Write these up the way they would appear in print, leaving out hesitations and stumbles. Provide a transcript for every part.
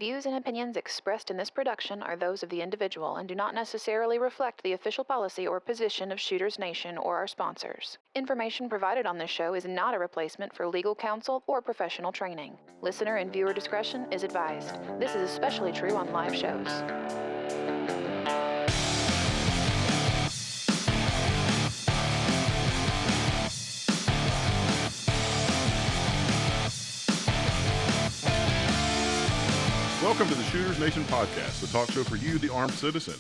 Views and opinions expressed in this production are those of the individual and do not necessarily reflect the official policy or position of Shooters Nation or our sponsors. Information provided on this show is not a replacement for legal counsel or professional training. Listener and viewer discretion is advised. This is especially true on live shows. Welcome to the Shooters Nation podcast, the talk show for you, the armed citizen.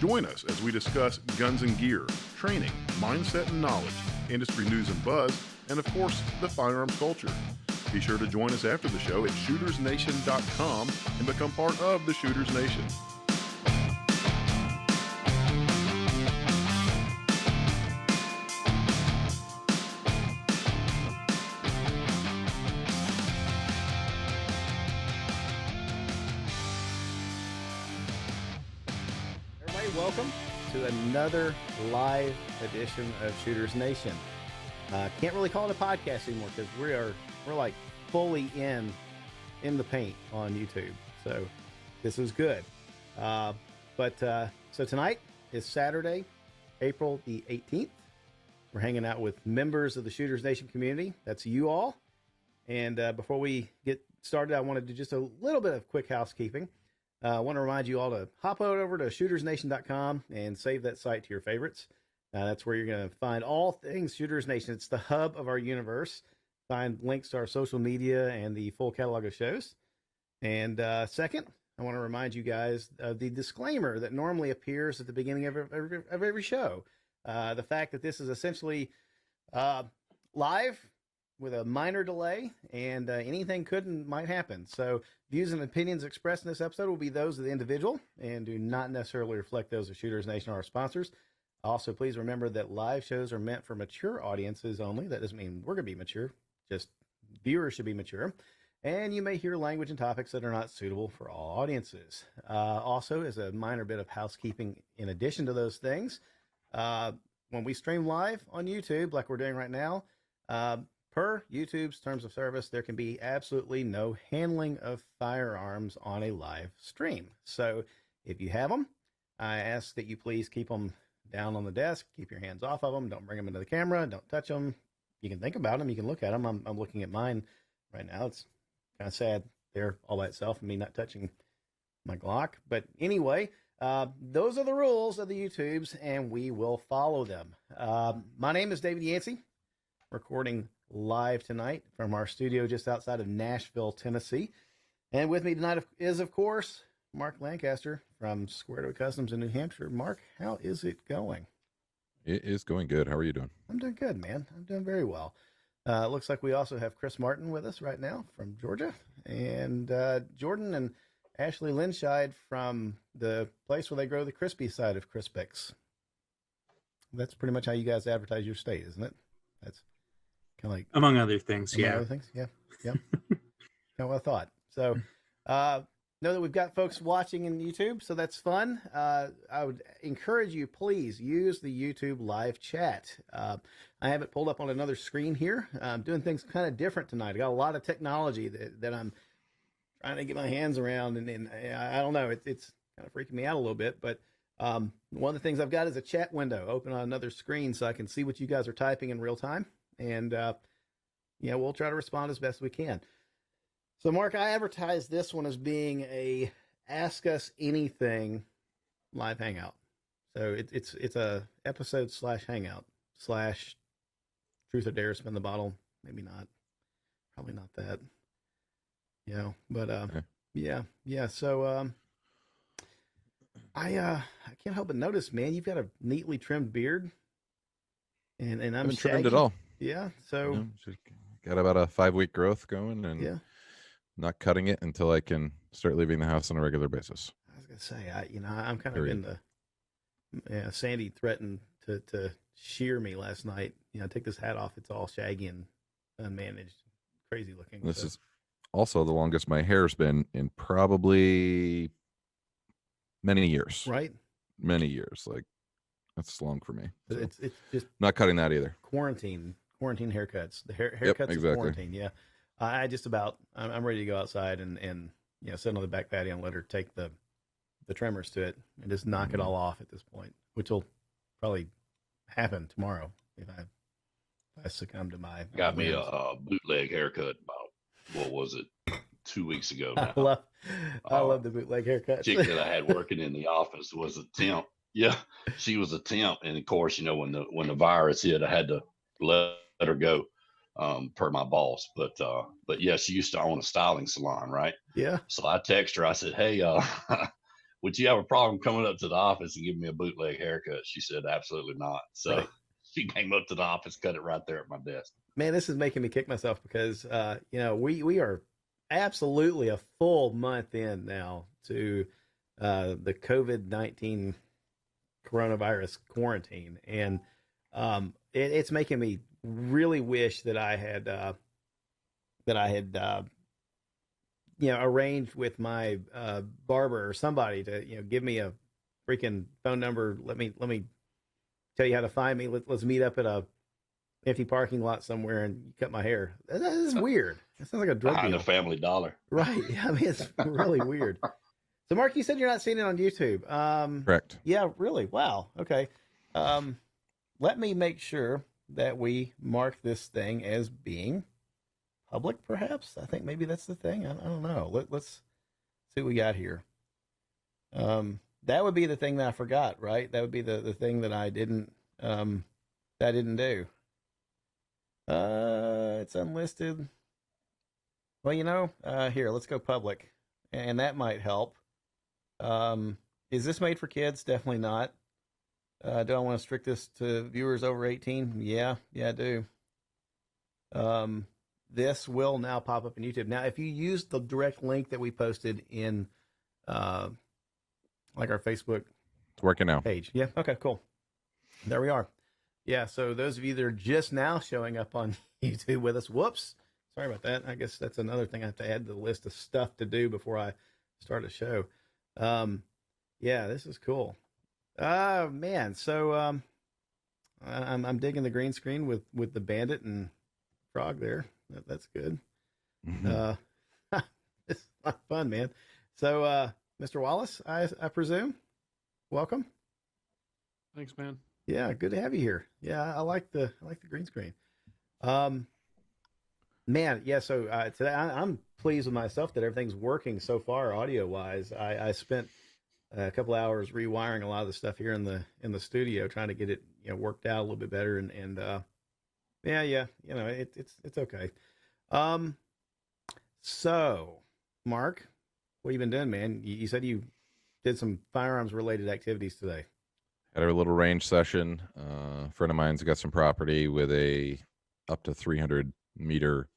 Join us as we discuss guns and gear, training, mindset and knowledge, industry news and buzz, and of course, the firearms culture. Be sure to join us after the show at shootersnation.com and become part of the Shooters Nation. Welcome to another live edition of Shooters Nation. Can't really call it a podcast anymore because we're like fully in the paint on YouTube. So this is good. So tonight is Saturday, April the 18th. We're hanging out with members of the Shooters Nation community. That's you all. And before we get started, I wanted to just a little bit of quick housekeeping. I want to remind you all to hop over to shootersnation.com and save that site to your favorites. That's where you're going to find all things Shooters Nation. It's the hub of our universe. Find links to our social media and the full catalog of shows. And second, I want to remind you guys of the disclaimer that normally appears at the beginning of every show. The fact that this is essentially live with a minor delay, and anything could and might happen. So views and opinions expressed in this episode will be those of the individual and do not necessarily reflect those of Shooters Nation or our sponsors. Also, please remember that live shows are meant for mature audiences only. That doesn't mean we're going to be mature, just viewers should be mature. And you may hear language and topics that are not suitable for all audiences. Also, as a minor bit of housekeeping in addition to those things, when we stream live on YouTube, like we're doing right now, per YouTube's terms of service, there can be absolutely no handling of firearms on a live stream. So if you have them, I ask that you please keep them down on the desk, keep your hands off of them, don't bring them into the camera, don't touch them. You can think about them, you can look at them. I'm looking at mine right now. It's kind of sad there all by itself and me not touching my Glock. But anyway, those are the rules of the YouTubes and we will follow them. My name is David Yancey, recording live tonight from our studio just outside of Nashville, Tennessee. And with me tonight is, of course, Mark Lancaster from Square Customs in New Hampshire. Mark, how is it going? It is going good. How are you doing? I'm doing good, man. I'm doing very well. It looks like we also have Chris Martin with us right now from Georgia. And Jordan and Ashley Linscheid from the place where they grow the crispy side of Crispix. That's pretty much how you guys advertise your state, isn't it? That's kind of like among other things. Yeah. Kind of what I thought. So know that we've got folks watching in YouTube, so that's fun. I would encourage you, please use the YouTube live chat. I have it pulled up on another screen here. I'm doing things kind of different tonight. I got a lot of technology that I'm trying to get my hands around, and I don't know, it's kind of freaking me out a little bit, but one of the things I've got is a chat window open on another screen so I can see what you guys are typing in real time. And, we'll try to respond as best we can. So, Mark, I advertised this one as being a Ask Us Anything live hangout. So it's a episode / hangout / truth or dare spin the bottle. Maybe not. Probably not that. But okay. Yeah. So I can't help but notice, man, you've got a neatly trimmed beard. And I'm haven't trimmed at all. Yeah, so just got about a 5-week growth going, and not cutting it until I can start leaving the house on a regular basis. I was gonna say, I'm kind of in the. Sandy threatened to shear me last night. Take this hat off; it's all shaggy and unmanaged, crazy looking. This is also the longest my hair's been in probably many years. Right? Many years, like. That's long for me. So it's just not cutting that either. Quarantine haircuts. The haircuts exactly. of quarantine. Yeah. I'm ready to go outside and sit on the back patio and let her take the trimmers to it and just knock it all off at this point, which will probably happen tomorrow if I succumb to my got me whims. a bootleg haircut about, what was it, 2 weeks ago now. I love the bootleg haircuts. Chick that I had working in the office was a temp. Yeah, she was a temp, and of course, when the virus hit, I had to let her go, per my boss. But yeah, she used to own a styling salon, right? Yeah. So I text her. I said, "Hey, would you have a problem coming up to the office and giving me a bootleg haircut?" She said, "Absolutely not." So right. She came up to the office, cut it right there at my desk. Man, this is making me kick myself because we are absolutely a full month in now to the COVID-19 coronavirus quarantine, and it's making me really wish that I had arranged with my barber or somebody to give me a freaking phone number. Let me tell you how to find me. Let's meet up at a empty parking lot somewhere and cut my hair. That is weird. That sounds like a drug Behind deal. a Family Dollar. Right. I mean, it's really weird. So, Mark, you said you're not seeing it on YouTube. Correct. Yeah, really. Wow. Okay. Let me make sure that we mark this thing as being public, perhaps. I think maybe that's the thing. I don't know. Let's see what we got here. That would be the thing that I forgot, right? That would be the thing that I didn't do. It's unlisted. Well, here, let's go public, and that might help. Is this made for kids? Definitely not. Do I want to restrict this to viewers over 18? Yeah, I do. This will now pop up in YouTube. Now, if you use the direct link that we posted in, like our Facebook, It's working now. page. Yeah. Okay, cool. There we are. Yeah. So those of you that are just now showing up on YouTube with us, whoops. Sorry about that. I guess that's another thing I have to add to the list of stuff to do before I start a show. Yeah, this is cool. Man. So, I'm digging the green screen with the bandit and frog there. That's good. Mhm. It's a lot of fun, man. So, Mr. Wallace, I presume, welcome. Thanks, man. Yeah, good to have you here. Yeah, I like the green screen. Man, yeah. So today I'm pleased with myself that everything's working so far, audio wise. I spent a couple hours rewiring a lot of the stuff here in the studio, trying to get it worked out a little bit better, and yeah, it's okay. So, Mark, what have you been doing, man? You said you did some firearms related activities today. Had a little range session. A friend of mine's got some property with a up to 300 meter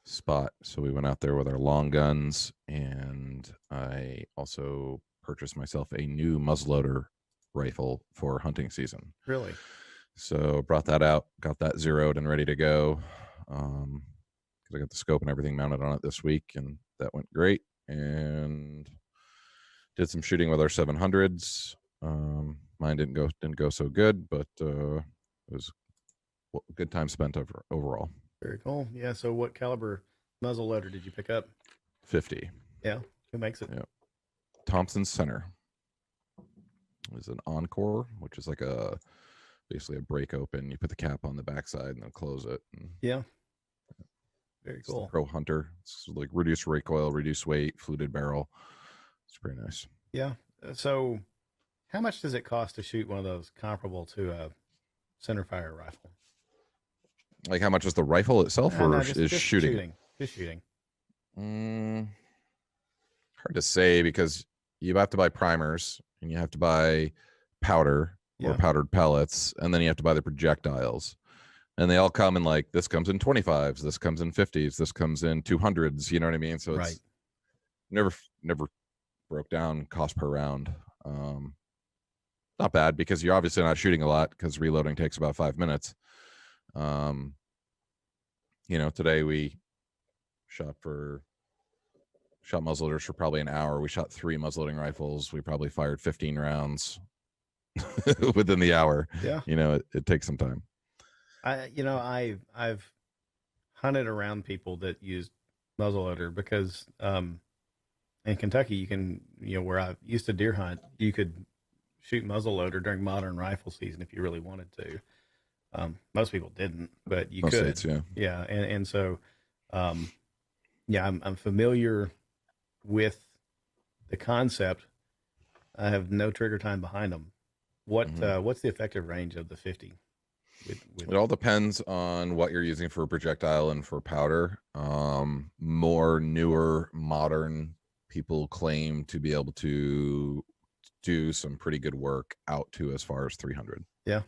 spot. So we went out there with our long guns, and I also purchased myself a new muzzleloader rifle for hunting season. Really? So brought that out, got that zeroed and ready to go. Because I got the scope and everything mounted on it this week, and that went great. And did some shooting with our 700s. Mine didn't go so good, but it was a good time spent overall. Very cool. Yeah. So, what caliber muzzle loader did you pick up? 50. Yeah. Who makes it? Yeah. Thompson Center. It was an Encore, which is like basically a break open. You put the cap on the backside and then close it. And yeah. Very cool. Pro Hunter. It's like reduced recoil, reduced weight, fluted barrel. It's pretty nice. Yeah. So, how much does it cost to shoot one of those comparable to a centerfire rifle? Like how much is the rifle itself, or No, is just shooting? Just shooting. Hard to say because you have to buy primers and you have to buy powder or powdered pellets, and then you have to buy the projectiles. And they all come in like, this comes in 25s, this comes in 50s, this comes in 200s. You know what I mean? So it's never broke down cost per round. Not bad because you're obviously not shooting a lot because reloading takes about 5 minutes. Today we shot muzzleloaders for probably an hour. We shot 3 muzzleloading rifles. We probably fired 15 rounds within the hour. Yeah. It takes some time. I've hunted around people that used muzzleloader because In Kentucky, you can, where I used to deer hunt, you could shoot muzzleloader during modern rifle season if you really wanted to. Most people didn't, but you Most could. states, yeah. Yeah, and so, yeah, I'm familiar with the concept. I have no trigger time behind them. What's the effective range of the 50? It all depends on what you're using for projectile and for powder. More newer, modern people claim to be able to do some pretty good work out to as far as 300. Yeah,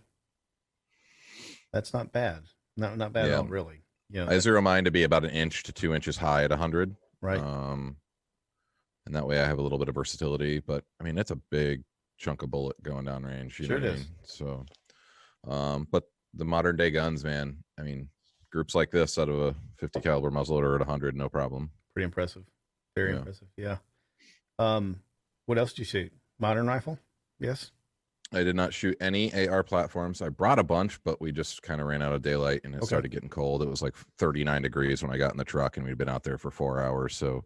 that's not bad. Not bad at all, really. I zero mine to be about 1 inch to 2 inches high at 100. Right. And that way I have a little bit of versatility. But I mean, it's a big chunk of bullet going down range. You sure know it what is. I mean? So, but the modern day guns, man. I mean, groups like this out of a 50 caliber muzzleloader at 100, no problem. Pretty impressive. Very impressive. Yeah. What else did you shoot? Modern rifle? Yes. I did not shoot any AR platforms. I brought a bunch, but we just kind of ran out of daylight and it started getting cold. It was like 39 degrees when I got in the truck and we'd been out there for 4 hours. So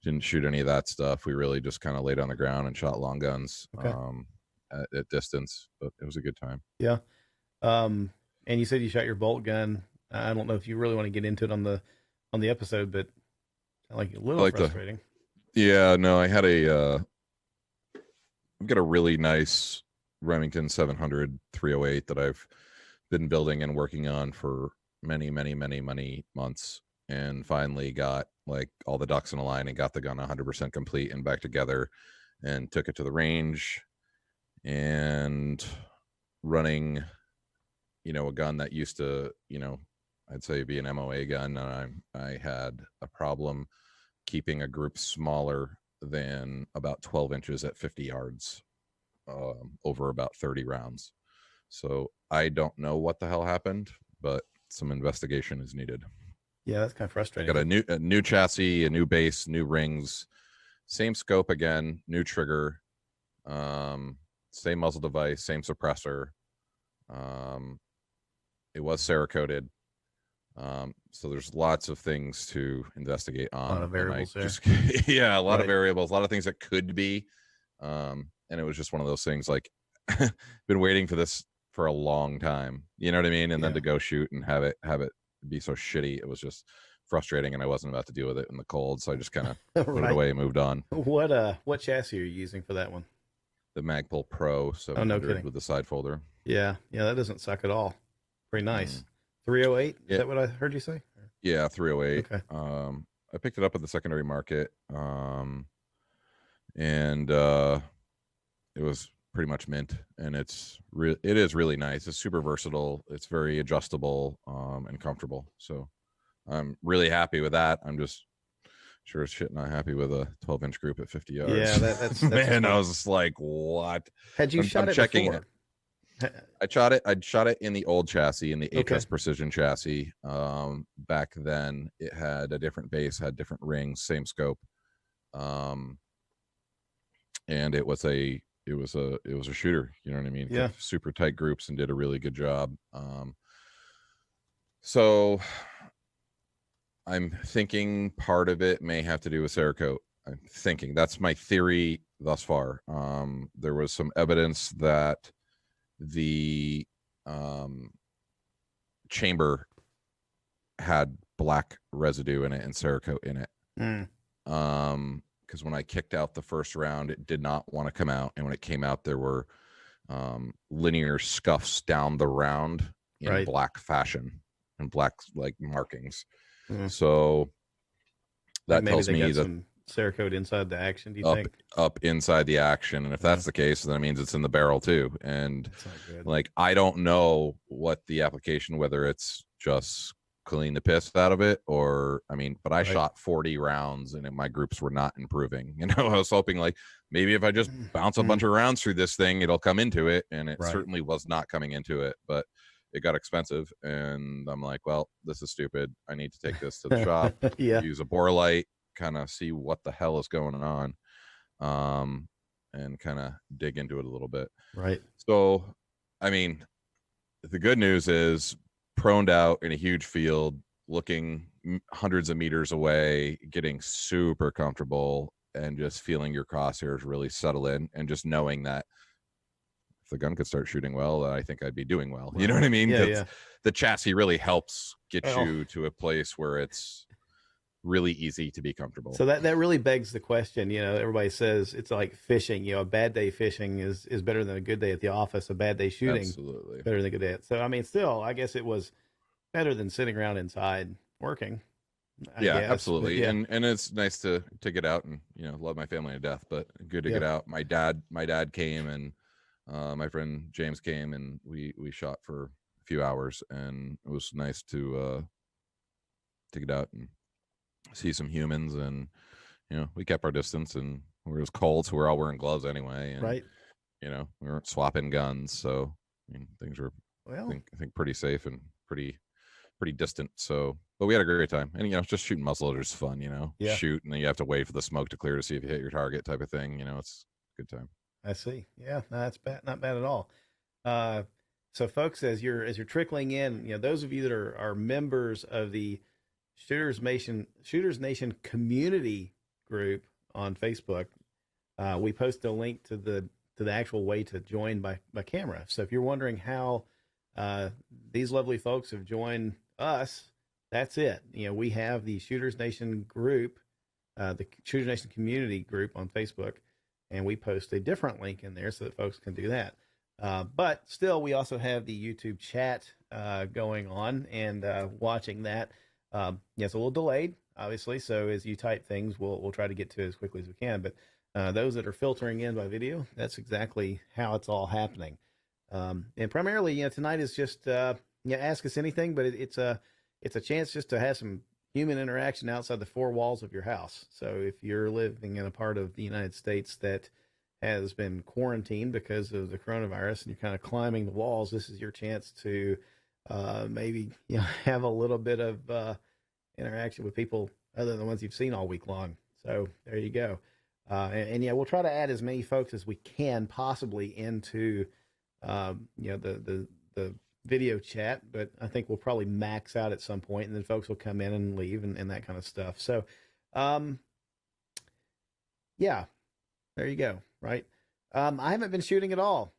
didn't shoot any of that stuff. We really just kind of laid on the ground and shot long guns at distance, but it was a good time. Yeah. And you said you shot your bolt gun. I don't know if you really want to get into it on the episode, but like a little frustrating. Yeah, no, I had I've got a really nice Remington 700 308 that I've been building and working on for many months, and finally got like all the ducks in a line and got the gun 100% complete and back together, and took it to the range and running, a gun that used to, I'd say be an MOA gun. And I had a problem keeping a group smaller than about 12 inches at 50 yards over about 30 rounds. So I don't know what the hell happened, but some investigation is needed. Yeah, that's kind of frustrating. I got a new chassis, a new base, new rings, same scope again, new trigger, same muzzle device, same suppressor. It was Cerakoted. So there's lots of things to investigate on. A lot of variables there. Yeah, a lot of variables, a lot of things that could be. And it was just one of those things like been waiting for this for a long time. You know what I mean? And then to go shoot and have it be so shitty, it was just frustrating, and I wasn't about to deal with it in the cold, so I just kind of put it away and moved on. What chassis are you using for that one? The Magpul Pro 700 with the side folder. Yeah, that doesn't suck at all. Pretty nice. 308? Is that what I heard you say? Yeah, 308. Okay. I picked it up at the secondary market, and it was pretty much mint, and it is really nice. It's super versatile. It's very adjustable and comfortable. So I'm really happy with that. I'm just sure as shit not happy with a 12-inch group at 50 yards. Yeah, that's man. I was just like, what? Had you shot it before? I shot it in the old chassis, in the HS Precision chassis. Back then, it had a different base, had different rings, same scope, and it was a shooter. You know what I mean? Yeah. Super tight groups and did a really good job. So I'm thinking part of it may have to do with Cerakote. I'm thinking that's my theory thus far. There was some evidence that the chamber had black residue in it and Cerakote in it. Because when I kicked out the first round, it did not want to come out, and when it came out, there were linear scuffs down the round in black fashion and black like markings. So that tells me that some Cerakote inside the action. Do you think up inside the action? And if that's the case, then it means it's in the barrel too. And like, I don't know what the application, whether it's just clean the piss out of it, or but I shot 40 rounds and my groups were not improving. I was hoping like maybe if I just bounce a bunch of rounds through this thing, it'll come into it, and it certainly was not coming into it. But it got expensive, and I'm like, well, this is stupid. I need to take this to the shop, use a bore light, kind of see what the hell is going on, and kind of dig into it a little bit. Right. So, the good news is proned out in a huge field, looking hundreds of meters away, getting super comfortable. and just feeling your crosshairs really settle in, and just knowing that if the gun could start shooting well, I think I'd be doing well. You know what I mean? Yeah. The chassis really helps get Well, you to a place where it's really easy to be comfortable. So that really begs the question. Everybody says it's like fishing. A bad day fishing is better than a good day at the office. A bad day shooting Absolutely better than a good day. So I mean, still, I guess it was better than sitting around inside working. I guess. Absolutely. Yeah. And it's nice to get out and love my family to death, but good to get out. My dad came, and my friend James came, and we shot for a few hours, and it was nice to get out and see some humans. And we kept our distance, and it was cold, so we're all wearing gloves anyway, and right. We weren't swapping guns, so I mean things were I think pretty safe and pretty distant. So but we had a great time, and just shooting muzzleloader is fun. Shoot, and then you have to wait for the smoke to clear to see if you hit your target, type of thing. It's a good time. I see. Yeah, no, that's not bad at all. So folks, as you're trickling in, those of you that are members of the Shooters Nation community group on Facebook, we post a link to the actual way to join by camera. So if you're wondering how these lovely folks have joined us, that's it. We have the Shooters Nation group, the Shooters Nation community group on Facebook, and we post a different link in there so that folks can do that. But still, we also have the YouTube chat going on and watching that. It's a little delayed, obviously. So as you type things, we'll try to get to it as quickly as we can. But those that are filtering in by video, that's exactly how it's all happening. And primarily, tonight is just ask us anything, but it's a chance just to have some human interaction outside the four walls of your house. So if you're living in a part of the United States that has been quarantined because of the coronavirus, and you're kind of climbing the walls, this is your chance to maybe have a little bit of interaction with people other than the ones you've seen all week long. So there you go. And we'll try to add as many folks as we can possibly into the video chat, but I think we'll probably max out at some point, and then folks will come in and leave and that kind of stuff. So there you go. Right. I haven't been shooting at all.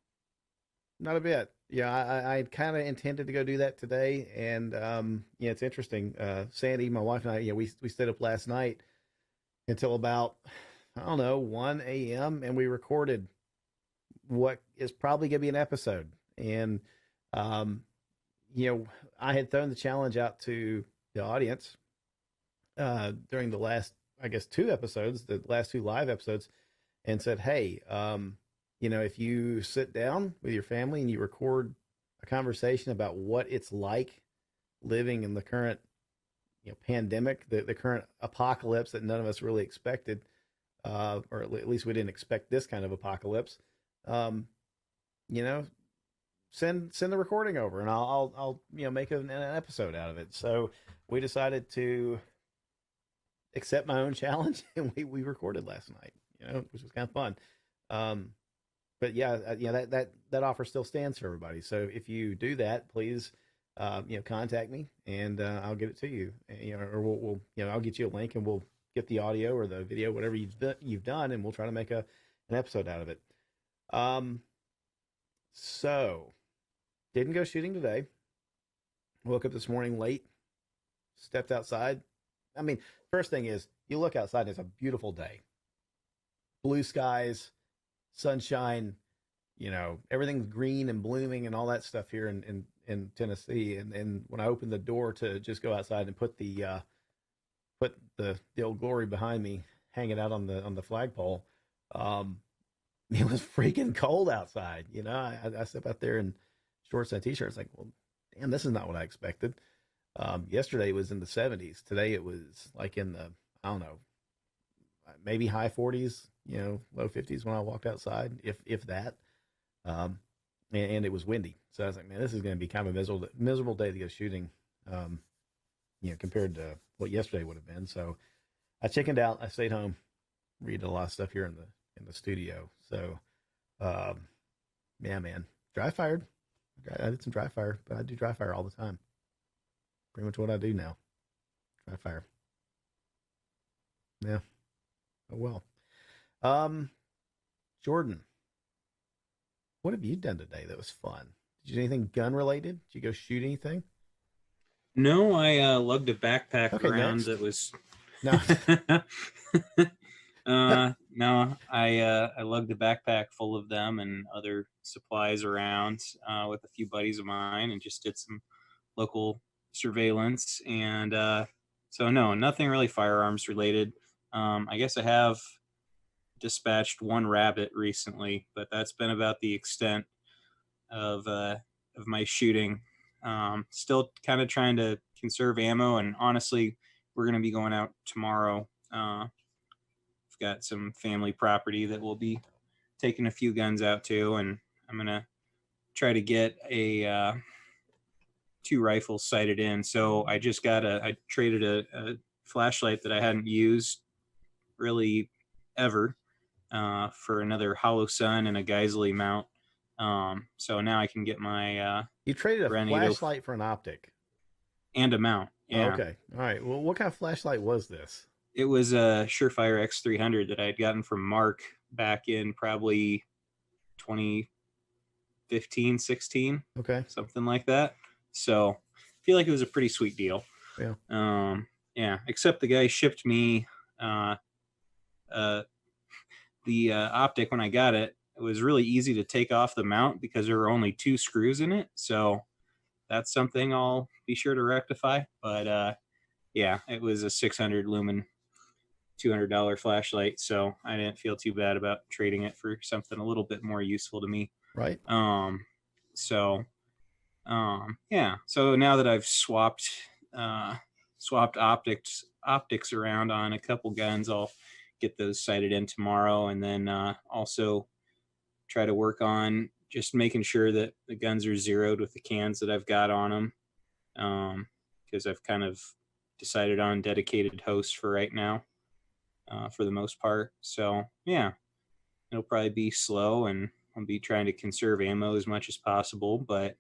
Not a bit. I kind of intended to go do that today. And, it's interesting. Sandy, my wife, and I, we stayed up last night until about, 1 a.m. and we recorded what is probably going to be an episode. And, I had thrown the challenge out to the audience during the last, I guess, two episodes, the last two live episodes, and said, hey, if you sit down with your family and you record a conversation about what it's like living in the current, pandemic, the current apocalypse that none of us really expected, or at least we didn't expect this kind of apocalypse, send the recording over, and I'll make an episode out of it. So we decided to accept my own challenge, and we recorded last night, which was kind of fun. But that offer still stands for everybody. So if you do that, please, contact me, and I'll get it to you. Or we'll I'll get you a link, and we'll get the audio or the video, whatever you've done, and we'll try to make an episode out of it. So didn't go shooting today. Woke up this morning late, stepped outside. I mean, first thing is you look outside and it's a beautiful day. Blue skies, sunshine, everything's green and blooming and all that stuff here in Tennessee. And when I opened the door to just go outside and put the old Glory behind me, hanging out on the flagpole, it was freaking cold outside. I stepped out there in shorts and t-shirts, like, well, damn, this is not what I expected. Yesterday it was in the 70s. Today it was like in the, I don't know, maybe high 40s, low 50s when I walked outside, if that. And it was windy. So I was like, man, this is going to be kind of a miserable day to go shooting, compared to what yesterday would have been. So I chickened out. I stayed home, read a lot of stuff here in the studio. So, man, dry fired. I did some dry fire, but I do dry fire all the time. Pretty much what I do now. Dry fire. Yeah. Oh, well. Jordan, what have you done today that was fun? Did you do anything gun related? Did you go shoot anything? No, I lugged a backpack Okay, around next. that was. No. No, I lugged a backpack full of them and other supplies around with a few buddies of mine, and just did some local surveillance. And so, no, nothing really firearms related. I guess I have dispatched one rabbit recently, but that's been about the extent of my shooting. Still kind of trying to conserve ammo, and honestly, we're going to be going out tomorrow. We've got some family property that we'll be taking a few guns out to, and I'm going to try to get a 2 rifles sighted in. So I traded a flashlight that I hadn't used really ever for another Hollow Sun and a Geisley mount. So now I can get my You traded a flashlight for an optic and a mount. Yeah. Oh, okay. All right. Well, what kind of flashlight was this? It was a Surefire X300 that I had gotten from Mark back in probably 2015, 16. Okay. Something like that. So I feel like it was a pretty sweet deal. Yeah. Yeah. Except the guy shipped me the optic when I got it. It was really easy to take off the mount because there were only 2 screws in it. So that's something I'll be sure to rectify. But yeah, it was a 600 lumen, $200 flashlight. So I didn't feel too bad about trading it for something a little bit more useful to me. Right. Yeah. So now that I've swapped optics around on a couple guns, I'll get those sighted in tomorrow, and then also try to work on just making sure that the guns are zeroed with the cans that I've got on them, because I've kind of decided on dedicated hosts for right now, for the most part. So yeah, it'll probably be slow, and I'll be trying to conserve ammo as much as possible, but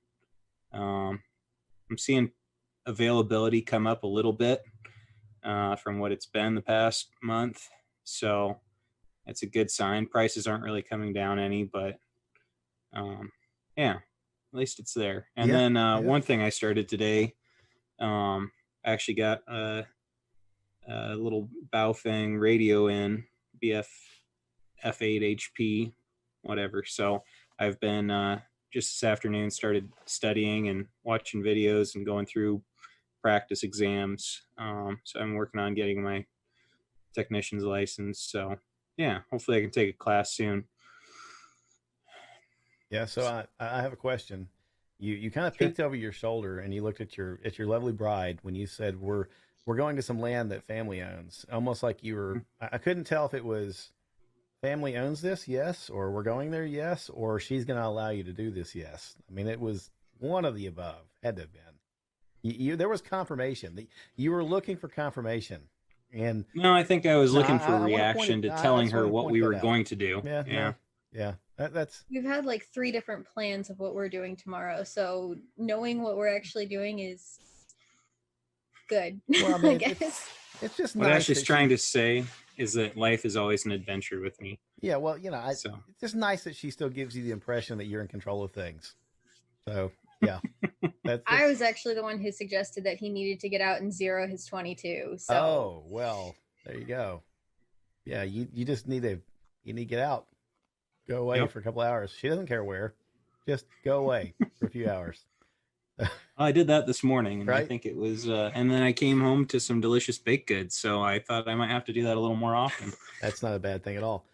I'm seeing availability come up a little bit from what it's been the past month. So that's a good sign. Prices aren't really coming down any, but yeah, at least it's there. And then one thing I started today, I actually got a little Baofeng radio in, BF F8 HP, whatever. So I've been just this afternoon started studying and watching videos and going through practice exams. So I'm working on getting my technician's license. So yeah, hopefully I can take a class soon. Yeah. So I have a question. You kind of peeked over your shoulder and you looked at your lovely bride when you said we're going to some land that family owns. Almost like you were. I couldn't tell if it was family owns this, yes, or we're going there, yes, or she's going to allow you to do this, yes. I mean, it was one of the above. Had to have been. There was confirmation. You were looking for confirmation. And no, I think I was looking for a reaction to telling her what we were going to do. Yeah. That's. We've had like 3 different plans of what we're doing tomorrow, so knowing what we're actually doing is good. Well, I mean, I guess it's just what nice. I was just trying to say is that life is always an adventure with me. Yeah, well, it's just nice that she still gives you the impression that you're in control of things. So yeah, I was actually the one who suggested that he needed to get out and zero his 22. So oh well, there you go. Yeah, you just need to get out, go away for a couple hours. She doesn't care where, just go away for a few hours. I did that this morning, and right? I think it was, and then I came home to some delicious baked goods. So I thought I might have to do that a little more often. That's not a bad thing at all.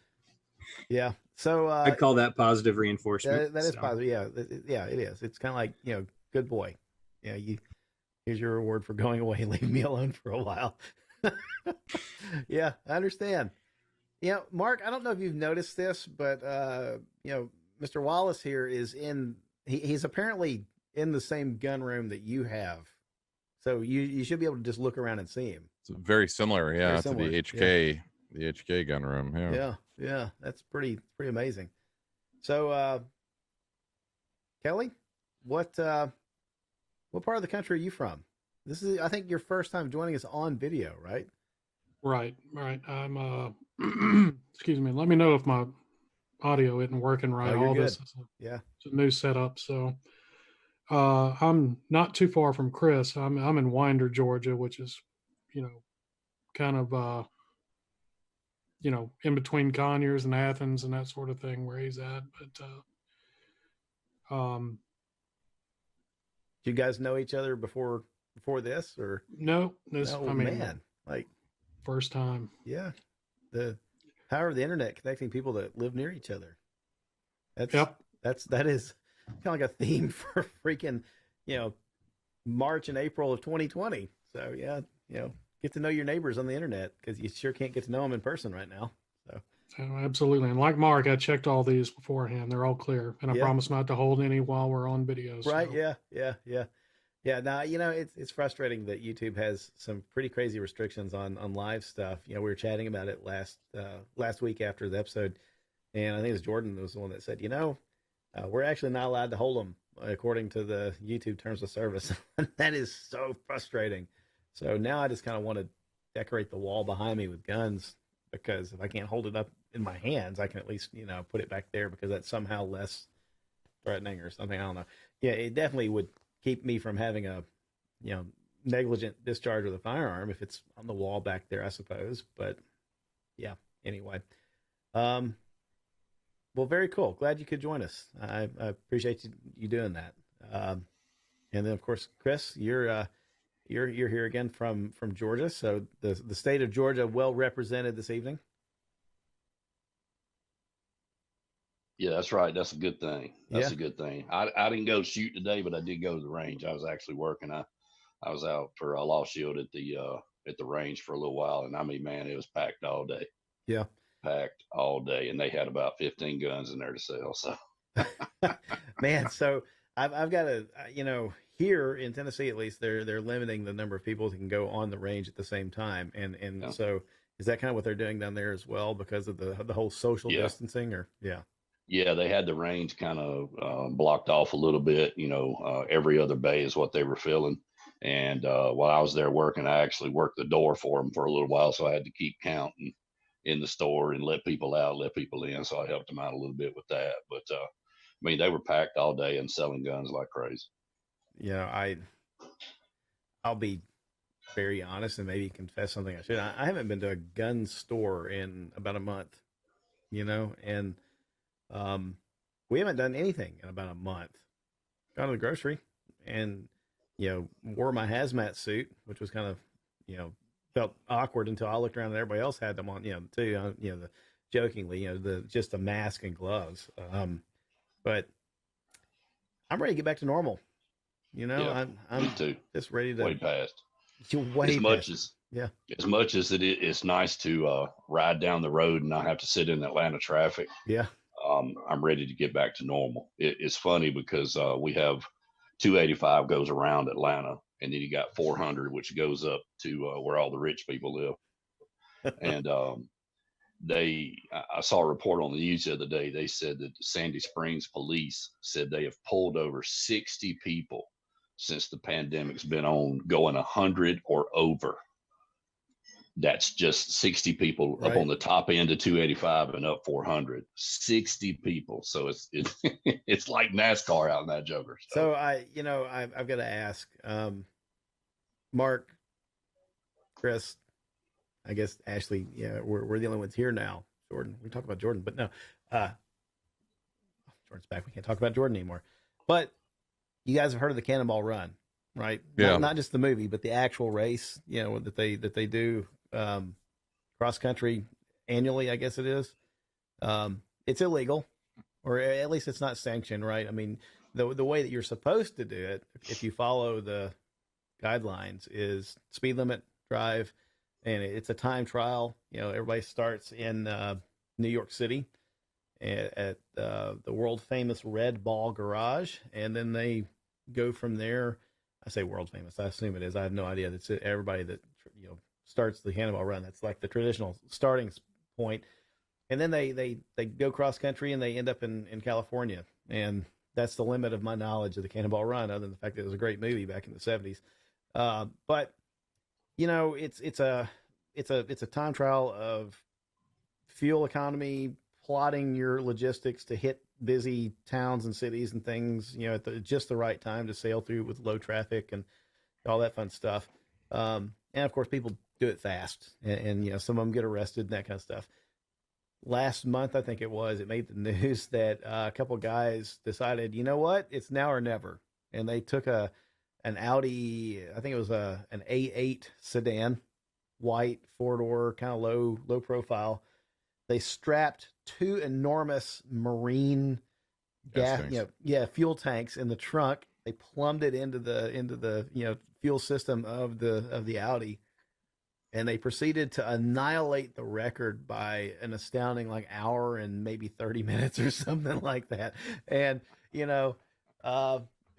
Yeah. So I'd call that positive reinforcement. That is positive. Yeah, it is. It's kind of like, good boy. Yeah, here's your reward for going away and leaving me alone for a while. Yeah, I understand. Mark, I don't know if you've noticed this, but Mr. Wallace here is he's apparently in the same gun room that you have. So you should be able to just look around and see him. It's very similar, to the HK, the HK gun room. Yeah, that's pretty amazing. So, Kelly, what part of the country are you from? This is, I think, your first time joining us on video, right? Right. I'm excuse me. Let me know if my audio isn't working right. Oh, you're All good. this is Yeah. it's a new setup. So I'm not too far from Chris. I'm in Winder, Georgia, which is, kind of in between Conyers and Athens and that sort of thing where he's at. But Do you guys know each other before this, or no, man, like first time. Yeah, the power of the internet connecting people that live near each other. That is kind of like a theme for freaking March and April of 2020. So yeah, get to know your neighbors on the internet, because you sure can't get to know them in person right now. So absolutely. And like Mark, I checked all these beforehand. They're all clear. And I promise not to hold any while we're on videos. Right. So. Yeah. Now, it's frustrating that YouTube has some pretty crazy restrictions on live stuff. We were chatting about it last week after the episode, and I think it was Jordan was the one that said, we're actually not allowed to hold them according to the YouTube terms of service. That is so frustrating. So now I just kind of want to decorate the wall behind me with guns, because if I can't hold it up in my hands, I can at least, put it back there, because that's somehow less threatening or something. I don't know. Yeah, it definitely would keep me from having a, negligent discharge with a firearm if it's on the wall back there, I suppose. But yeah, anyway. Well, very cool. Glad you could join us. I appreciate you doing that. And then, of course, Chris, you're here again from Georgia. So the state of Georgia well represented this evening. Yeah, that's right. That's a good thing. That's a good thing. I didn't go shoot today, but I did go to the range. I was actually working. I was out for a Law Shield at the range for a little while, and I mean, man, it was packed all day. Yeah, packed all day, and they had about 15 guns in there to sell. So, man, so I've got a here in Tennessee, at least, they're limiting the number of people who can go on the range at the same time, and yeah. So is that kind of what they're doing down there as well, because of the whole social distancing, or Yeah, they had the range kind of blocked off a little bit. Every other bay is what they were filling. And while I was there working, I actually worked the door for them for a little while. So I had to keep counting in the store and let people out, let people in. So I helped them out a little bit with that. But I mean, they were packed all day and selling guns like crazy. I'll be very honest and maybe confess something I should. I haven't been to a gun store in about a month, and we haven't done anything in about a month. Gone to the grocery and, wore my hazmat suit, which was kind of, felt awkward until I looked around and everybody else had them on, too, jokingly, just a mask and gloves. But I'm ready to get back to normal. I'm me too. Just ready to way past. As much as it's nice to ride down the road and not have to sit in Atlanta traffic. Yeah. I'm ready to get back to normal. It's funny because we have 285 goes around Atlanta, and then you got 400, which goes up to where all the rich people live. And I saw a report on the news the other day. They said that the Sandy Springs police said they have pulled over 60 people since the pandemic's been on, going 100 or over. That's just 60 people up on the top end of 285 and up 400. 60 people. So it's it's like NASCAR out in that joker. So I've got to ask, Mark, Chris, I guess Ashley, we're the only ones here now. Jordan, we talk about Jordan, but no, Jordan's back. We can't talk about Jordan anymore. But you guys have heard of the Cannonball Run, right? Yeah. Not just the movie, but the actual race, that they do cross country annually, I guess it is. It's illegal, or at least it's not sanctioned, right? I mean, the way that you're supposed to do it, if you follow the guidelines, is speed limit, drive, and it's a time trial. Everybody starts in New York City at the world famous Red Ball Garage, and then they go from there. I say world famous, I assume it is. I have no idea. That's everybody that starts the Cannonball Run. That's like the traditional starting point. And then they go cross country and they end up in California. And that's the limit of my knowledge of the Cannonball Run, other than the fact that it was a great movie back in the 70s. But it's a time trial of fuel economy, plotting your logistics to hit busy towns and cities and things, at just the right time to sail through with low traffic and all that fun stuff. And of course, people do it fast, and some of them get arrested and that kind of stuff. Last month, I think it made the news that a couple guys decided, you know what, it's now or never, and they took an Audi, I think it was an A8 sedan, white, four-door, kind of low profile. They strapped two enormous marine fuel tanks in the trunk. They plumbed it into the fuel system of the Audi, and they proceeded to annihilate the record by an astounding hour and maybe 30 minutes or something like that. And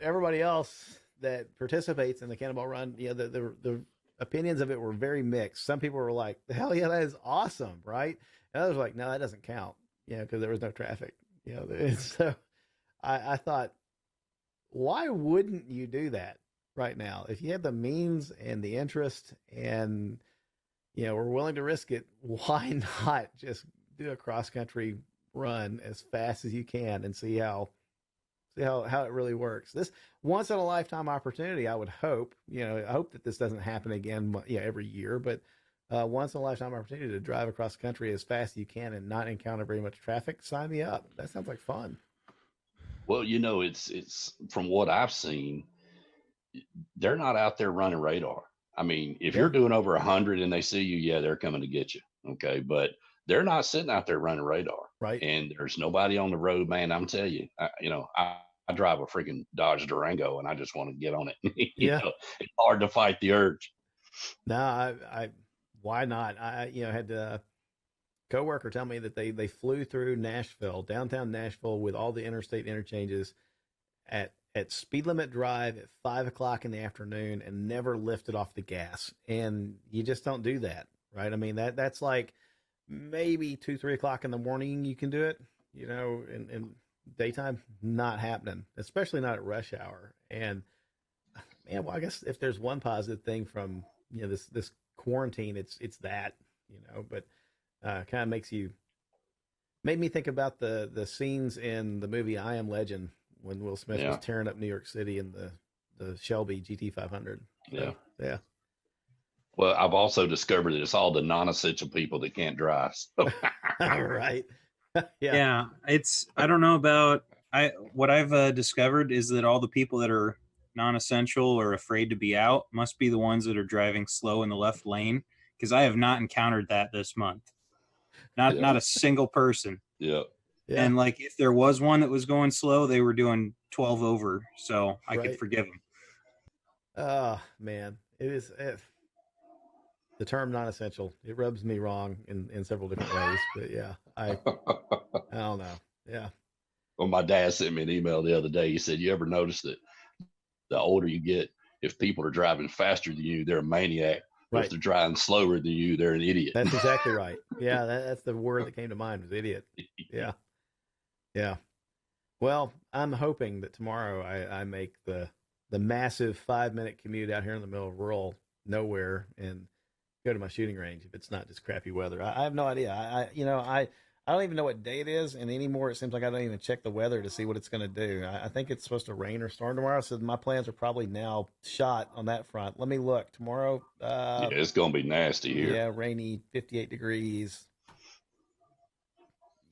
everybody else that participates in the Cannonball Run, the opinions of it were very mixed. Some people were like, hell yeah, that is awesome, right? And others were like, no, that doesn't count, because there was no traffic. So I thought, why wouldn't you do that right now? If you have the means and the interest and, we're willing to risk it, why not just do a cross-country run as fast as you can and see how it really works? This once in a lifetime opportunity, I would hope, I hope that this doesn't happen again, every year, but once in a lifetime opportunity to drive across the country as fast as you can and not encounter very much traffic. Sign me up. That sounds like fun. Well, it's from what I've seen, they're not out there running radar. I mean, if you're doing over 100 and they see you, they're coming to get you. Okay. But they're not sitting out there running radar. Right. And there's nobody on the road, man. I'm telling you, I drive a freaking Dodge Durango and I just want to get on it. It's hard to fight the urge. No, why not? I had a coworker tell me that they flew through Nashville, downtown Nashville, with all the interstate interchanges at speed limit drive at 5:00 in the afternoon and never lifted off the gas. And you just don't do that, right? I mean, that's like maybe 2-3 o'clock in the morning you can do it, in daytime, not happening, especially not at rush hour. And man, well, I guess if there's one positive thing from this quarantine, it's that, but kind of made me think about the scenes in the movie I Am Legend when Will Smith was tearing up New York City in the Shelby GT500. So, yeah. Well, I've also discovered that it's all the non-essential people that can't drive. So. Right. Yeah. I don't know about, what I've discovered is that all the people that are non-essential or afraid to be out must be the ones that are driving slow in the left lane, because I have not encountered that this month. Not a single person. Yeah. And if there was one that was going slow, they were doing 12 over, so I could forgive them. Oh man, it is the term non-essential. It rubs me wrong in several different ways, but yeah, I don't know. Yeah. Well, my dad sent me an email the other day. He said, "You ever notice that the older you get, if people are driving faster than you, they're a maniac. Right. If they're driving slower than you, they're an idiot." That's exactly right. Yeah, that's the word that came to mind, was idiot. Yeah. Yeah. Well, I'm hoping that tomorrow I make the massive 5-minute commute out here in the middle of rural nowhere and go to my shooting range if it's not just crappy weather. I have no idea. I don't even know what day it is, and anymore it seems like I don't even check the weather to see what it's going to do. I think it's supposed to rain or storm tomorrow, so my plans are probably now shot on that front. Let me look. Tomorrow, it's going to be nasty here. Yeah, rainy, 58 degrees.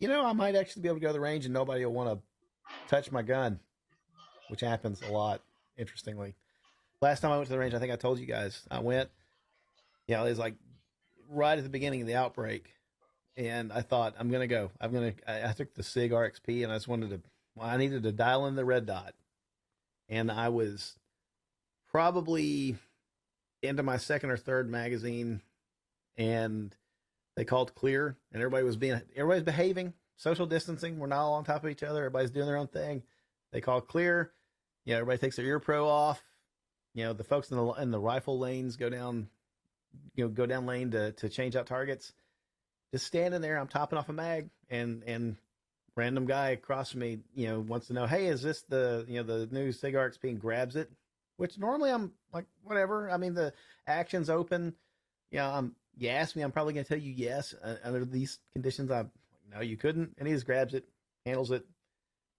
I might actually be able to go to the range and nobody will want to touch my gun, which happens a lot, interestingly. Last time I went to the range, I think I told you guys, I went, it was like right at the beginning of the outbreak. And I thought, I'm going to go. I took the SIG RXP and I just I needed to dial in the red dot. And I was probably into my second or third magazine, and they called clear, and everybody's behaving, social distancing. We're not all on top of each other. Everybody's doing their own thing. They called clear. Everybody takes their ear pro off. The folks in the rifle lanes go down lane to change out targets. Just standing there, I'm topping off a mag, and random guy across from me, wants to know, hey, is this the new SIG RXP, and grabs it, which normally I'm like, whatever. I mean, the action's open. I'm you ask me, I'm probably going to tell you yes. Under these conditions, no, you couldn't. And he just grabs it, handles it,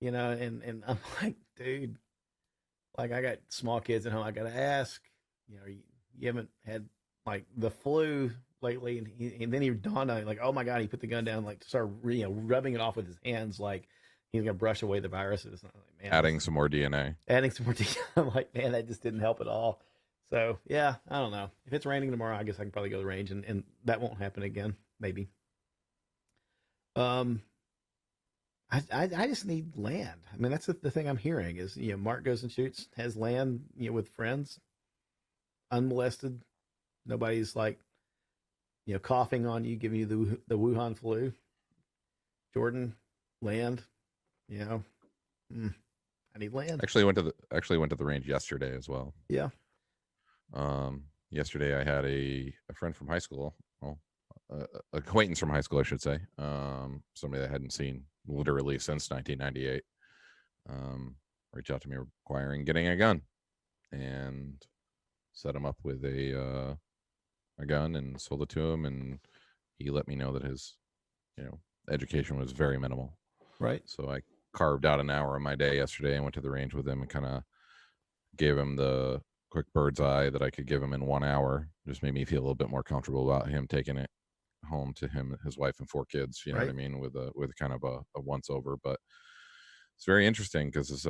and I'm like, dude, like I got small kids at home. I got to ask, you haven't had like the flu lately. And then he dawned on me, like, oh my God, he put the gun down, like started, rubbing it off with his hands, like he's going to brush away the viruses. And I'm like, man, Adding some more DNA. I'm like, man, that just didn't help at all. So yeah, I don't know. If it's raining tomorrow, I guess I can probably go to the range, and that won't happen again. Maybe. I just need land. I mean, that's the thing I'm hearing is, Mark goes and shoots, has land, with friends, unmolested. Nobody's like, coughing on you, giving you the Wuhan flu. Jordan, land, I need land. Actually went to the range yesterday as well. Yeah. Yesterday I had a friend from high school, acquaintance from high school, I should say. Somebody that I hadn't seen literally since 1998. Reach out to me requiring getting a gun, and set him up with a gun and sold it to him, and he let me know that his education was very minimal. Right. So I carved out an hour of my day yesterday and went to the range with him and kind of gave him the quick bird's eye that I could give him in 1 hour. Just made me feel a little bit more comfortable about him taking it home to him, his wife and 4 kids, you know Right. what I mean, with kind of a once over. But it's very interesting because it's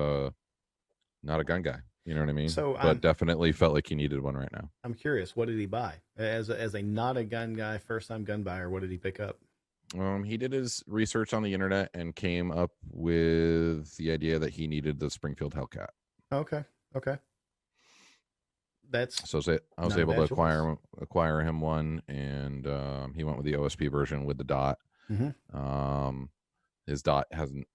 not a gun guy, you know what I mean? So but definitely felt like he needed one right now. I'm curious, what did he buy as a not a gun guy, first time gun buyer? What did he pick up? He did his research on the internet and came up with the idea that he needed the Springfield Hellcat. Okay. That's So I was able to acquire him one, and he went with the OSP version with the dot. Mm-hmm. His dot hasn't.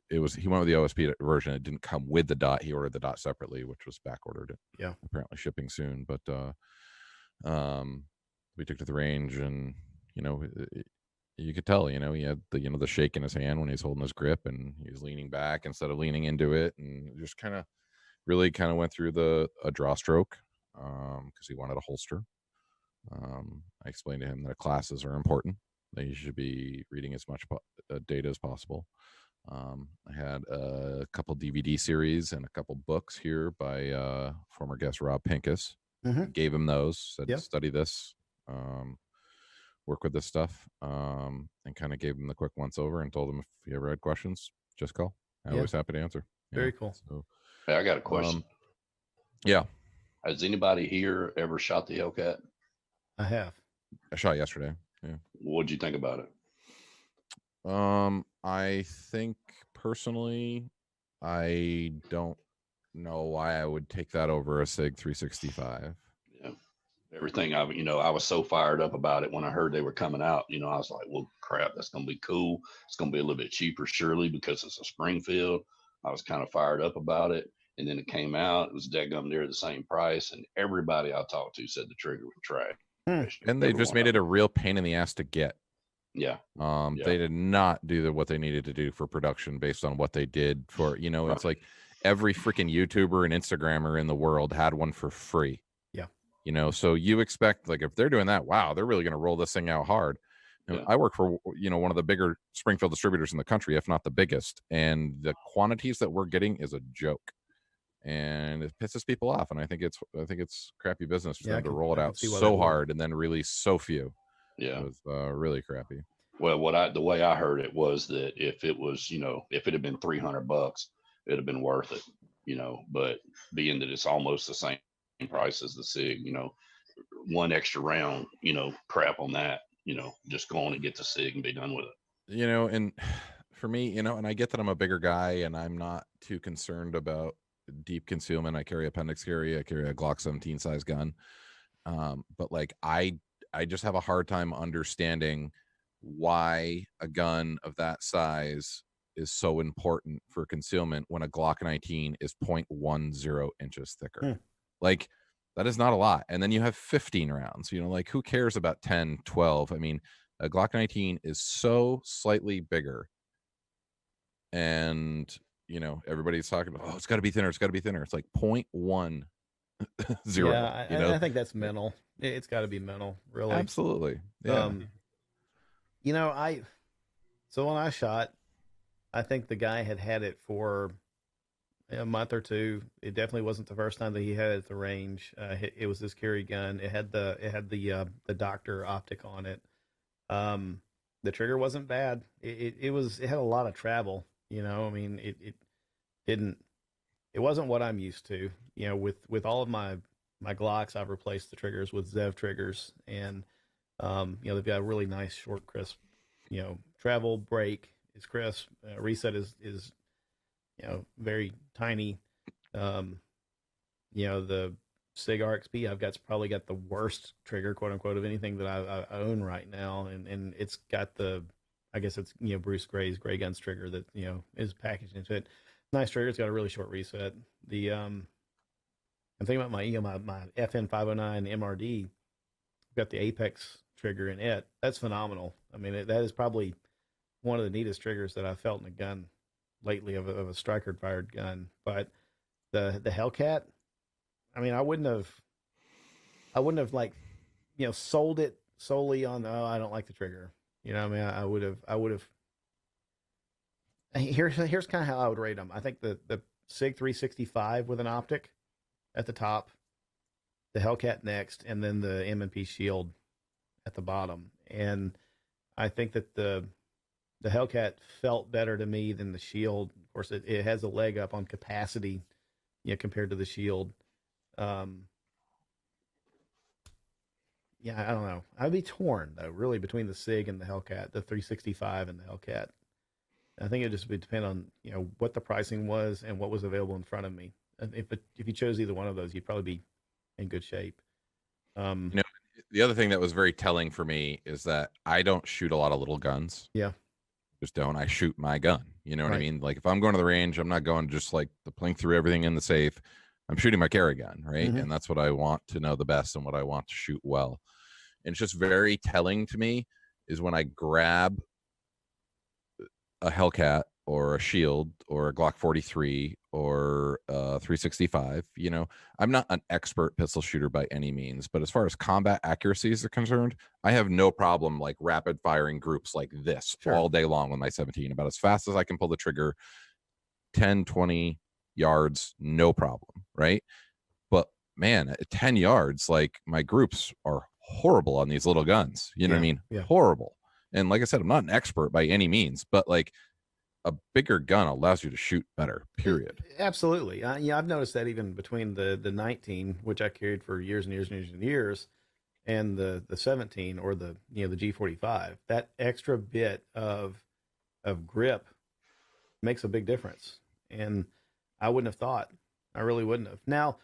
He went with the OSP version. It didn't come with the dot. He ordered the dot separately, which was back ordered. Yeah. Apparently shipping soon. But we took to the range, and you could tell. He had the shake in his hand when he's holding his grip, and he was leaning back instead of leaning into it, and just really went through a draw stroke because he wanted a holster. I explained to him that classes are important, that you should be reading as much data as possible. I had a couple DVD series and a couple books here by former guest Rob Pincus. Mm-hmm. Gave him those, said, Yep. Study this, work with this stuff, and kind of gave him the quick once over and told him if you ever had questions, just call. I'm always happy to answer. Very cool. So, Hey, I got a question. Yeah. Has anybody here ever shot the Hellcat? I have. I shot yesterday. Yeah. What'd you think about it? I think personally, I don't know why I would take that over a SIG 365. Yeah. Everything I was so fired up about it when I heard they were coming out. I was like, well, crap, that's going to be cool. It's going to be a little bit cheaper, surely, because it's a Springfield. I was kind of fired up about it. And then it came out. It was dead-gum near the same price. And everybody I talked to said the trigger was trash. And they just made it a real pain in the ass to get. Yeah. They did not do what they needed to do for production based on what they did for, it's like every freaking YouTuber and Instagrammer in the world had one for free. Yeah. So you expect, like, if they're doing that, wow, they're really going to roll this thing out hard. Yeah. I work for, one of the bigger Springfield distributors in the country, if not the biggest. And the quantities that we're getting is a joke. And it pisses people off. And I think it's crappy business for them to roll it out so hard and then release so few. Yeah. It was really crappy. Well, the way I heard it was that if it was, if it had been $300, it'd have been worth it, but being that it's almost the same price as the SIG, one extra round, crap on that, just go on and get the SIG and be done with it. And for me, and I get that I'm a bigger guy and I'm not too concerned about deep concealment. I carry appendix carry. I carry a Glock 17 size gun. But like, I just have a hard time understanding why a gun of that size is so important for concealment when a Glock 19 is 0.10 inches thicker. Like, that is not a lot. And then you have 15 rounds, like, who cares about 10, 12? I mean, a Glock 19 is so slightly bigger. And, everybody's talking about, it's got to be thinner. It's got to be thinner. It's like 0.10. Yeah, I think that's mental. It's got to be mental, really. Absolutely. Yeah. You know, so when I shot, I think the guy had it for a month or two. It definitely wasn't the first time that he had it at the range. It was his carry gun. It had the doctor optic on it. The trigger wasn't bad. It had a lot of travel. You know, I mean, it wasn't what I'm used to. You know, with all of my Glocks, I've replaced the triggers with Zev triggers, and you know, they've got a really nice, short, crisp, you know, travel, break is crisp, reset is you know, very tiny. You know, the Sig RXP probably got the worst trigger, quote unquote, of anything that I own right now, and it's got I guess it's, you know, Bruce Gray's Gray Guns trigger that, you know, is packaged into it. Nice trigger. It's got a really short reset. I'm thinking about my FN 509 MRD. Got the Apex trigger in it. That's phenomenal. I mean, that is probably one of the neatest triggers that I've felt in a gun lately of a striker fired gun. But the Hellcat, I mean, I wouldn't have like, you know, sold it solely on, oh, I don't like the trigger. You know, I mean, I would have. Here's kind of how I would rate them. I think the Sig 365 with an optic at the top, the Hellcat next, and then the M&P Shield at the bottom. And I think that the Hellcat felt better to me than the Shield. Of course, it has a leg up on capacity, you know, compared to the Shield. Yeah, I don't know. I'd be torn though, really, between the Sig and the Hellcat, the 365 and the Hellcat. I think it just would depend on, you know, what the pricing was and what was available in front of me. And if you chose either one of those, you'd probably be in good shape. You know, the other thing that was very telling for me is that I don't shoot a lot of little guns. Yeah. Just don't. I shoot my gun. You know what I Right. mean? Like if I'm going to the range, I'm not going just like the playing through everything in the safe. I'm shooting my carry gun, right? Mhm. And that's what I want to know the best and what I want to shoot well. And it's just very telling to me is when I grab a Hellcat or a Shield or a Glock 43 or a 365. You know, I'm not an expert pistol shooter by any means, but as far as combat accuracies are concerned, I have no problem like rapid firing groups like this Sure. all day long with my 17, about as fast as I can pull the trigger, 10, 20 yards, no problem, right? But man, at 10 yards, like my groups are horrible on these little guns. You know what I mean? Yeah. Horrible. And like I said, I'm not an expert by any means, but like a bigger gun allows you to shoot better, period. Absolutely. Yeah, I've noticed that even between the 19, which I carried for years and years and years and years, and the 17 or the, you know, the G45, that extra bit of grip makes a big difference. And I wouldn't have thought. I really wouldn't have. Now,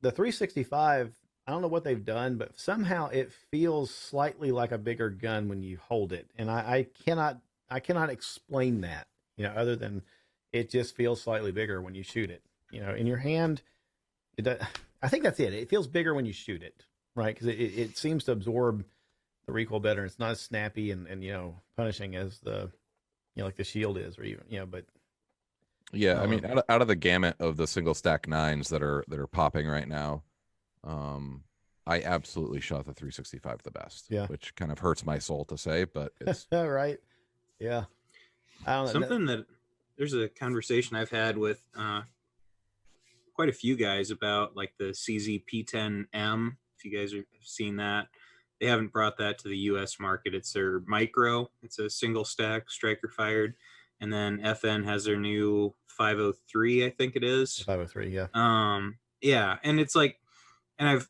the 365, I don't know what they've done, but somehow it feels slightly like a bigger gun when you hold it. And I cannot explain that, you know, other than it just feels slightly bigger when you shoot it. You know, in your hand, it does, I think that's it. It feels bigger when you shoot it, right? Because it seems to absorb the recoil better. It's not as snappy and, you know, punishing as the, you know, like the Shield is, or even, you know, but yeah, I mean, out of the gamut of the single stack 9s that are popping right now, I absolutely shot the 365 the best. Yeah, which kind of hurts my soul to say, but it's right. Yeah, I don't know. Something that there's a conversation I've had with quite a few guys about like the CZ P10M. If you guys have seen that, they haven't brought that to the U.S. market. It's their micro. It's a single stack striker fired, and then FN has their new 503, I think it is. 503, yeah. Yeah, and it's like, and I've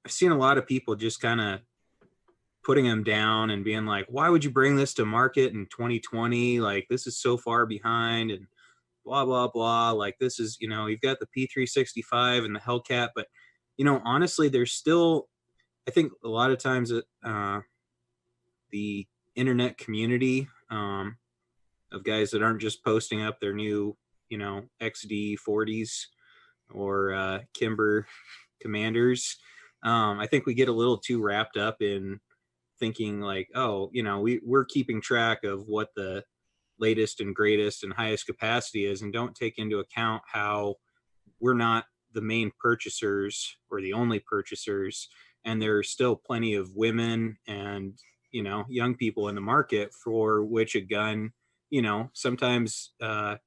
seen a lot of people just kind of putting them down and being like, why would you bring this to market in 2020? Like, this is so far behind and blah, blah, blah. Like, this is, you know, you've got the P365 and the Hellcat, but, you know, honestly, there's still, I think a lot of times the internet community of guys that aren't just posting up their new, you know, XD 40s or Kimber Commanders. I think we get a little too wrapped up in thinking like, oh, you know, we're keeping track of what the latest and greatest and highest capacity is, and don't take into account how we're not the main purchasers or the only purchasers, and there's still plenty of women and, you know, young people in the market for which a gun, you know, sometimes a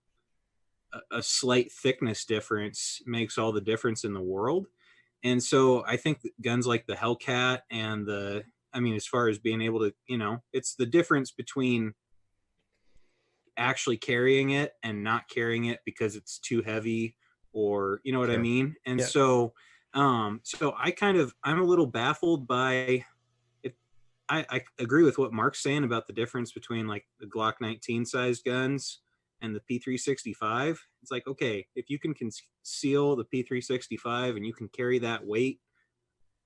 slight thickness difference makes all the difference in the world. And so I think that guns like the Hellcat and the, I mean, as far as being able to, you know, it's the difference between actually carrying it and not carrying it because it's too heavy, or, you know what I Sure. mean? And Yeah. so, so I'm a little baffled by it. I agree with what Mark's saying about the difference between like the Glock 19 sized guns and the P365. It's like, okay, if you can conceal the P365 and you can carry that weight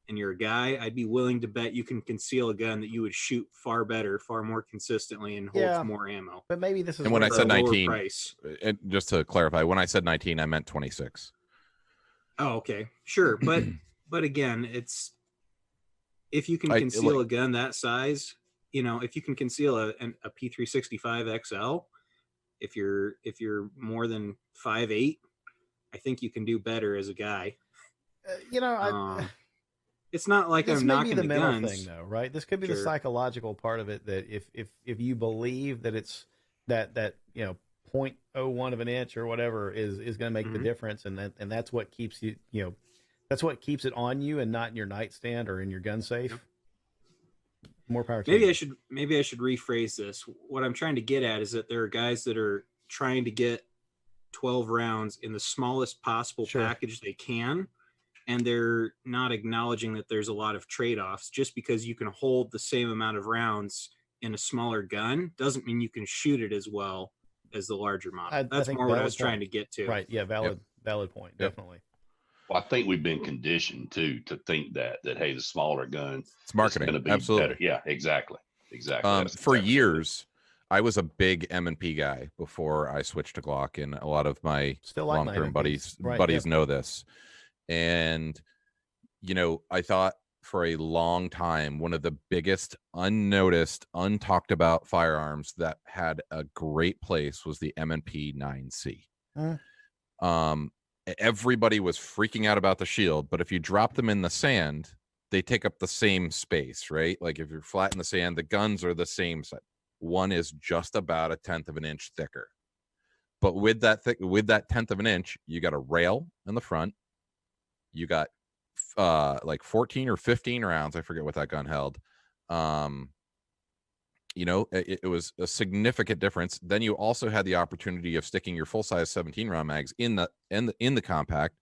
and you're a guy, I'd be willing to bet you can conceal a gun that you would shoot far better, far more consistently, and holds Yeah. more ammo. But maybe this is And when I where for a said lower 19, price. and just to clarify, when I said 19, I meant 26. Oh, okay, sure, but again, it's if you can conceal a gun that size, you know, if you can conceal a P365 XL, if you're more than 5'8", I think you can do better as a guy. you know, It's not like this I'm may knocking be the mental guns. thing, though, right? This could be the Sure. psychological part of it. That if you believe that it's that you know 0.01 of an inch or whatever is going to make the difference, and that's what keeps you that's what keeps it on you and not in your nightstand or in your gun safe. Yep. More power to Maybe you. maybe I should rephrase this. What I'm trying to get at is that there are guys that are trying to get 12 rounds in the smallest possible Sure. package they can, and they're not acknowledging that there's a lot of trade-offs. Just because you can hold the same amount of rounds in a smaller gun doesn't mean you can shoot it as well as the larger model. That's think more what I valid was trying point. to get to. Right? Yeah, valid point. Yep. Definitely. Well, I think we've been conditioned to think that hey, the smaller gun It's marketing. is going to be Absolutely. better. Yeah, exactly. That's For exactly years, I was a big M&P guy before I switched to Glock, and a lot of my Still like my long-term MPs. buddies know this. And you know, I thought for a long time one of the biggest unnoticed, untalked about firearms that had a great place was the M&P 9C. Everybody was freaking out about the shield, but if you drop them in the sand, they take up the same space, right? Like if you're flat in the sand, the guns are the same size. One is just about 1/10 of an inch thicker. But with that 1/10 of an inch, you got a rail in the front. You got like 14 or 15 rounds. I forget what that gun held. You know, it was a significant difference. Then you also had the opportunity of sticking your full size 17 round mags in the compact.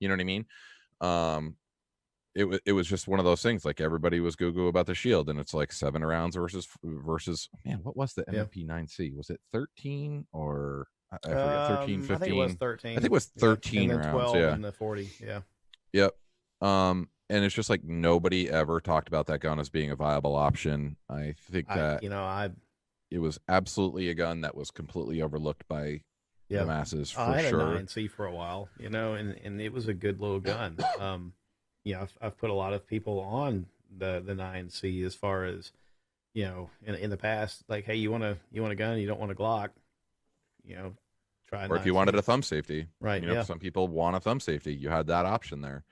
You know what I mean? It was just one of those things. Like everybody was goo about the shield, and it's like 7 rounds versus man, what was the M&P 9C? Was it 13 or I forget, 13, 15? I think it was 13. I think it was 13 and then rounds. 12 Yeah, and the 40. Yeah. Yep. And it's just like nobody ever talked about that gun as being a viable option. I think that it was absolutely a gun that was completely overlooked by the masses for I had sure. a 9C for a while, you know, and it was a good little gun. You know, I've put a lot of people on the 9C as far as, you know, in the past, like, hey, you want a gun, you don't want a Glock, you know, try. Or if you wanted a thumb safety, right? You know, some people want a thumb safety. You had that option there.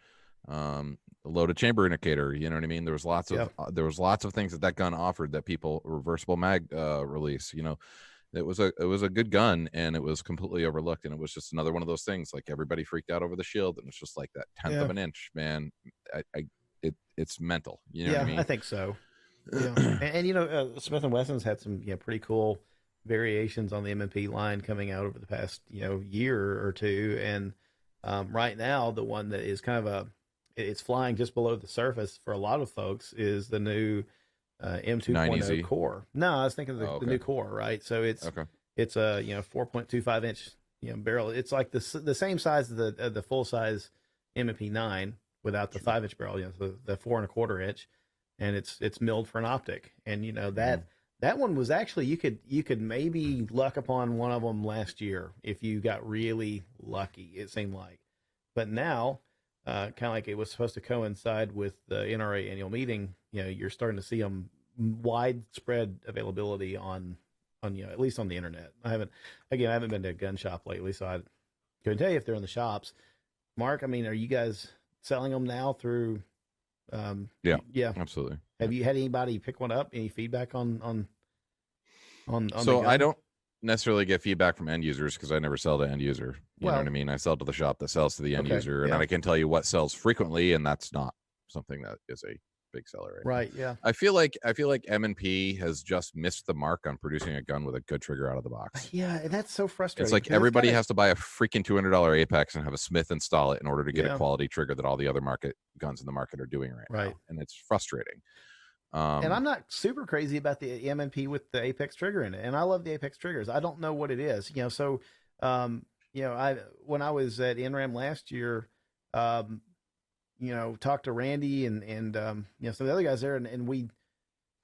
A loaded chamber indicator, you know what I mean? There was lots of things that gun offered that people reversible mag release, you know. It was a good gun, and it was completely overlooked, and it was just another one of those things. Like everybody freaked out over the shield, and it's just like that 1/10 of an inch, man. It's mental, you know what I mean? I think so. Yeah. and you know, Smith & Wesson's had some pretty cool variations on the M&P line coming out over the past year or two, and right now the one that is kind of it's flying just below the surface for a lot of folks is the new M2.0 core. No, I was thinking the new core, right? So it's a 4.25 inch barrel. It's like the same size as the full size M&P 9 without the 5-inch barrel, the 4 1/4 inch, and it's milled for an optic. And that one was actually you could maybe luck upon one of them last year if you got really lucky. It seemed like, but now. Kind of like it was supposed to coincide with the NRA annual meeting. You're starting to see them widespread availability on at least on the internet. I haven't been to a gun shop lately, so I couldn't tell you if they're in the shops. Mark, I mean, are you guys selling them now through Yeah, absolutely. Have you had anybody pick one up? Any feedback on So the I gun? don't necessarily get feedback from end users because I never sell to end user. You know Well, what I mean? I sell to the shop that sells to the end okay, user, and yeah. I can tell you what sells frequently, and that's not something that is a big seller right now. Right, yeah. I feel like M&P has just missed the mark on producing a gun with a good trigger out of the box. Yeah, and that's so frustrating. It's like because everybody kinda- has to buy a freaking $200 Apex and have a Smith install it in order to get Yeah. a quality trigger that all the other guns in the market are doing right now, Right. and it's frustrating. And I'm not super crazy about the M&P with the Apex trigger in it, and I love the Apex triggers. I don't know what it is, So, when I was at NRAM last year, talked to Randy and some of the other guys there, and we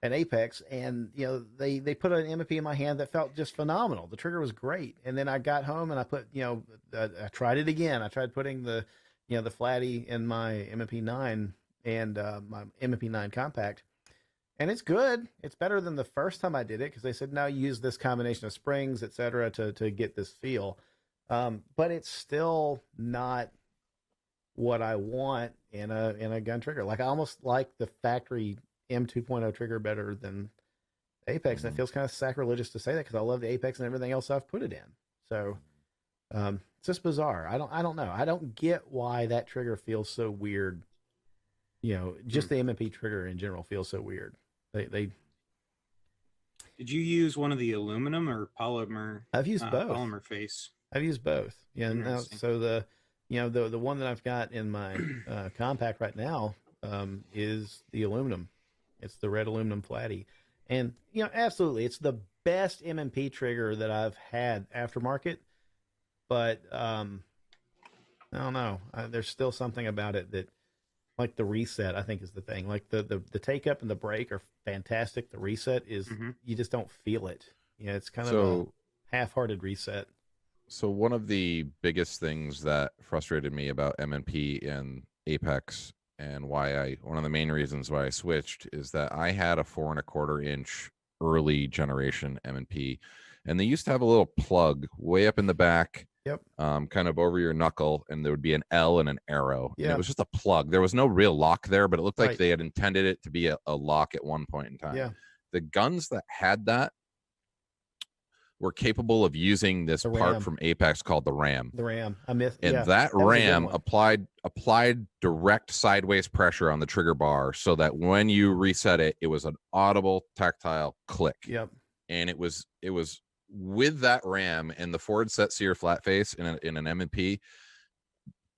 at Apex, and they put an M&P in my hand that felt just phenomenal. The trigger was great, and then I got home and I put I tried it again. I tried putting the the flatty in my M&P 9 and my M&P 9 compact. And it's good. It's better than the first time I did it because they said, no, use this combination of springs, et cetera, to get this feel. But it's still not what I want in a gun trigger. Like I almost like the factory M2.0 trigger better than Apex. And it feels kind of sacrilegious to say that because I love the Apex and everything else I've put it in. So it's just bizarre. I don't know. I don't get why that trigger feels so weird. Just the M&P trigger in general feels so weird. They Did you use one of the aluminum or polymer? I've used both. Polymer face. I've used both. Yeah. Now, so the one that I've got in my compact right now is the aluminum. It's the red aluminum flatty, and absolutely, it's the best M&P trigger that I've had aftermarket. But I don't know. There's still something about it that. Like the reset, I think is the thing. Like the take up and the break are fantastic. The reset is you just don't feel it. It's kind of a half-hearted reset. So one of the biggest things that frustrated me about M&P and Apex, and one of the main reasons why I switched is that I had a 4 1/4 inch early generation M&P, and they used to have a little plug way up in the back. Yep. Kind of over your knuckle, and there would be an L and an arrow. Yeah. And it was just a plug. There was no real lock there, but it looked like Right. they had intended it to be a lock at one point in time. Yeah. The guns that had that were capable of using this The part ram. from Apex called the ram. The ram. I missed. And Yeah, that was a good ram one. applied direct sideways pressure on the trigger bar so that when you reset it, it was an audible tactile click. Yep. And it was with that ram and the forward set sear flat face in an M&P,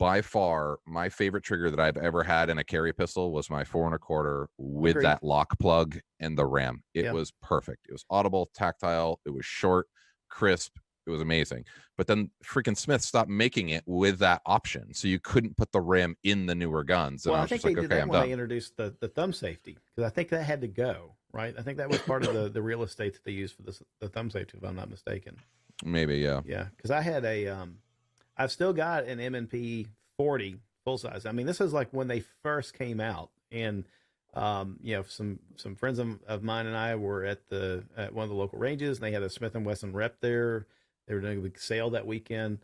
by far my favorite trigger that I've ever had in a carry pistol was my 4 1/4 with Agreed. that lock plug and the ram. It Yeah. was perfect. It was audible, tactile. It was short, crisp. It was amazing. But then freaking Smith stopped making it with that option, so you couldn't put the ram in the newer guns. And Well, I I was think just like, they did okay, that I'm when done. they introduced the thumb safety because I think that had to go. Right. I think that was part of the real estate that they used for the thumb safety, if I'm not mistaken. Maybe, yeah. Yeah, because I had I've still got an M&P 40 full size. I mean, this is like when they first came out, and some friends of mine and I were at one of the local ranges, and they had a Smith & Wesson rep there. They were doing a big sale that weekend,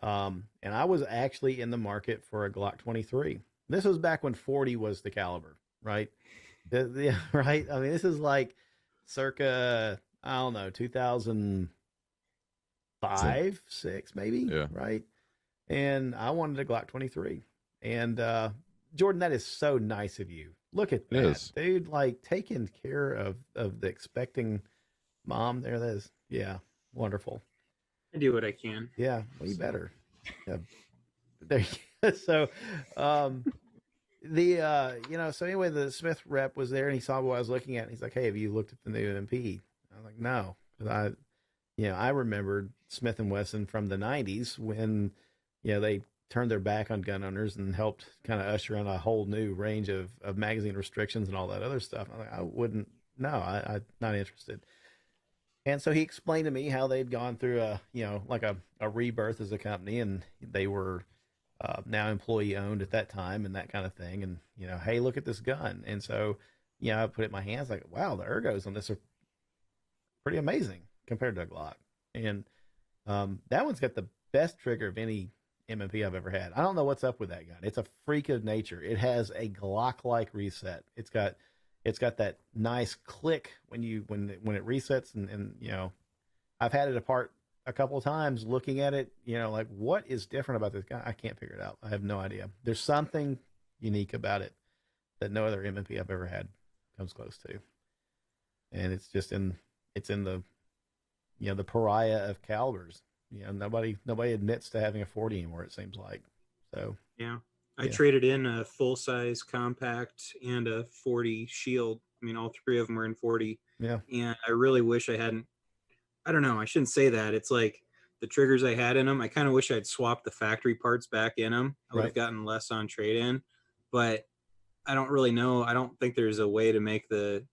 and I was actually in the market for a Glock 23. This was back when 40 was the caliber, right? Yeah, right. I mean, this is like circa, I don't know, 2005, 6 maybe. Yeah. Right. And I wanted a Glock 23. And Jordan, that is so nice of you. Look at that, It is. dude. Like taking care of the expecting mom there. That is, yeah, wonderful. I do what I can. Yeah, well, you better. Yeah. There you go. So, so anyway, the Smith rep was there and he saw what I was looking at. And he's like, "Hey, have you looked at the new MP?" I was like, "No," because I remembered Smith & Wesson from the 90s when, they turned their back on gun owners and helped kind of usher in a whole new range of magazine restrictions and all that other stuff. I'm like, I'm not interested. And so he explained to me how they'd gone through a rebirth as a company, and they were now employee owned at that time and that kind of thing. And, hey, look at this gun. And so, I put it in my hands like, wow, the ergos on this are pretty amazing compared to a Glock. And that one's got the best trigger of any M&P I've ever had. I don't know what's up with that gun. It's a freak of nature. It has a Glock-like reset. It's got that nice click when it resets, and you know, I've had it apart a couple of times looking at it, you know, like what is different about this gun? I can't figure it out. I have no idea. There's something unique about it that no other M&P I've ever had comes close to. And it's in the, you know, the pariah of calibers. You know, nobody admits to having a 40 anymore, it seems like. So yeah. I Yeah. traded in a full size compact and a 40 shield. I mean, all three of them were in 40. Yeah. And I really wish I hadn't. I don't know. I shouldn't say that. It's like the triggers I had in them. I kind of wish I'd swapped the factory parts back in them. I would have gotten less on trade in, but I don't really know. I don't think there's a way to make the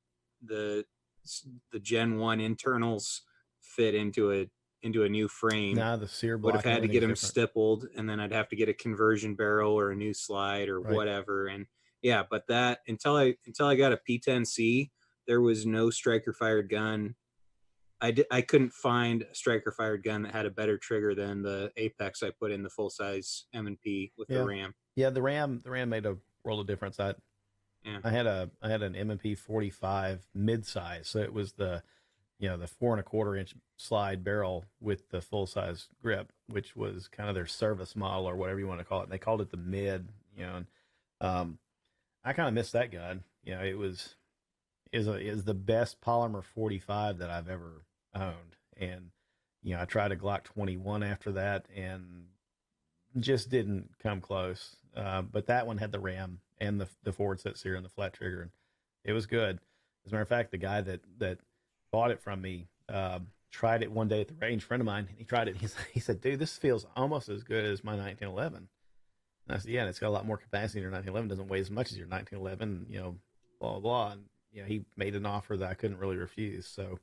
Gen 1 internals fit into a new frame. Nah, the sear would block have had to get them different. stippled, and then I'd have to get a conversion barrel or a new slide or whatever. And yeah, but that until I got a P10C, there was no striker fired gun. I couldn't find a striker fired gun that had a better trigger than the Apex I put in the full size M&P with the RAM. Yeah, the RAM made a world of difference. I had an M&P 45 mid-size, so it was the 4.25 inch slide barrel with the full size grip, which was kind of their service model or whatever you want to call it. And they called it the mid, you know. And I kind of missed that gun. You know, is the best polymer 45 that I've ever owned. And you know, I tried a Glock 21 after that and just didn't come close. But that one had the RAM and the forward set sear and the flat trigger, and it was good. As a matter of fact, the guy that bought it from me tried it one day at the range. Friend of mine, he tried it. He said, "Dude, this feels almost as good as my 1911." And I said, "Yeah, and it's got a lot more capacity. Your 1911 doesn't weigh as much as your 1911. You know, blah blah blah." And you know, he made an offer that I couldn't really refuse. So,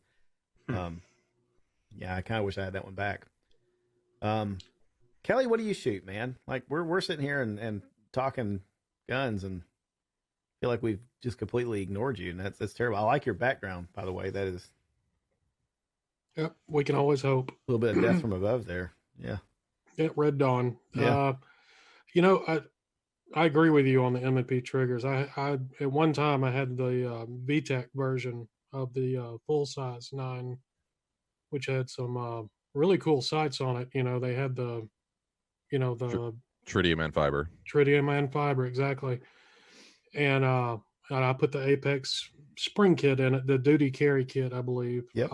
yeah, I kind of wish I had that one back. Kelly, what do you shoot, man? Like we're sitting here and talking guns, and feel like we've just completely ignored you, and that's terrible. I like your background, by the way. That is. Yep, we can always hope. A little bit of death from above there. Yeah. Yeah, Red Dawn. Yeah. You know, I agree with you on the M&P triggers. I at one time I had the VTEC version of the full size 9, which had some really cool sights on it. You know, they had the tritium and fiber. Tritium and fiber, exactly. And I put the Apex spring kit in it, the duty carry kit, I believe. Yep.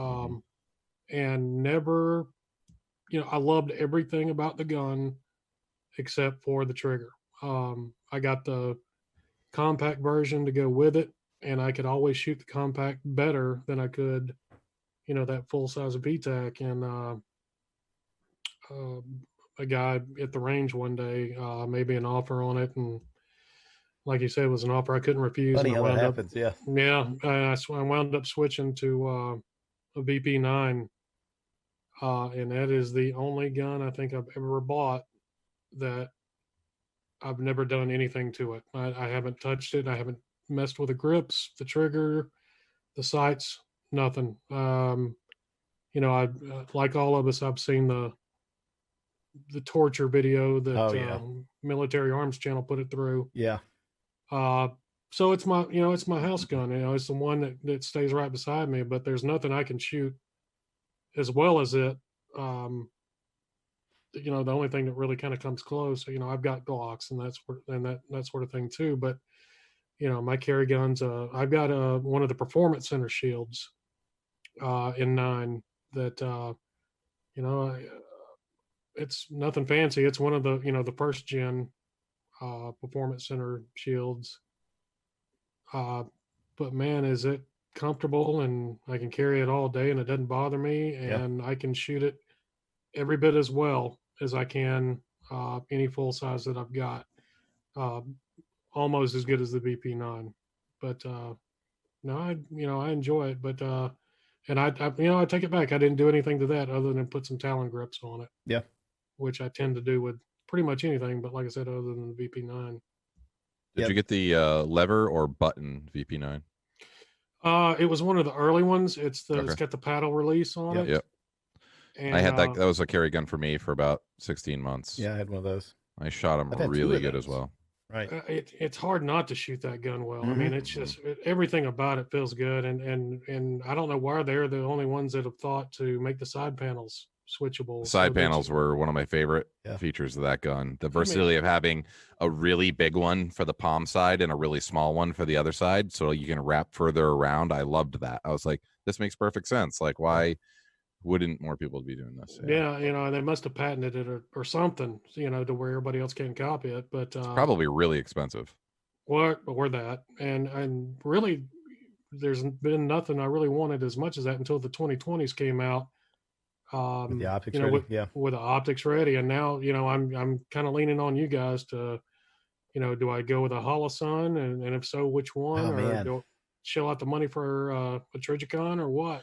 And never, you know, I loved everything about the gun except for the trigger. I got the compact version to go with it, and I could always shoot the compact better than I could, you know, that full size of VTAC. And a guy at the range one day made me an offer on it, and like you said, it was an offer I couldn't refuse. Funny how that happens, yeah. Yeah, I wound up switching to a VP9, and that is the only gun I think I've ever bought that I've never done anything to it. I haven't touched it. I haven't messed with the grips, the trigger, the sights, nothing. You know, I like all of us, I've seen the torture video that Military Arms Channel put it through. Yeah. So it's my house gun. You know, it's the one that stays right beside me. But there's nothing I can shoot as well as it. You know, the only thing that really kind of comes close. You know, I've got Glocks and that sort of thing too. But you know, my carry guns. I've got one of the Performance Center shields in 9 that you know. It's nothing fancy. It's one of the, you know, the first gen Performance Center shields. But man, is it comfortable, and I can carry it all day and it doesn't bother me, and I can shoot it every bit as well as I can any full size that I've got. Almost as good as the VP9. But no, I enjoy it, but and I take it back. I didn't do anything to that other than put some Talon grips on it. Yeah. Which I tend to do with pretty much anything, but like I said, other than the VP9. Did you get the lever or button VP9? It was one of the early ones. It's got the paddle release on it. Yep. And I had that. That was a carry gun for me for about 16 months. Yeah, I had one of those. I shot them I've had two really of good as those. well. Right. It's hard not to shoot that gun well. I mean, it's just everything about it feels good, and I don't know why they're the only ones that have thought to make the side panels switchable. Side panels were one of my favorite features of that gun. The versatility of having a really big one for the palm side and a really small one for the other side, so you can wrap further around. I loved that. I was like, this makes perfect sense. Like, why wouldn't more people be doing this? Yeah, they must have patented it or something, to where everybody else can't copy it. But it's probably really expensive. Or that, and really, there's been nothing I really wanted as much as that until the 2020s came out. With the optics ready, with the optics ready, and now I'm kind of leaning on you guys to, do I go with a Holosun, and if so, which one, or do I shell out the money for a Trigicon or what?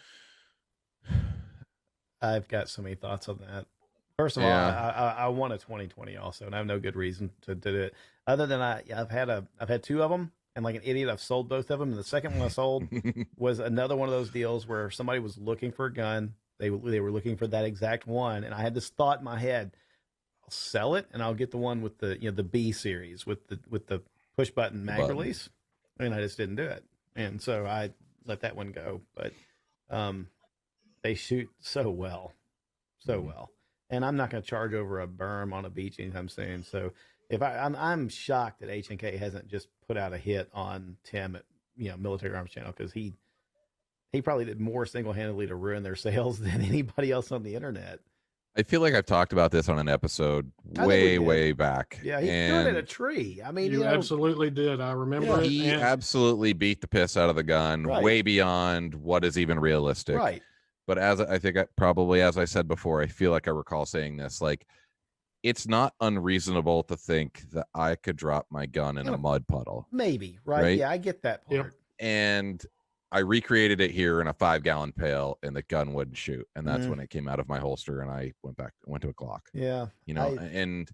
I've got so many thoughts on that. First of all, I want a 2020 also, and I have no good reason to do it other than I've had two of them, and like an idiot, I've sold both of them. And the second one I sold was another one of those deals where somebody was looking for a gun. They were looking for that exact one, and I had this thought in my head: I'll sell it, and I'll get the one with the the B series with the push button mag release. And I just didn't do it, and so I let that one go. But they shoot so well, and I'm not going to charge over a berm on a beach anytime soon. So if I'm shocked that H&K hasn't just put out a hit on Tim at Military Arms Channel, because he probably did more single-handedly to ruin their sales than anybody else on the internet. I feel like I've talked about this on an episode way back. Yeah, he threw it at a tree. I mean, you absolutely did. I remember it. He absolutely beat the piss out of the gun, way beyond what is even realistic. Right. But as I said before, I feel like I recall saying this, like, it's not unreasonable to think that I could drop my gun in a mud puddle. Maybe, right? Yeah, I get that part. Yep. And I recreated it here in a 5-gallon pail, and the gun wouldn't shoot. And that's when it came out of my holster, and I went to a Glock. Yeah. And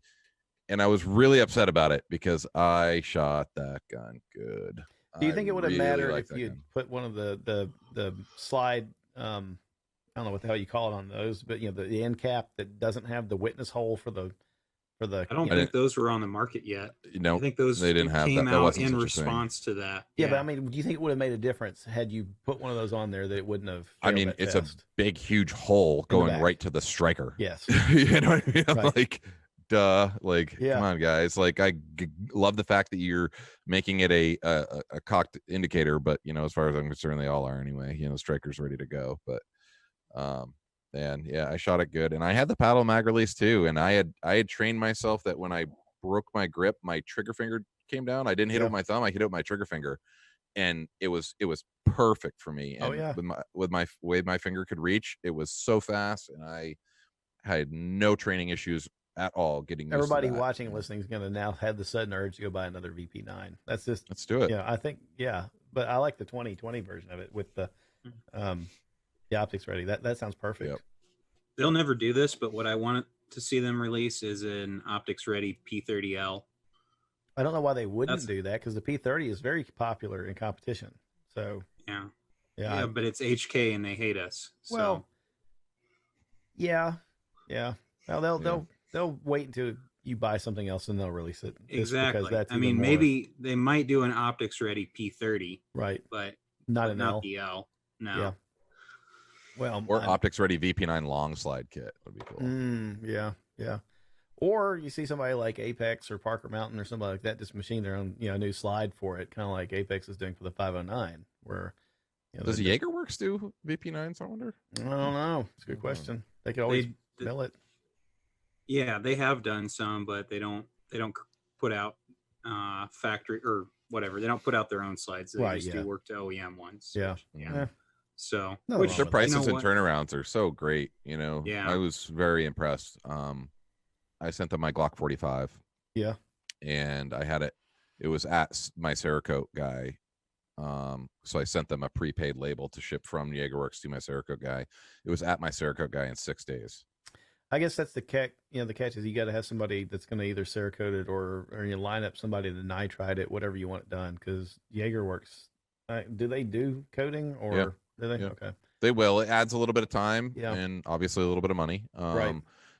I was really upset about it because I shot that gun good. Do you think it would have mattered if you'd put one of the slide, I don't know what the hell you call it on those, but the end cap that doesn't have the witness hole for the. I don't think those were on the market yet. I think those they didn't have came that. out in response to that. Yeah, but I mean, do you think it would have made a difference had you put one of those on there that it wouldn't have? I mean, it's a big, huge hole going right to the striker. Yes. You know what I mean? I'm Right. like, duh. Like, come on, guys. Like, I love the fact that you're making it a cocked indicator, but as far as I'm concerned, they all are anyway. Striker's ready to go, but and I shot it good, and I had the paddle mag release too, and I had trained myself that when I broke my grip, my trigger finger came down. I didn't hit it with my thumb, I hit it with my trigger finger, and it was perfect for me. And with my way my finger could reach, it was so fast, and I had no training issues at all getting everybody watching and listening is going to now have the sudden urge to go buy another VP9. Let's do it. I think but I like the 2020 version of it with the optics ready. That sounds perfect. Yep. They'll never do this, but what I want to see them release is an optics ready P30L. I don't know why they wouldn't do that, because the P30 is very popular in competition. So yeah, but it's HK and they hate us. So. Well, yeah. Well, they'll wait until you buy something else and they'll release it. Exactly. I mean, maybe they might do an optics ready P30, right? But not the L. No. Yeah. Well, or optics ready VP9 long slide kit would be cool. Yeah. Or you see somebody like Apex or Parker Mountain or somebody like that just machine their own new slide for it, kind of like Apex is doing for the 509. Where does JagerWorks do VP9s? I wonder. I don't know. It's a good question. They could always mill it. Yeah, they have done some, but they don't put out factory or whatever. They don't put out their own slides. They just do work to OEM ones. Yeah. So their prices and turnarounds are so great. Yeah. I was very impressed. I sent them my Glock 45. Yeah. And I had it. It was at my Cerakote guy. So I sent them a prepaid label to ship from JagerWorks to my Cerakote guy. It was at my Cerakote guy in 6 days. I guess that's the catch. The catch is you got to have somebody that's going to either Cerakote it or you line up somebody to nitride it, whatever you want it done. Because JagerWorks, do they do coating or do they? Yeah. Okay. They will. It adds a little bit of time Yeah. and obviously a little bit of money. Right.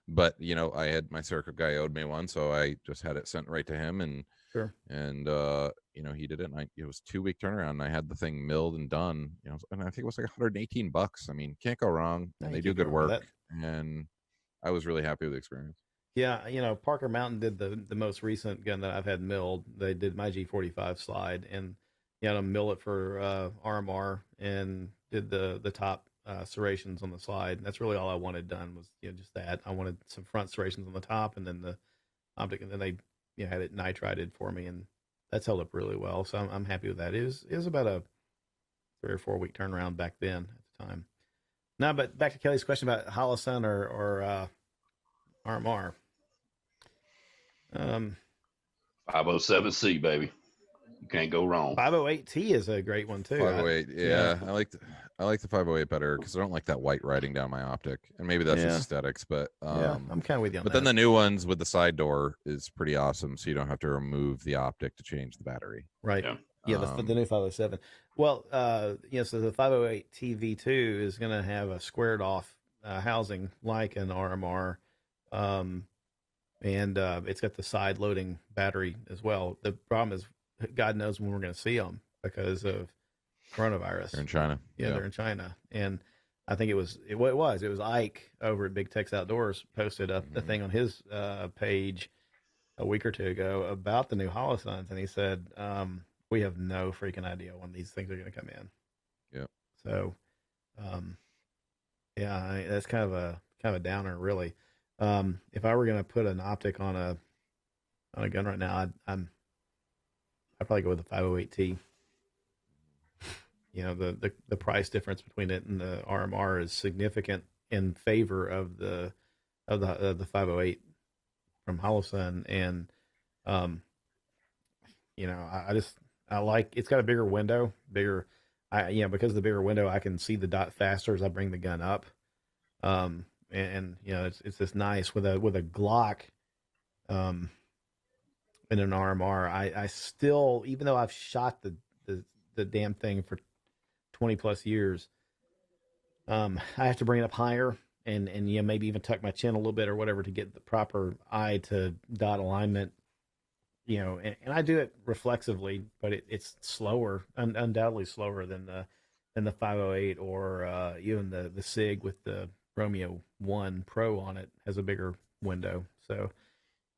But I had my circuit guy owed me one, so I just had it sent right to him, and Sure. and he did it. And it was 2-week turnaround. And I had the thing milled and done. And I think it was like $118. I mean, can't go wrong. No, And you they do can't go good wrong with work. And I was really happy with the experience. Yeah, Parker Mountain did the most recent gun that I've had milled. They did my G45 slide, and mill it for RMR, and did the top serrations on the slide. And that's really all I wanted done was just that. I wanted some front serrations on the top, and then the optic, and then they had it nitrided for me, and that's held up really well. So I'm happy with that. It was about a 3 or 4 week turnaround back then at the time. Now, but back to Kelly's question about Holosun or RMR. 507C, baby. You can't go wrong. 508T is a great one too. 508, yeah. I like the 508 better because I don't like that white writing down my optic, and maybe that's just aesthetics. But I'm kind of with you on that. But then the new ones with the side door is pretty awesome, so you don't have to remove the optic to change the battery. Right. Yeah, the new 507. Well, so the 508 TV2 is going to have a squared off housing like an RMR. And it's got the side loading battery as well. The problem is, God knows when we're going to see them because of coronavirus. They're in China. Yeah, they're in China. And I think it was Ike over at Big Tex Outdoors posted up a thing on his page a week or two ago about the new Holosuns, and he said, we have no freaking idea when these things are going to come in. Yeah. So, that's kind of a downer, really. If I were going to put an optic on a gun right now, I'd probably go with the 508T. The price difference between it and the RMR is significant in favor of the 508 from Holosun, and I like it's got a bigger window, because of the bigger window I can see the dot faster as I bring the gun up. It's just nice with a Glock in an RMR. I still, even though I've shot the damn thing for 20 plus years, I have to bring it up higher and maybe even tuck my chin a little bit or whatever to get the proper eye to dot alignment. And I do it reflexively, but it's slower, undoubtedly slower than the 508 or even the SIG with the Romeo 1 Pro on it has a bigger window. So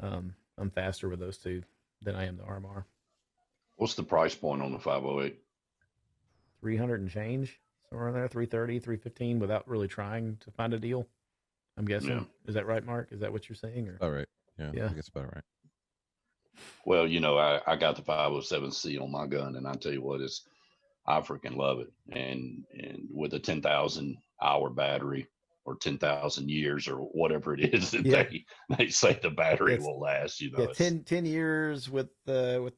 I'm faster with those two than I am the RMR. What's the price point on the 508? 300 and change, somewhere in there, 330, 315 without really trying to find a deal. I'm guessing. Yeah. Is that right, Mark? Is that what you're saying? Or? All right. Yeah. I guess about right. Well, I got the 507C on my gun, and I tell you what, I freaking love it. And with a 10,000 hour battery or 10,000 years or whatever it is that they say the battery will last, 10 years with the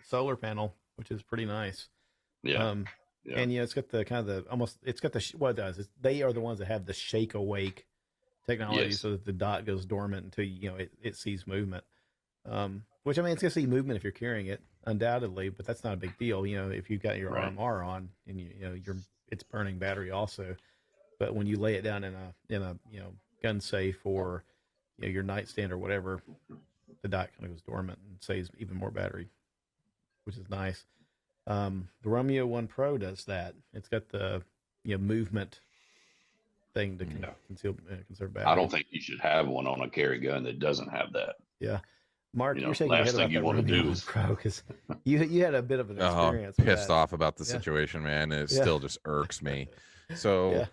solar panel, which is pretty nice. Yeah. And it's got the kind of what it does is they are the ones that have the shake awake technology, so that the dot goes dormant until it sees movement. Which, I mean, it's gonna see movement if you're carrying it, undoubtedly, but that's not a big deal. If you've got your RMR on and it's burning battery also. But when you lay it down in a gun safe or your nightstand or whatever, the dot kind of goes dormant and saves even more battery, which is nice. The Romeo 1 Pro does that. It's got the movement thing to conserve battery. I don't think you should have one on a carry gun that doesn't have that. Yeah. Mark, you're shaking your head about that Romeo 1 Pro because you had a bit of an experience. Pissed off about the situation, man. It still just irks me. So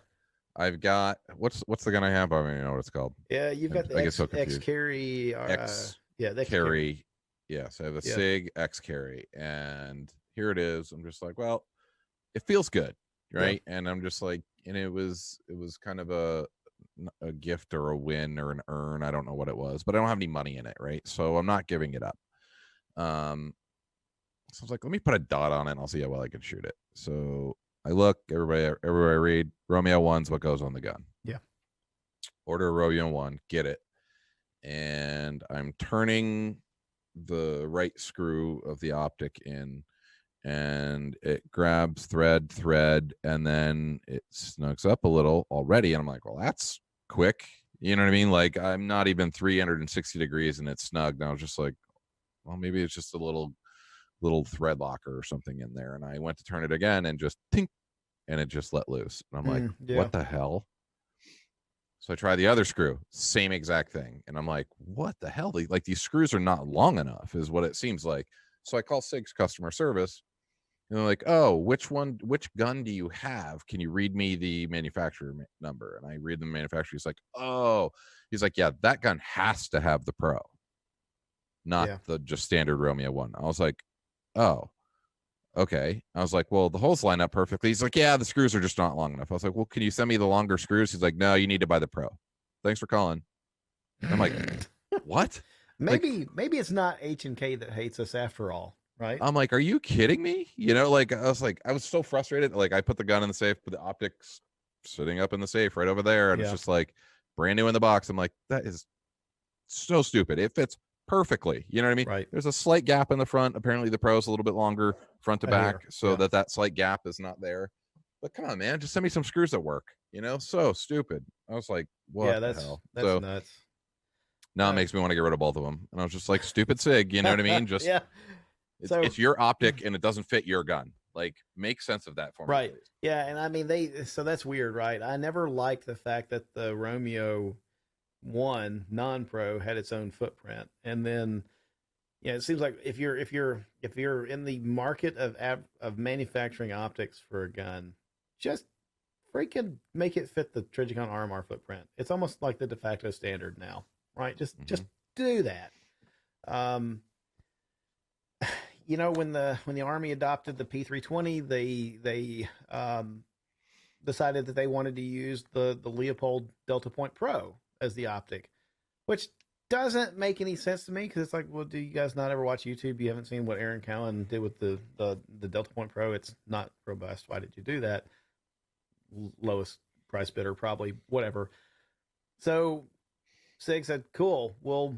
I've got what's the gun I have? I don't even know what it's called. Yeah, you've got the X carry. The carry. Yes, I have a SIG X carry, and here it is. I'm just like, well, it feels good, right? And I'm just like, and it was kind of a gift or a win or an earn. I don't know what it was, but I don't have any money in it, right? So I'm not giving it up. So I was like, let me put a dot on it and I'll see how well I can shoot it. So I look, everywhere I read, Romeo 1's what goes on the gun. Yeah. Order a Romeo 1, get it. And I'm turning the right screw of the optic in, and it grabs thread, and then it snugs up a little already. And I'm like, well, that's quick. You know what I mean? Like, I'm not even 360 degrees and it's snugged. And I was just like, well, maybe it's just a little thread locker or something in there. And I went to turn it again and just tink, and it just let loose. And I'm like, what the hell? So I try the other screw, same exact thing. And I'm like, what the hell? Like, these screws are not long enough is what it seems like. So I call SIG's customer service, and they're like, oh, which gun do you have? Can you read me the manufacturer number? And I read the manufacturer. He's like, oh, yeah, that gun has to have the Pro, not the just standard Romeo one. I was like, oh, okay. I was like, well, the holes line up perfectly. He's like, yeah, the screws are just not long enough. I was like, well, can you send me the longer screws? He's like, no, you need to buy the Pro. Thanks for calling. And I'm like, what? Maybe it's not H&K that hates us after all, right? I'm like, are you kidding me? You know, like, I was so frustrated. Like, I put the gun in the safe, put the optics sitting up in the safe right over there, and it's just like brand new in the box. I'm like, that is so stupid. It fits perfectly. You know what I mean? Right. There's a slight gap in the front. Apparently the Pro's a little bit longer front to back, so that slight gap is not there. But come on, man, just send me some screws that work. You know, so stupid. I was like, what the hell? That's nuts. Now it makes me want to get rid of both of them. And I was just like, stupid SIG, you know what I mean? Just it's your optic and it doesn't fit your gun. Like, make sense of that for me. Right. Please. Yeah, and I mean so that's weird, right? I never liked the fact that the Romeo 1 non-pro had its own footprint. And then it seems like if you're in the market of manufacturing optics for a gun, just freaking make it fit the Trijicon RMR footprint. It's almost like the de facto standard now, right? Just do that. You know, when the Army adopted the P320, they decided that they wanted to use the Leopold Delta Point Pro as the optic, which doesn't make any sense to me, because it's like, well, do you guys not ever watch YouTube? You haven't seen what Aaron Cowan did with the Delta Point Pro? It's not robust. Why did you do that? Lowest price bidder, probably, whatever. So SIG said, cool, well,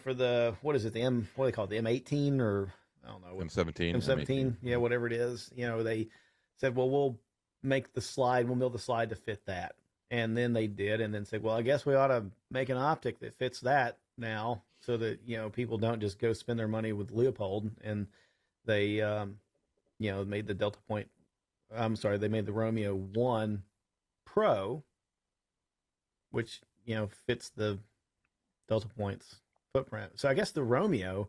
for the, what is it, what do they call it, the M18, or I don't know, M17, yeah, whatever it is, they said, well, we'll mill the slide to fit that. And then they did, and then said, well, I guess we ought to make an optic that fits that now, so that, people don't just go spend their money with Leopold. And they, made the they made the Romeo 1 Pro, which, fits the Delta Point's footprint. So I guess the Romeo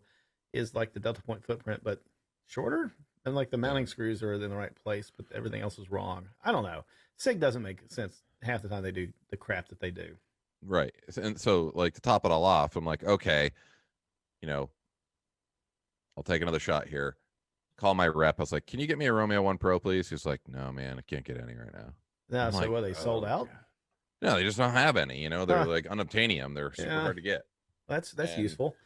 is like the Delta Point footprint, but shorter, and like the mounting screws are in the right place, but everything else is wrong. I don't know. SIG doesn't make sense half the time they do the crap that they do. Right. And so, like, to top it all off, I'm like, okay, I'll take another shot here. Call my rep. I was like, can you get me a Romeo 1 Pro, please? He's like, no, man, I can't get any right now. No, so like, they sold out? No, they just don't have any. They're like unobtainium. They're super hard to get. That's useful.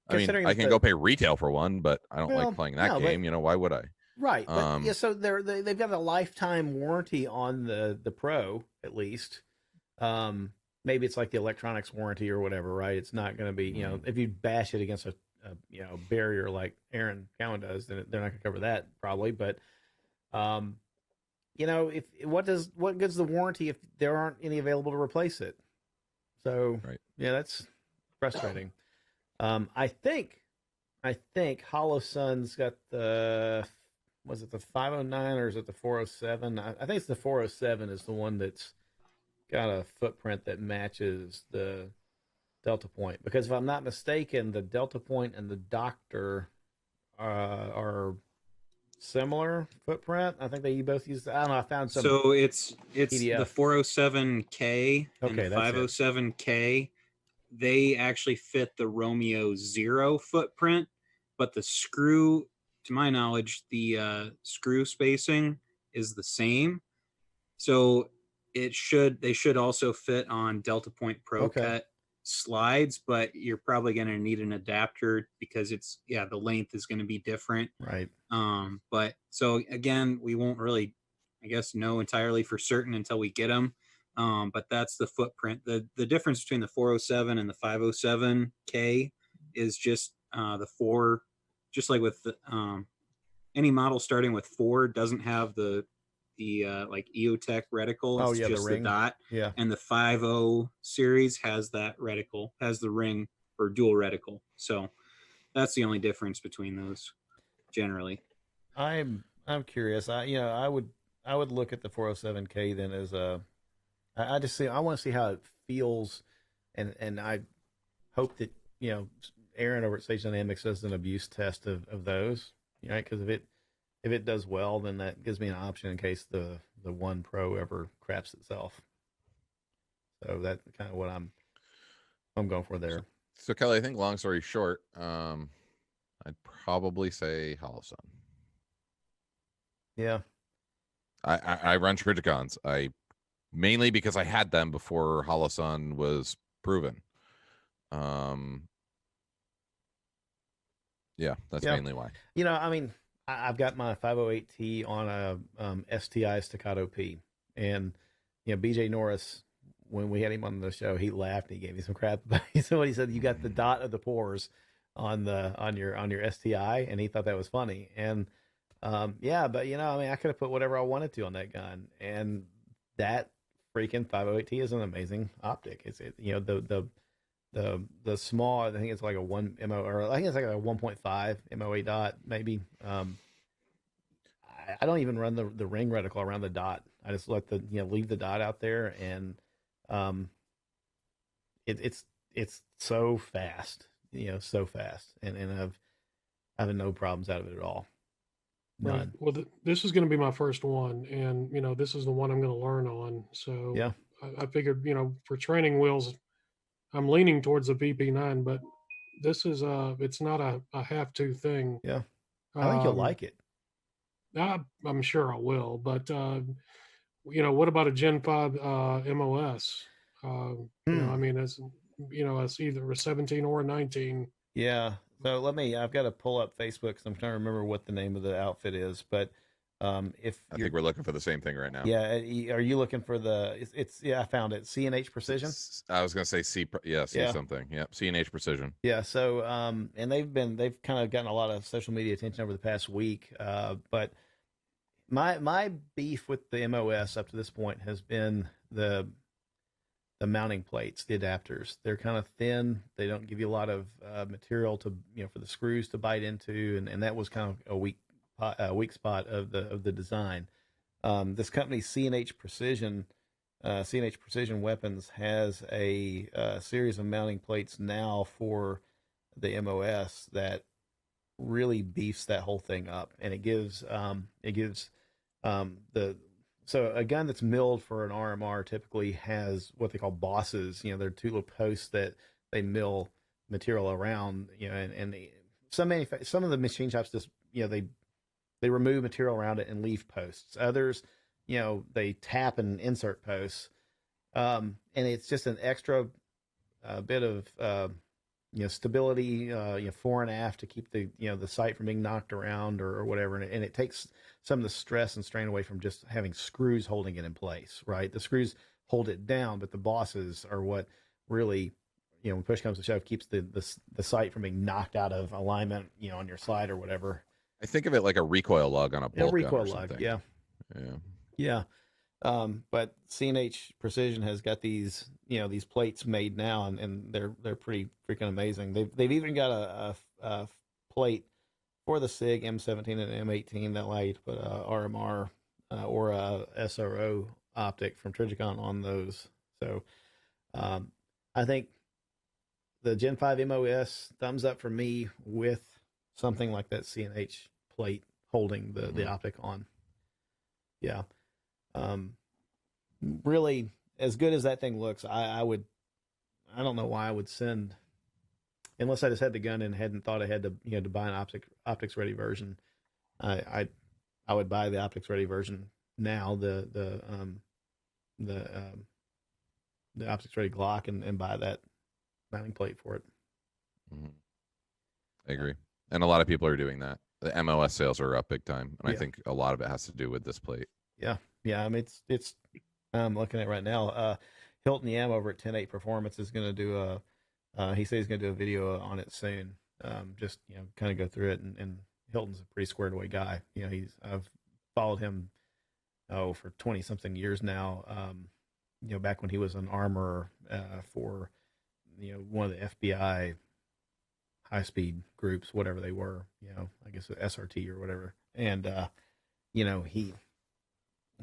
I mean, I can go pay retail for one, but I don't like playing that game. Why would I? Right. But, so they've got a lifetime warranty on the Pro, at least. Maybe it's like the electronics warranty or whatever, right? It's not going to be, if you bash it against a barrier like Aaron Cowan does, then they're not going to cover that probably. But, if what good's the warranty if there aren't any available to replace it? So, that's frustrating. I think Hollow Sun's got was it the 509 or is it the 407? I think it's the 407 is the one that's got a footprint that matches the Delta Point. Because if I'm not mistaken, the Delta Point and the Doctor are similar footprint. I think they both use. I don't know. I found some. So it's PDF. The 407K and the 507K. They actually fit the Romeo 0 footprint, but the screw, to my knowledge, the screw spacing is the same. So they should also fit on Delta Point Pro Cut slides, but you're probably going to need an adapter because the length is going to be different. Right. But so again, we won't really, I guess, know entirely for certain until we get them. But that's the footprint. The difference between the 407 and the 507K is just the four, just like with the any model starting with 4 doesn't have the like EOTech reticle. It's the just the ring. dot. Yeah. And the 5.0 series has that reticle, has the ring or dual reticle. So that's the only difference between those generally. I'm curious. I would look at the 407K then as a. I want to see how it feels, and I hope that Aaron over at Stage Dynamics does an abuse test of those. Right, because if it does well, then that gives me an option in case the One Pro ever craps itself. So that's kind of what I'm going for there. So Kelly, I think long story short, I'd probably say Holosun. Yeah. I run Trijicons. Mainly because I had them before Holosun was proven. Yeah, that's mainly why. I mean, I've got my 508T on a STI Staccato P, and BJ Norris, when we had him on the show, he laughed and he gave me some crap about it. So he said, you got the dot of the pores on your STI, and he thought that was funny. And but I mean, I could have put whatever I wanted to on that gun, and that freaking 508T is an amazing optic. It's the small, I think it's like a 1 MO, or I think it's like a 1.5 MOA dot maybe. I don't even run the ring reticle around the dot. I just let leave the dot out there, and it's so fast, so fast, and I've had no problems out of it at all. None. Right. Well, this is going to be my first one, and this is the one I'm going to learn on. So yeah, I figured for training wheels, I'm leaning towards the VP9, but this is it's not a have to thing. Yeah, I think you'll like it. I'm sure I will, but what about a Gen 5 MOS? I mean, it's either a 17 or a 19. Yeah. So I've got to pull up Facebook because I'm trying to remember what the name of the outfit is. But I think we're looking for the same thing right now. Yeah. Are you looking for I found it. C&H Precision. I was going to say C something. Yeah. C&H Precision. Yeah. So, and they've kind of gotten a lot of social media attention over the past week. But my beef with the MOS up to this point has been the mounting plates, the adapters. They're kind of thin. They don't give you a lot of material to for the screws to bite into, and that was kind of a weak spot of the design. This company C&H Precision Weapons has a series of mounting plates now for the MOS that really beefs that whole thing up, and it gives so a gun that's milled for an RMR typically has what they call bosses. They're two little posts that they mill material around. And some of the machine shops just they remove material around it and leave posts. Others, they tap and insert posts, and it's just an extra bit of stability, fore and aft to keep the the sight from being knocked around or whatever, and it takes some of the stress and strain away from just having screws holding it in place. Right, the screws hold it down, but the bosses are what really, when push comes to shove, keeps the sight from being knocked out of alignment, on your slide or whatever. I think of it like a recoil lug on a bolt gun or something. Yeah. But C&H Precision has got these plates made now, and they're pretty freaking amazing. They've even got a plate for the SIG M17 and M18 that allow you to put a RMR or a SRO optic from Trijicon on those. So I think the Gen 5 MOS, thumbs up for me with something like that C&H plate holding the optic on. Yeah. Really, as good as that thing looks, I don't know why I would send, unless I just had the gun and hadn't thought I had to to buy an optics ready version. I would buy the optics ready version now, the optics ready Glock, and buy that mounting plate for it. Mm-hmm. I agree, and a lot of people are doing that. The MOS sales are up big time, and I think a lot of it has to do with this plate. Yeah. I mean, it's I'm looking at it right now. Hilton Yam over at 10-8 Performance is going to do he says he's going to do a video on it soon. Just kind of go through it and Hilton's a pretty squared away guy. You know, I've followed him for 20 something years now. You know, back when he was an armorer for one of the FBI high speed groups, whatever they were. You know, I guess SRT or whatever. And you know, he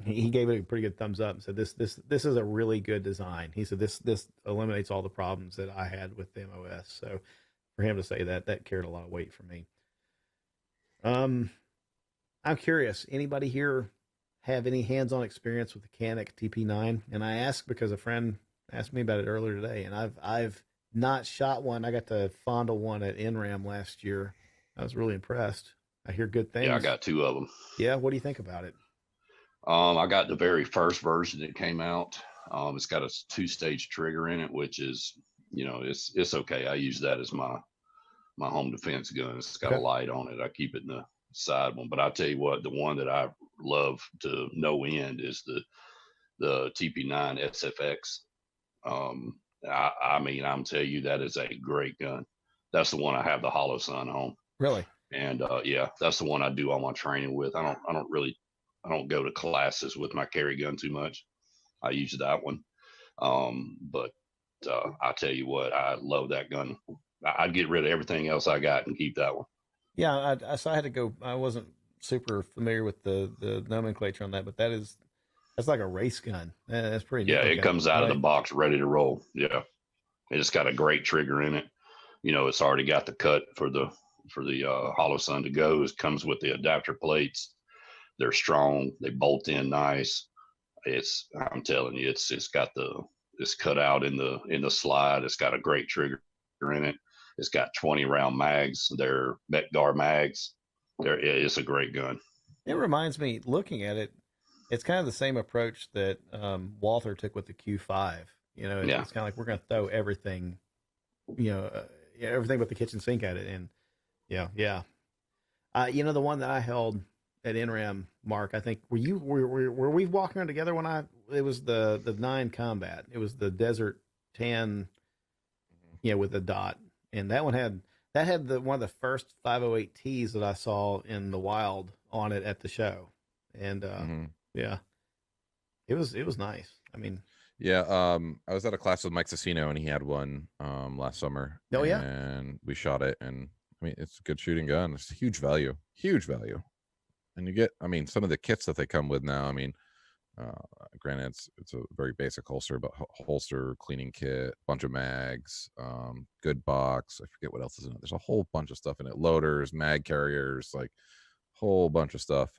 gave it a pretty good thumbs up and said this is a really good design. He said this eliminates all the problems that I had with the MOS. So for him to say that carried a lot of weight for me. I'm curious, anybody here have any hands-on experience with the Canik TP9? And I ask because a friend asked me about it earlier today, and I've not shot one. I got to fondle one at NRAM last year. I was really impressed. I hear good things. Yeah, I got 2 of them. Yeah, what do you think about it? I got the very first version that came out. It's got a 2-stage trigger in it, which is, you know, it's okay. I use that as my home defense gun. It's got a light on it. I keep it in the side one. But I'll tell you what, the one that I love to no end is the TP9 SFX. I mean, I'm telling you, that is a great gun. That's the one I have the Hollow Sun on. Really? And yeah, that's the one I do all my training with. I don't go to classes with my carry gun too much. I use that one. But I tell you what, I love that gun. I'd get rid of everything else I got and keep that one. Yeah, so I had to go. I wasn't super familiar with the nomenclature on that, but that's like a race gun. That's pretty. Yeah, it comes out of the box ready to roll. Yeah, it's got a great trigger in it. You know, it's already got the cut for the Hollow Sun to go. It comes with the adapter plates. They're strong. They bolt in nice. I'm telling you, it's got it's cut out in the slide. It's got a great trigger in it. It's got 20 round mags. They're Metgar mags. It's a great gun. It reminds me, looking at it, it's kind of the same approach that Walther took with the Q5. You know, it's kind of like we're going to throw everything, everything but the kitchen sink at it. And yeah. You know, the one that I held at NRAM, Mark, I think were we walking around together when it was the 9 Combat. It was the Desert Tan, with the dot, and that one had one of the first 508Ts that I saw in the wild on it at the show, and yeah, it was nice. I mean, yeah, I was at a class with Mike Cicino, and he had one last summer. Oh yeah, and we shot it, and I mean, it's a good shooting gun. It's huge value. And you get, I mean, some of the kits that they come with now, I mean, granted, it's a very basic holster, but holster, cleaning kit, bunch of mags, good box. I forget what else is in it. There's a whole bunch of stuff in it. Loaders, mag carriers, like whole bunch of stuff.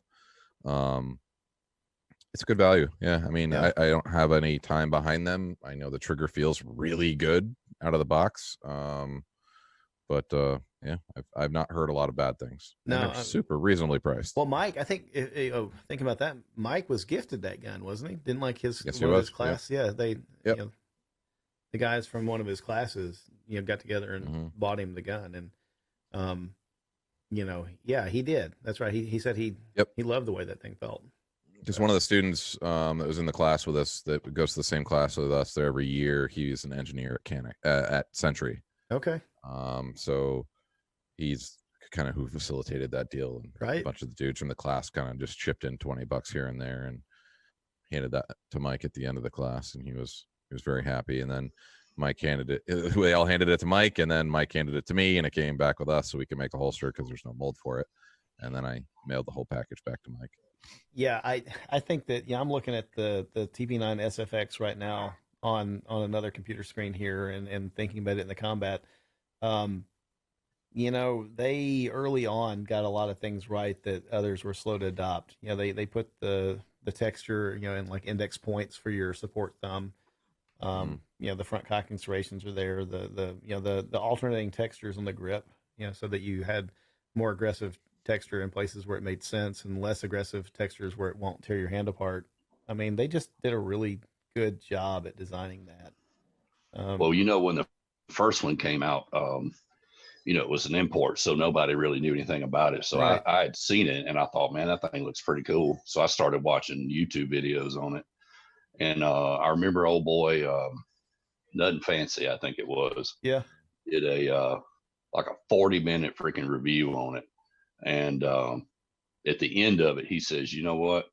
It's a good value. Yeah. I mean, I don't have any time behind them. I know the trigger feels really good out of the box. But yeah, I've not heard a lot of bad things. No, they're super reasonably priced. Well, Mike, I think think about that. Mike was gifted that gun, wasn't he? Didn't like his his class? Yeah, they the guys from one of his classes, got together and bought him the gun, and he did. That's right. He said he loved the way that thing felt. Just one of the students that was in the class with us that goes to the same class with us there every year. He's an engineer at Canik at Century. Okay. So he's kind of who facilitated that deal, and right. A bunch of the dudes from the class kind of just chipped in $20 here and there and handed that to Mike at the end of the class, and he was very happy. And then Mike we all handed it to Mike, and then Mike handed it to me, and it came back with us so we could make a holster because there's no mold for it. And then I mailed the whole package back to Mike. Yeah, I think that I'm looking at the TP9 SFX right now on another computer screen here and thinking about it in the combat. They early on got a lot of things right that others were slow to adopt. They put the texture, in like index points for your support thumb. The front cocking serrations are there. The alternating textures on the grip, so that you had more aggressive texture in places where it made sense and less aggressive textures where it won't tear your hand apart. I mean, they just did a really good job at designing that. Well, when the first one came out, it was an import, so nobody really knew anything about it. So right. I had seen it and I thought, man, that thing looks pretty cool. So I started watching YouTube videos on it. And I remember old boy, Nothing Fancy, I think it was. Yeah. Did a like a 40-minute freaking review on it. And at the end of it, he says, you know what?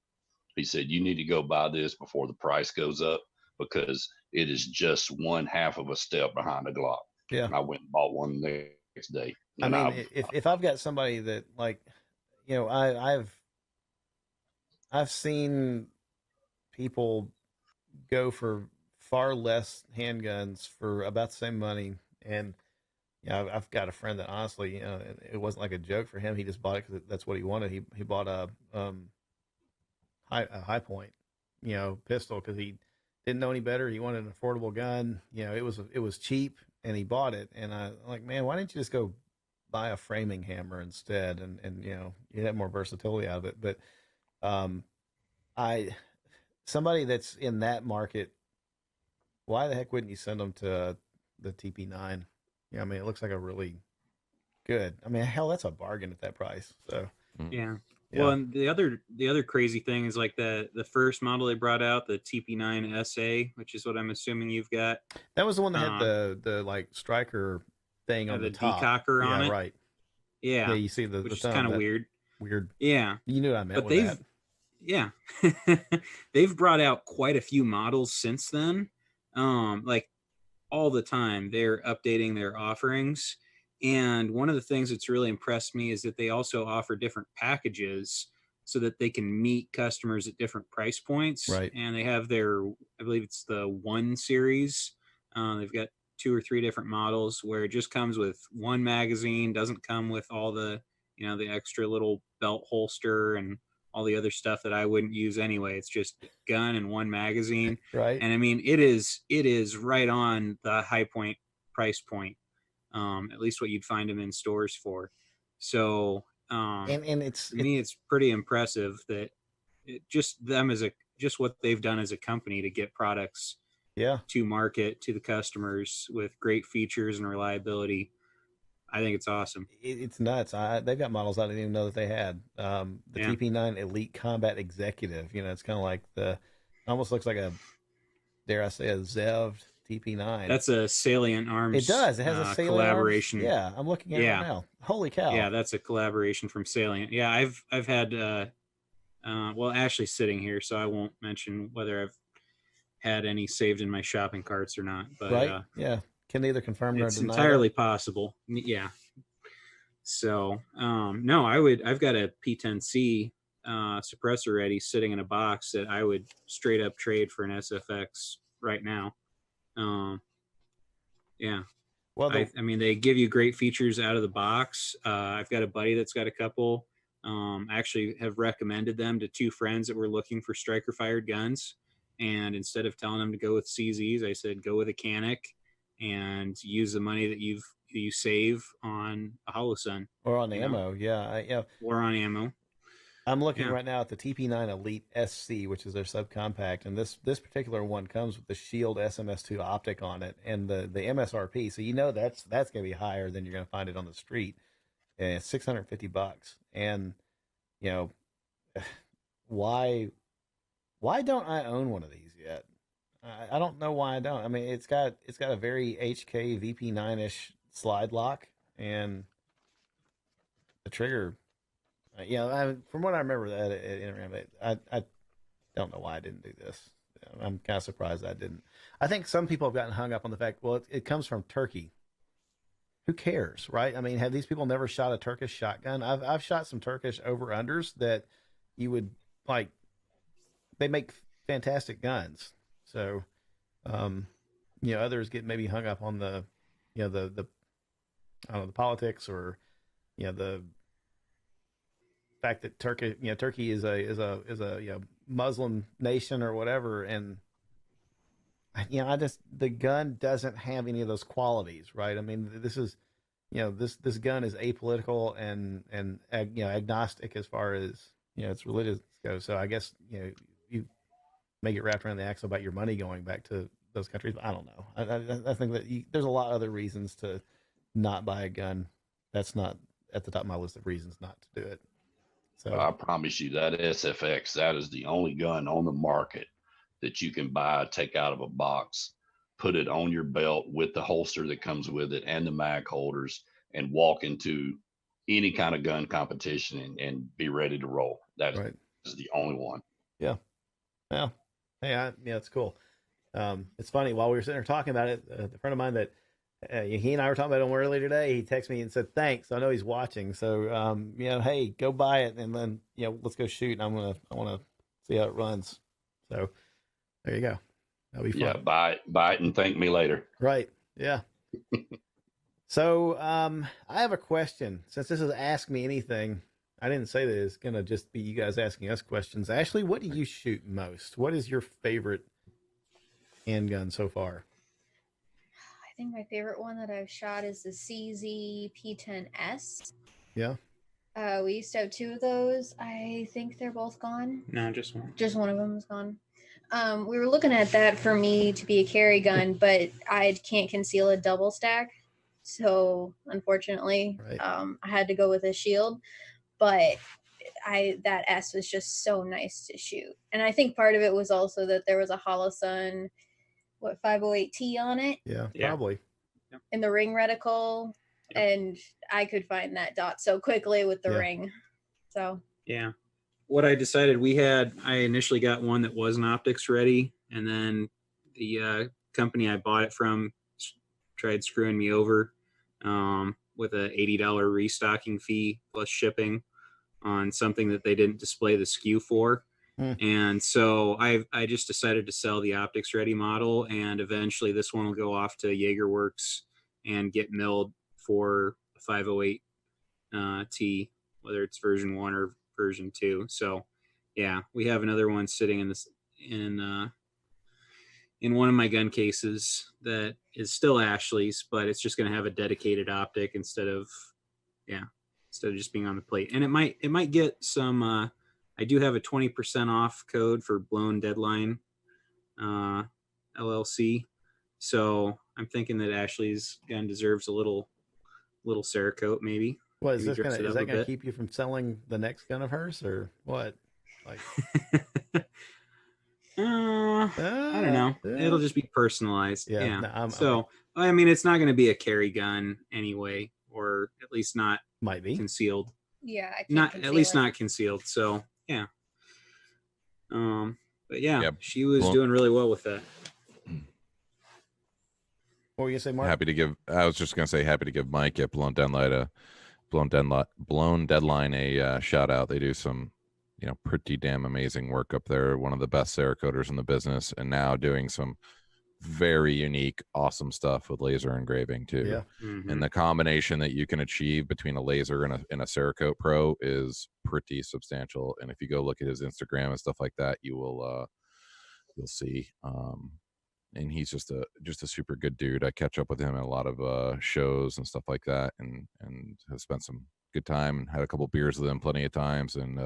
He said, you need to go buy this before the price goes up, because it is just one half of a step behind a Glock. Yeah. And I went and bought one the next day. I And mean, if I've got somebody that, like, you know, I've seen people go for far less handguns for about the same money. And yeah, I've got a friend that honestly, you know, it wasn't like a joke for him. He just bought it because that's what he wanted. He bought a high point, you know, pistol because he didn't know any better. He wanted an affordable gun. You know, it was cheap, and he bought it. And I'm like, man, why didn't you just go buy a framing hammer instead? And you know, you have more versatility out of it. But somebody that's in that market, why the heck wouldn't you send them to the TP9? Yeah, I mean, it looks like a really good. I mean, hell, that's a bargain at that price. So Yeah. Yeah. Well, and the other crazy thing is like the first model they brought out, the TP9 SA, which is what I'm assuming you've got. that was the one that had the like striker thing on the the top. decocker on Yeah, it. right. Yeah. Yeah, you see the which is thumb, kind of that weird. Weird. Yeah. You knew what I meant But with that. yeah. They've brought out quite a few models since then. Like all the time they're updating their offerings. And one of the things that's really impressed me is that they also offer different packages so that they can meet customers at different price points. Right. And they have their, I believe it's the 1 series. They've got 2 or 3 different models where it just comes with one magazine, doesn't come with all the, you know, the extra little belt holster and all the other stuff that I wouldn't use anyway. It's just gun and one magazine. Right. And I mean, it is right on the high point price point. At least what you'd find them in stores for. So, and it's to me, it's pretty impressive that just what they've done as a company to get products yeah. to market to the customers with great features and reliability. I think it's awesome. It's nuts. They've got models I didn't even know that they had. The Yeah. TP9 Elite Combat Executive. You know, it's kind of like almost looks like a, dare I say, a Zev'd TP9. That's a Salient Arms. It does. It has a Salient collaboration. Arms. Yeah, I'm looking at it right now. Holy cow! Yeah, that's a collaboration from Salient. Yeah, I've had well, Ashley's sitting here, so I won't mention whether I've had any saved in my shopping carts or not. But right? Yeah, can neither confirm nor it's deny. Entirely possible. Yeah. So no, I've got a P10C suppressor ready sitting in a box that I would straight up trade for an SFX right now. Yeah. Well, I mean, they give you great features out of the box. I've got a buddy that's got a couple. Actually have recommended them to 2 friends that were looking for striker fired guns. And instead of telling them to go with CZs, I said, go with a Canic and use the money that you save on a Holosun. Or on ammo. Yeah. Or on ammo. I'm looking right now at the TP9 Elite SC, which is their subcompact, and this particular one comes with the Shield SMS2 optic on it, and the MSRP. So you know that's going to be higher than you're going to find it on the street. And it's $650, and you know, why don't I own one of these yet? I don't know why I don't. I mean, it's got a very HK VP9-ish slide lock, and the trigger. From what I remember I don't know why I didn't do this. I'm kind of surprised I didn't. I think some people have gotten hung up on the fact, well, it comes from Turkey. Who cares, right? I mean, have these people never shot a Turkish shotgun? I've shot some Turkish over-unders that you would like. They make fantastic guns. So, others get maybe hung up on the I don't know, the politics or, the fact that Turkey is a Muslim nation or whatever, and the gun doesn't have any of those qualities, right? I mean, this is this gun is apolitical and agnostic as far as its religion goes. So I guess you may get wrapped around the axle about your money going back to those countries. But I don't know. I think that there's a lot of other reasons to not buy a gun. That's not at the top of my list of reasons not to do it. So I promise you that SFX, that is the only gun on the market that you can buy, take out of a box, put it on your belt with the holster that comes with it and the mag holders, and walk into any kind of gun competition and be ready to roll. That Right. is the only one. Yeah. Yeah. Hey, yeah, it's cool. It's funny, while we were sitting there talking about it, a friend of mine that he and I were talking about him earlier today, he texted me and said, thanks. I know he's watching. So, hey, go buy it. And then, let's go shoot. And I want to see how it runs. So there you go. That'll be fun. Yeah. Buy it and thank me later. Right. Yeah. So, I have a question. Since this is Ask Me Anything, I didn't say that it's going to just be you guys asking us questions. Ashley, what do you shoot most? What is your favorite handgun so far? I think my favorite one that I've shot is the CZ P10S. Yeah. We used to have 2 of those. I think they're both gone. No, just one. Just one of them is gone. We were looking at that for me to be a carry gun, but I can't conceal a double stack. So unfortunately, Right. I had to go with a shield. But that S was just so nice to shoot. And I think part of it was also that there was a Holosun 508T on it. Yeah, Yeah. probably. In the ring reticle. Yep. And I could find that dot so quickly with the Yeah. ring. So Yeah. What I decided, I initially got one that wasn't optics ready, and then the company I bought it from tried screwing me over with a $80 restocking fee plus shipping on something that they didn't display the SKU for. And so I just decided to sell the optics ready model, and eventually this one will go off to JagerWorks and get milled for 508 T, whether it's version 1 or version 2. So yeah, we have another one sitting in one of my gun cases that is still Ashley's, but it's just going to have a dedicated optic instead of just being on the plate. And it might get some I do have a 20% off code for Blown Deadline LLC. So I'm thinking that Ashley's gun deserves a little Cerakote, maybe. What is Maybe this dress gonna? it Is up that a gonna bit. keep you from selling the next gun of hers, or what? Like, I don't know. It'll just be personalized. Yeah. Yeah. No, I mean, it's not going to be a carry gun anyway, or at least not might be. concealed. yeah, I can't Not conceal at least it. not concealed. So yeah. But yeah, Yep. she was Well- doing really well with that. What were you gonna say, Mark? I was just gonna say happy to give Mike at Blown Deadline a shout out. They do some, pretty damn amazing work up there. One of the best Cerakoters in the business, and now doing some very unique, awesome stuff with laser engraving too. Yeah. Mhm. And the combination that you can achieve between a laser and a Cerakote Pro is pretty substantial. And if you go look at his Instagram and stuff like that, you'll see. And he's just a super good dude. I catch up with him at a lot of shows and stuff like that, and have spent some good time and had a couple beers with him plenty of times, and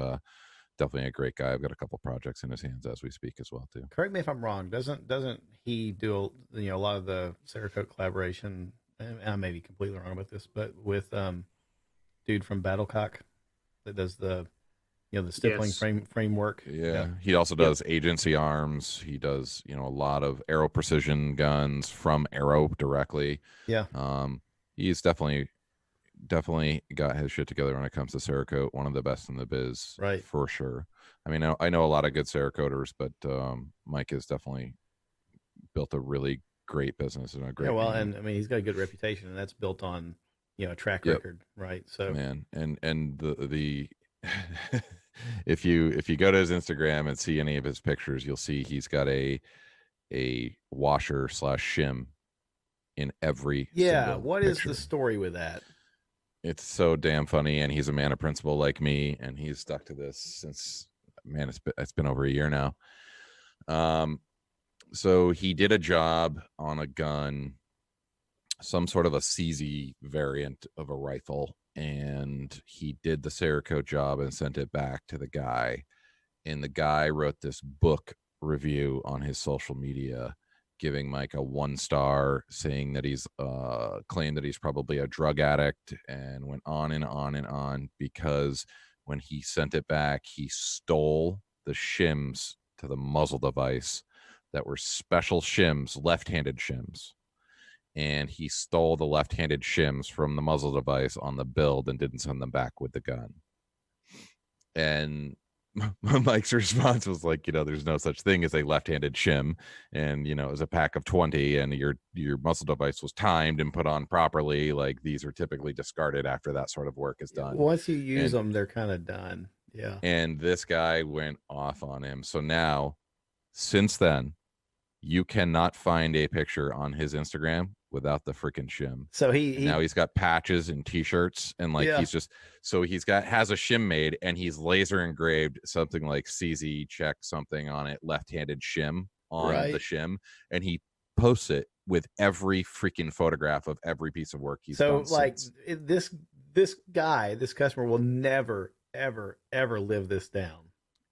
definitely a great guy. I've got a couple projects in his hands as we speak as well too. Correct me if I'm wrong. Doesn't he do a lot of the Cerakote collaboration? And I may be completely wrong about this, but with dude from Battlecock that does the the stippling framework. Yeah. He also does agency arms. He does a lot of Aero precision guns from Aero directly. Yeah. He's definitely got his shit together when it comes to Cerakote. One of the best in the biz, Right, for sure. I mean, I know a lot of good Cerakoters, but Mike has definitely built a really great business and a great name. and I mean he's got a good reputation, and that's built on a track record, right? So man, and the if you go to his Instagram and see any of his pictures, you'll see he's got a washer / shim in every single what is picture. the story with that? It's so damn funny, and he's a man of principle like me, and he's stuck to this since, man, it's been over a year now. So he did a job on a gun, some sort of a CZ variant of a rifle, and he did the Cerakote job and sent it back to the guy, and the guy wrote this book review on his social media giving Mike a 1-star, saying that he's claimed that he's probably a drug addict, and went on and on and on, because when he sent it back, he stole the shims to the muzzle device that were special shims, left-handed shims, and he stole the left-handed shims from the muzzle device on the build and didn't send them back with the gun. And Mike's response was like, there's no such thing as a left-handed shim, and it was a pack of 20, and your muzzle device was timed and put on properly. Like, these are typically discarded after that sort of work is done. Once you use them, they're kind of done. Yeah. And this guy went off on him. So now, since then, you cannot find a picture on his Instagram without the freaking shim. So now he's got patches and t-shirts, and like he's just, so has a shim made, and he's laser engraved something like CZ check something on it, left-handed shim on the shim, and he posts it with every freaking photograph of every piece of work he's done. So like this customer will never ever live this down.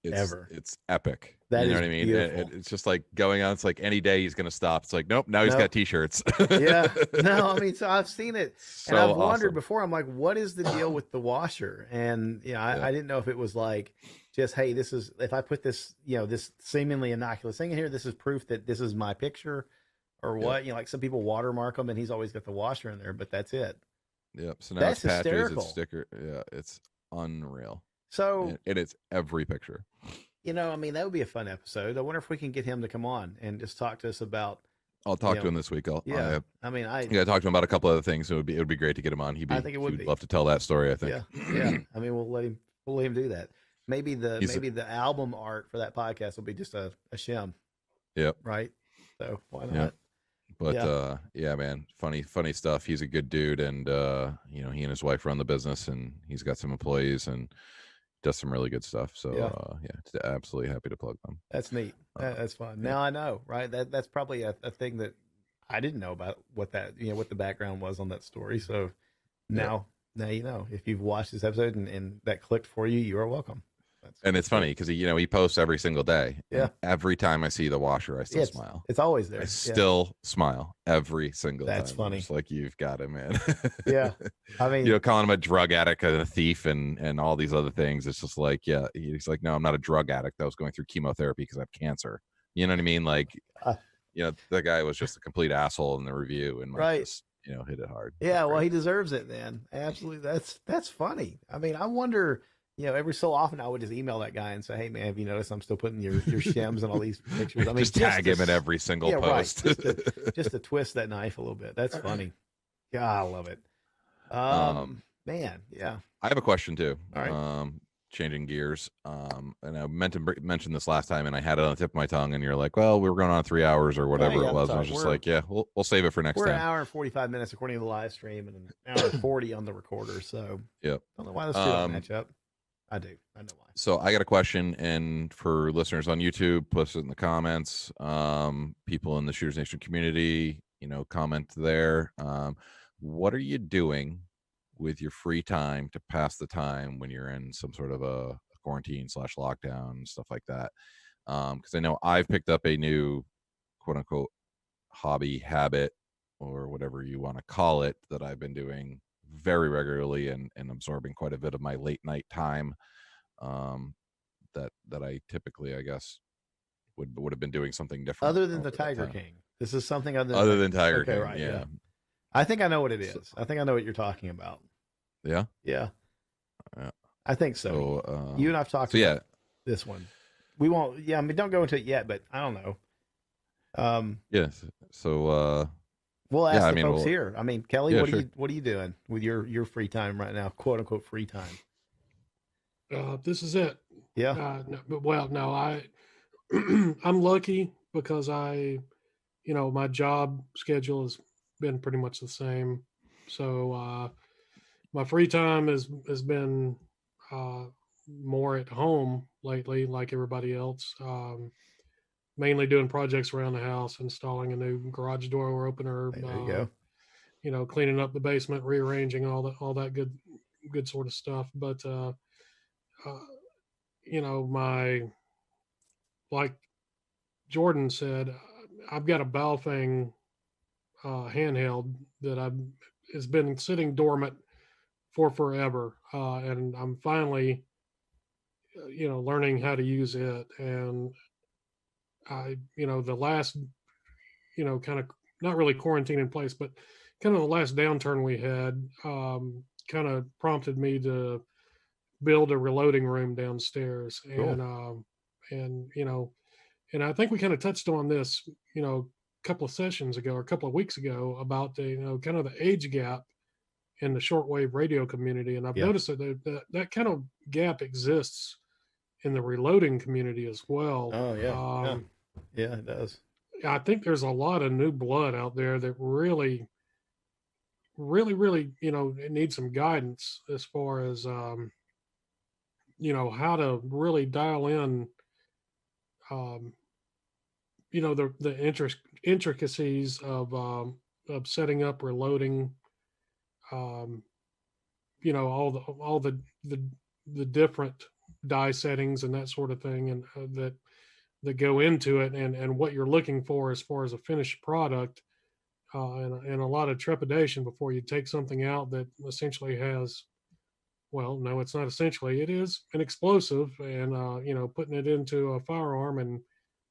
It's epic. That you know what I mean? It's just like going on. It's like any day he's going to stop. It's like, nope, now he's got t-shirts. Yeah. No, I mean, so I've seen it, so and I've awesome. wondered before. I'm like, what is the deal with the washer? And I didn't know if it was like just, hey, this is, if I put this, this seemingly innocuous thing in here, this is proof that this is my picture, or what? Like some people watermark them, and he's always got the washer in there, but that's it. Yep. So now that's it's patches, hysterical. It's sticker. Yeah, it's unreal. So it's every picture. I mean, that would be a fun episode. I wonder if we can get him to come on and just talk to us about. I'll talk to him this week. I talk to him about a couple other things. So it would be great to get him on. He'd love to tell that story, I think. Yeah. I mean, we'll let him do that. Maybe the album art for that podcast will be just a shim. Yep. Right. So why not? Yep. But man, funny stuff. He's a good dude, and he and his wife run the business, and he's got some employees and does some really good stuff. So absolutely happy to plug them. That's neat. That's fun. Now I know, right? That's probably a thing that I didn't know about, what that what the background was on that story. So now you know. If you've watched this episode and that clicked for you, you are welcome. And it's funny because he posts every single day. Yeah. Every time I see the washer, I still smile. It's always there. I still smile every single time. That's funny. It's like, you've got it, man. Yeah. I mean, calling him a drug addict and a thief and all these other things. It's just like, he's like, no, I'm not a drug addict. I was going through chemotherapy because I have cancer. You know what I mean? Like, the guy was just a complete asshole in the review, and Mike just, hit it hard. Yeah. Well, he deserves it, man. Absolutely. That's funny. I mean, I wonder. Every so often I would just email that guy and say, "Hey, man, have you noticed I'm still putting your shims and all these pictures?" I mean, just tag him in every single post. Right. Just to twist that knife a little bit. That's funny. God, I love it. Man, yeah. I have a question too. All right. Changing gears. And I meant to mention this last time, and I had it on the tip of my tongue, and you're like, "Well, we were going on 3 hours or whatever it was." And I was just like, "Yeah, we'll save it for next time." We're an hour and 45 minutes according to the live stream, and an hour and 40 on the recorder. So yep. I don't know why those two don't match up. I do. I know why. So I got a question, and for listeners on YouTube, post it in the comments. People in the Shooters Nation community, comment there. What are you doing with your free time to pass the time when you're in some sort of a quarantine / lockdown, stuff like that? Because I know I've picked up a new quote unquote hobby, habit, or whatever you want to call it, that I've been doing very regularly and absorbing quite a bit of my late night time, that I typically, I guess, would have been doing something different. Other than the Tiger King. This is something other than Tiger King. Right, yeah. I think I know what it is. I think I know what you're talking about. Yeah? Yeah. I think so. You and I've talked about this one. We won't, don't go into it yet, but I don't know. Yes. So, we'll ask the folks here. I mean, Kelly, what are you doing with your free time right now? "Quote unquote" free time. This is it. Yeah. I'm lucky because my job schedule has been pretty much the same. So my free time has been more at home lately, like everybody else. Mainly doing projects around the house, installing a new garage door opener. There you go. Cleaning up the basement, rearranging all that good sort of stuff. But like Jordan said, I've got a Baofeng handheld that it's been sitting dormant for forever, and I'm finally learning how to use it. And I the last kind of not really quarantine in place, but kind of the last downturn we had kind of prompted me to build a reloading room downstairs. Cool. And and I think we kind of touched on this, a couple of sessions ago or a couple of weeks ago about the, kind of the age gap in the shortwave radio community. And I've Yeah. noticed that kind of gap exists in the reloading community as well. Oh yeah. Yeah, it does. I think there's a lot of new blood out there that really, it needs some guidance as far as, how to really dial in, the intricacies of setting up reloading, um, all the different die settings and that sort of thing, and that go into it, and what you're looking for as far as a finished product, and a lot of trepidation before you take something out that essentially has, well, no, it's not essentially, it is an explosive, and putting it into a firearm and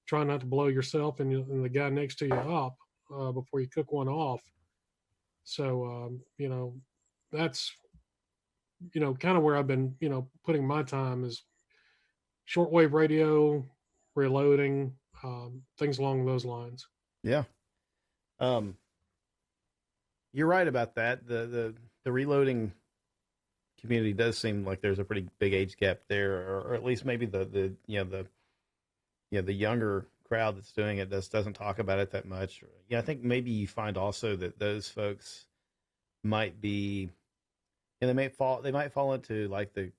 trying not to blow yourself and the guy next to you up before you cook one off. So that's kind of where I've been putting my time is shortwave radio, reloading, things along those lines. Yeah. You're right about that. The reloading community does seem like there's a pretty big age gap there, or at least maybe the younger crowd that's doing it doesn't talk about it that much. Yeah, I think maybe you find also that those folks might be, and they might fall into like the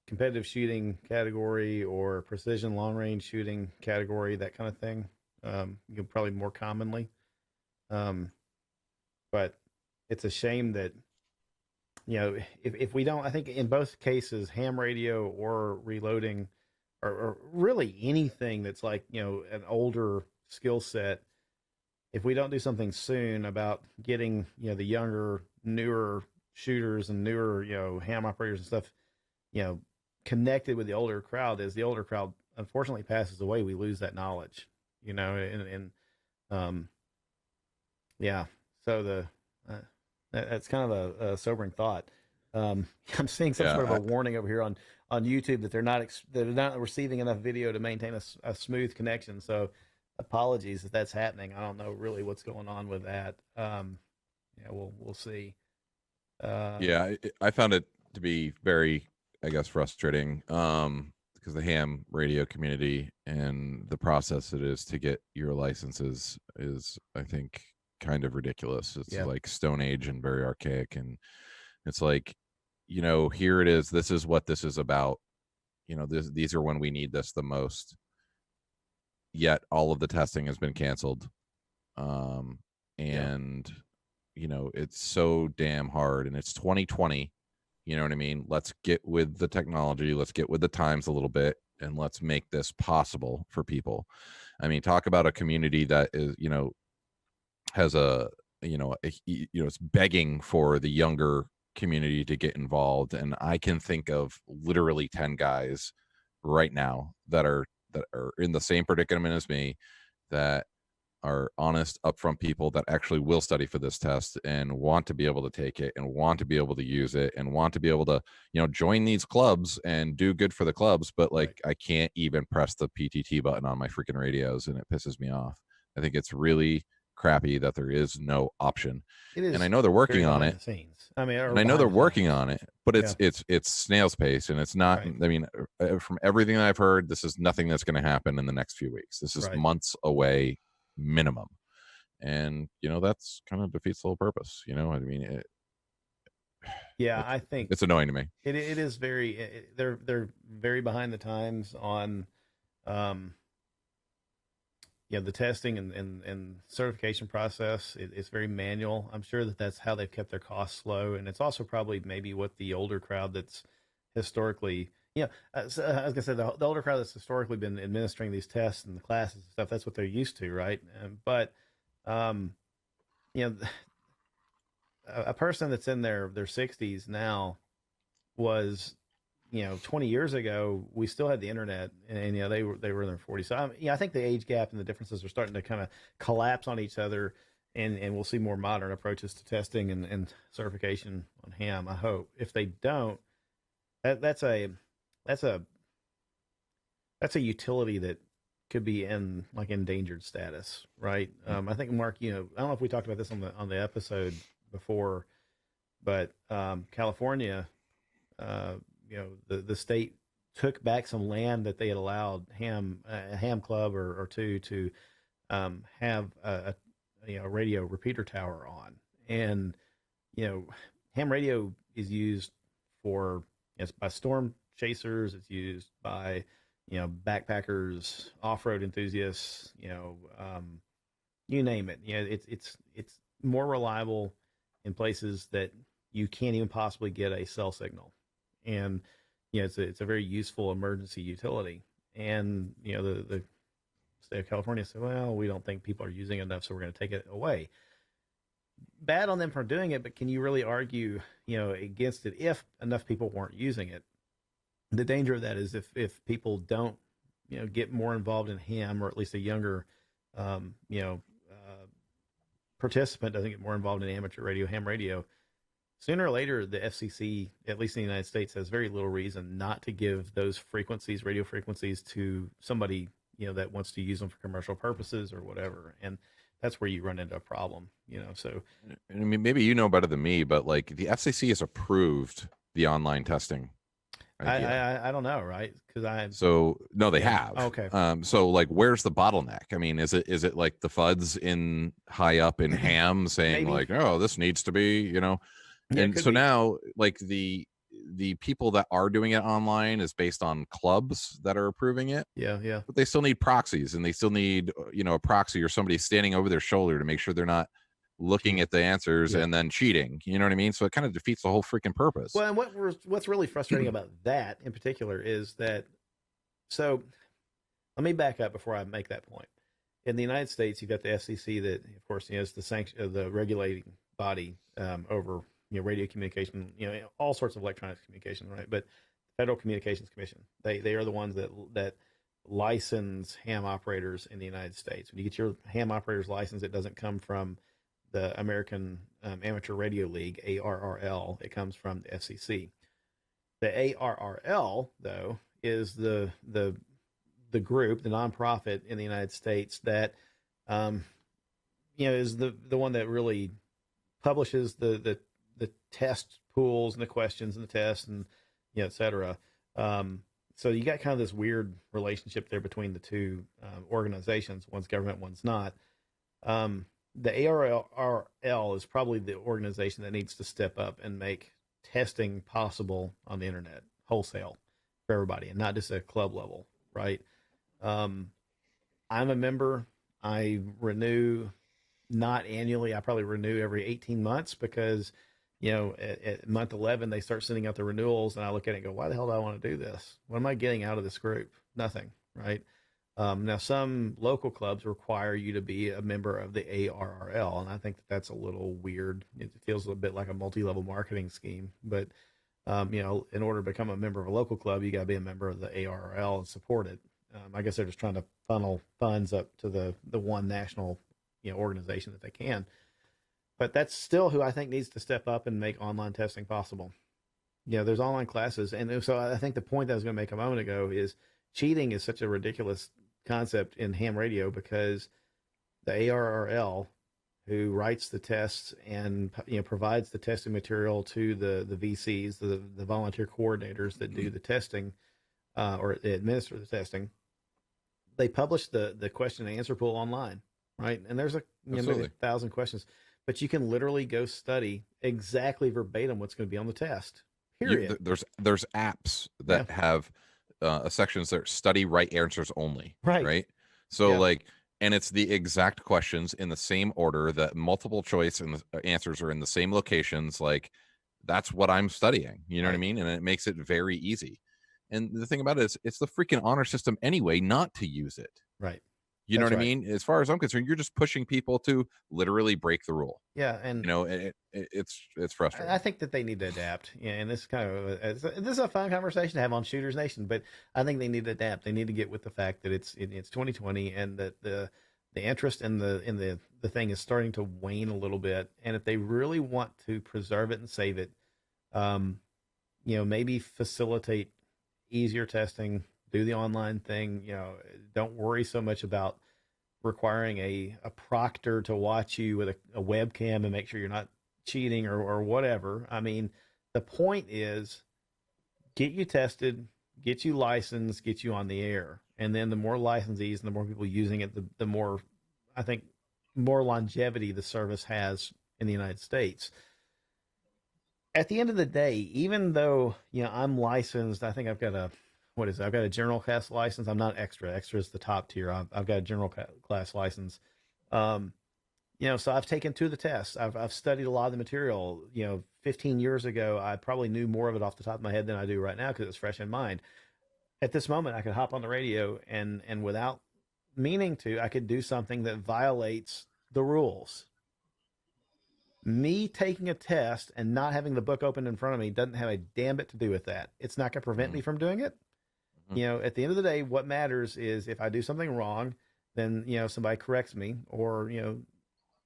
competitive shooting category or precision long range shooting category, that kind of thing. Probably more commonly. But it's a shame that, if we don't, I think in both cases, ham radio or reloading, or really anything that's like, an older skill set, if we don't do something soon about getting, the younger, newer shooters and newer, ham operators and stuff, connected with the older crowd, as the older crowd unfortunately passes away, we lose that knowledge, yeah. So that's kind of a sobering thought. I'm seeing some sort of a warning over here on YouTube that they're not receiving enough video to maintain a smooth connection. So apologies if that's happening. I don't know really what's going on with that. We'll see. I found it to be very, I guess, frustrating because the ham radio community and the process it is to get your licenses is, I think, kind of ridiculous. It's like Stone Age and very archaic, and it's like, here it is. This is what this is about. These are when we need this the most. Yet all of the testing has been canceled, and it's so damn hard. And it's 2020. You know what I mean? Let's get with the technology. Let's get with the times a little bit, and let's make this possible for people. I mean, talk about a community that is, has it's begging for the younger community to get involved. And I can think of literally 10 guys right now that are in the same predicament as me, that are honest, upfront people that actually will study for this test and want to be able to take it and want to be able to use it and want to be able to, join these clubs and do good for the clubs. But like, I can't even press the PTT button on my freaking radios, and it pisses me off. I think it's really crappy that there is no option. And I know they're working on it. I know they're working on it, but it's snail's pace, and it's not. I mean, from everything I've heard, this is nothing that's going to happen in the next few weeks. This is months away minimum, and that's kind of defeats the whole purpose. I mean, I think it's annoying to me. It is very. They're very behind the times on the testing and certification process. It's very manual. I'm sure that's how they've kept their costs low, and it's also probably maybe what the older crowd that's historically, as I said, the older crowd that's historically been administering these tests and the classes and stuff, that's what they're used to, right? But a person that's in their 60s now was, 20 years ago, we still had the internet, and they were in their 40s. So I think the age gap and the differences are starting to kind of collapse on each other. and we'll see more modern approaches to testing and certification on ham. I hope. If they don't, that's a utility that could be in like endangered status, right? I think Mark, I don't know if we talked about this on the episode before, but California, the state took back some land that they had allowed a ham club or two to have a radio repeater tower on, and ham radio is used for by storm chasers. It's used by backpackers, off-road enthusiasts, you name it. It's more reliable in places that you can't even possibly get a cell signal, and it's a very useful emergency utility. And the state of California said, well, we don't think people are using it enough, so we're going to take it away. Bad on them for doing it, but can you really argue against it if enough people weren't using it? The danger of that is if people don't get more involved in ham, or at least a younger participant doesn't get more involved in amateur radio, ham radio, sooner or later the FCC, at least in the United States, has very little reason not to give those frequencies, radio frequencies, to somebody that wants to use them for commercial purposes or whatever. And that's where you run into a problem. So I mean, maybe you know better than me, but like the FCC has approved the online testing. I don't know, right? Because no, they have. Okay. So like, where's the bottleneck? I mean, is it like the FUDs in high up in ham saying Maybe. like, oh, this needs to be, and so now like the people that are doing it online is based on clubs that are approving it. Yeah. But they still need proxies, and they still need a proxy or somebody standing over their shoulder to make sure they're not looking at the answers and then cheating. You know what I mean? So it kind of defeats the whole freaking purpose. Well, and what's really frustrating about that in particular is that, so let me back up before I make that point. In the United States, you've got the FCC that, of course, is the regulating body over radio communication, all sorts of electronic communication, right? But Federal Communications Commission, they are the ones that license ham operators in the United States. When you get your ham operator's license, it doesn't come from the American Amateur Radio League, ARRL. It comes from the FCC. The ARRL, though, is the group, the nonprofit in the United States that is the one that really publishes the test pools and the questions and the tests and et cetera. So you got kind of this weird relationship there between the two organizations. One's government, one's not. The ARRL is probably the organization that needs to step up and make testing possible on the internet wholesale for everybody, and not just at club level, right? I'm a member. I renew not annually. I probably renew every 18 months because, at month 11, they start sending out the renewals, and I look at it and go, why the hell do I want to do this? What am I getting out of this group? Nothing, right? Now, some local clubs require you to be a member of the ARRL, and I think that's a little weird. It feels a bit like a multi-level marketing scheme. But, in order to become a member of a local club, you got to be a member of the ARRL and support it. I guess they're just trying to funnel funds up to the one national organization that they can. But that's still who I think needs to step up and make online testing possible. There's online classes. And so I think the point that I was going to make a moment ago is cheating is such a ridiculous concept in ham radio because the ARRL, who writes the tests and provides the testing material to the VCs, the volunteer coordinators that do the testing or administer the testing, they publish the question and answer pool online, right? And there's maybe 1,000 questions, but you can literally go study exactly verbatim what's going to be on the test. Period. There's apps that have sections that study right answers only. Right. So and it's the exact questions in the same order, that multiple choice and the answers are in the same locations. Like, that's what I'm studying. You know what I mean? And it makes it very easy. And the thing about it is, it's the freaking honor system anyway not to use it. Right. You know what I mean? As far as I'm concerned, you're just pushing people to literally break the rule. Yeah, and it's frustrating. I think that they need to adapt. Yeah, and this is kind of this is a fun conversation to have on Shooters Nation, but I think they need to adapt. They need to get with the fact that it's 2020 and that the interest and the the thing is starting to wane a little bit. And if they really want to preserve it and save it, maybe facilitate easier testing, do the online thing, don't worry so much about requiring a proctor to watch you with a webcam and make sure you're not cheating or whatever. I mean, the point is get you tested, get you licensed, get you on the air. And then the more licensees and the more people using it, the more, I think, more longevity the service has in the United States. At the end of the day, even though, I'm licensed, I think I've got I've got a general class license. I'm not extra. Extra is the top tier. I've got a general class license. So I've taken two of the tests. I've studied a lot of the material. 15 years ago, I probably knew more of it off the top of my head than I do right now because it's fresh in mind. At this moment, I could hop on the radio and without meaning to, I could do something that violates the rules. Me taking a test and not having the book open in front of me doesn't have a damn bit to do with that. It's not going to prevent me from doing it. At the end of the day, what matters is if I do something wrong, then, somebody corrects me, or,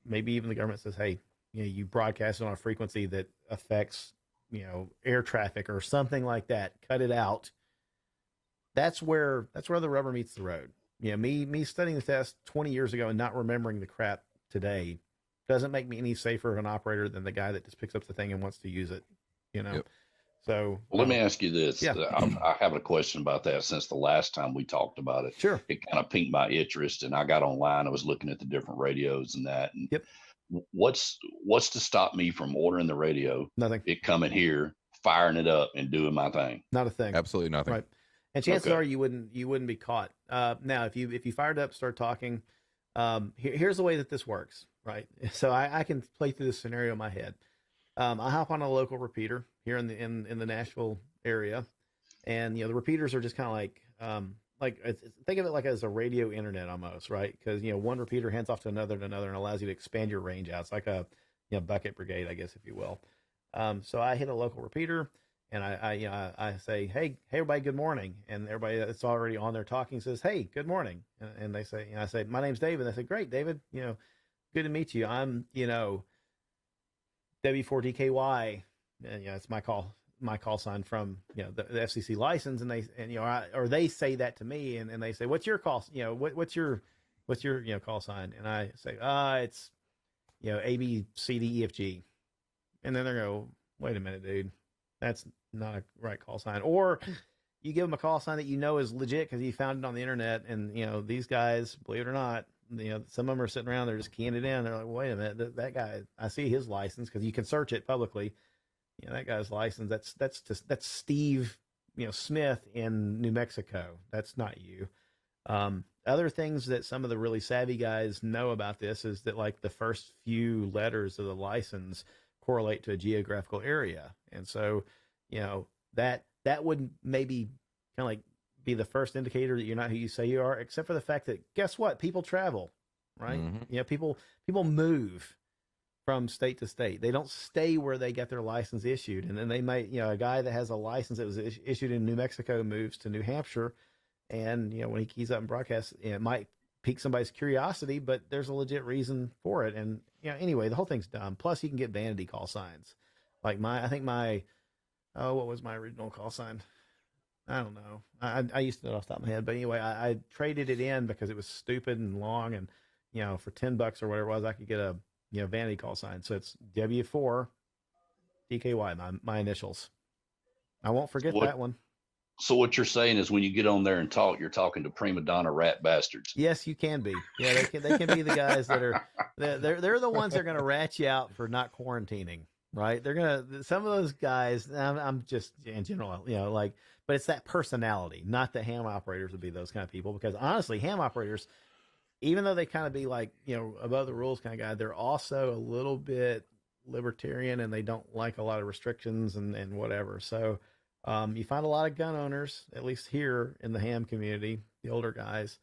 maybe even the government says, hey, you broadcast it on a frequency that affects, air traffic or something like that. Cut it out. That's where the rubber meets the road. Me studying the test 20 years ago and not remembering the crap today doesn't make me any safer of an operator than the guy that just picks up the thing and wants to use it, Yep. So let me ask you this. Yeah. I have a question about that since the last time we talked about it. Sure. It kind of piqued my interest, and I got online. I was looking at the different radios and that. And Yep. What's to stop me from ordering the radio? Nothing. It coming here, firing it up, and doing my thing. Not a thing. Absolutely nothing. Right. And chances are you wouldn't be caught. Now, if you fired up, start talking, here's the way that this works, right? So I can play through this scenario in my head. I hop on a local repeater here in the Nashville area, and the repeaters are just kind of like think of it like as a radio internet almost, right? Because one repeater hands off to another and allows you to expand your range out. It's like a bucket brigade, I guess, if you will. So I hit a local repeater. And I say, hey, everybody, good morning. And everybody that's already on there talking says, hey, good morning. And they say, I say, my name's David. They say, great, David, good to meet you. I'm, W4DKY. And, it's my call sign from, the FCC license. And they say that to me and they say, what's your call? What's your call sign? And I say, it's, A, B, C, D, E, F, G. And then they go, wait a minute, dude. That's not a right call sign. Or you give them a call sign that is legit because you found it on the internet. And, these guys, believe it or not, some of them are sitting around, they're just keying it in. They're like, wait a minute, that guy, I see his license because you can search it publicly. That guy's license, that's Steve, Smith in New Mexico. That's not you. Other things that some of the really savvy guys know about this is that like the first few letters of the license correlate to a geographical area. And so, that would maybe kind of like be the first indicator that you're not who you say you are, except for the fact that guess what? People travel, right? Mm-hmm. People move from state to state. They don't stay where they get their license issued. And then they might, a guy that has a license that was issued in New Mexico moves to New Hampshire. And, when he keys up and broadcasts, it might pique somebody's curiosity, but there's a legit reason for it. And, anyway, the whole thing's dumb. Plus you can get vanity call signs. Like what was my original call sign? I don't know. I used to know off the top of my head, but anyway, I traded it in because it was stupid and long. And, for $10 or whatever it was, I could get a, vanity call sign. So it's W4 DKY, my initials. I won't forget that one. So what you're saying is when you get on there and talk, you're talking to prima donna rat bastards. Yes, you can be. Yeah, they can be the guys that are they're the ones that are going to rat you out for not quarantining, right? Some of those guys. I'm just in general, but it's that personality. Not that ham operators would be those kind of people, because honestly, ham operators, even though they kind of be like above the rules kind of guy, they're also a little bit libertarian and they don't like a lot of restrictions and whatever. So. You find a lot of gun owners, at least here in the ham community, the older guys.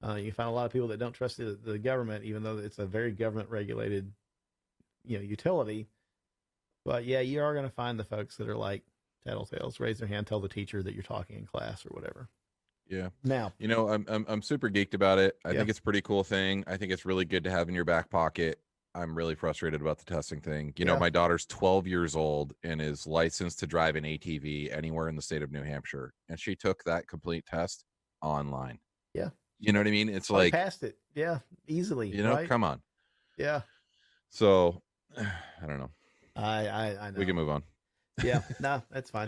You find a lot of people that don't trust the government, even though it's a very government regulated, utility. But yeah, you are going to find the folks that are like tattletales, raise their hand, tell the teacher that you're talking in class or whatever. Yeah. Now, You know, I'm super geeked about it. I Yeah. think it's a pretty cool thing. I think it's really good to have in your back pocket. I'm really frustrated about the testing thing. You know, Yeah. my daughter's 12 years old and is licensed to drive an ATV anywhere in the state of New Hampshire. And she took that complete test online. Yeah. You know what I mean? It's I like, passed it. Yeah. Easily. you know, right? come on. Yeah. So I don't know. I know. We can move on. Yeah. No, that's fine.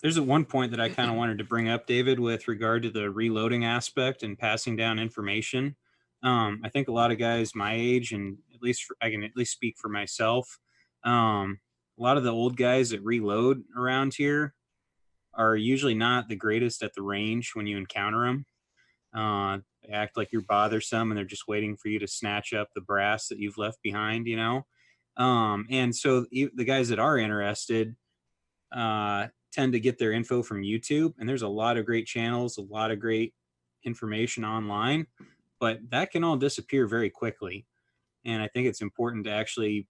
There's a one point that I kind of wanted to bring up, David, with regard to the reloading aspect and passing down information. I think a lot of guys my age, and I can at least speak for myself. A lot of the old guys that reload around here are usually not the greatest at the range when you encounter them. They act like you're bothersome, and they're just waiting for you to snatch up the brass that you've left behind, you know? And so the guys that are interested tend to get their info from YouTube, and there's a lot of great channels, a lot of great information online, but that can all disappear very quickly. And I think it's important to actually,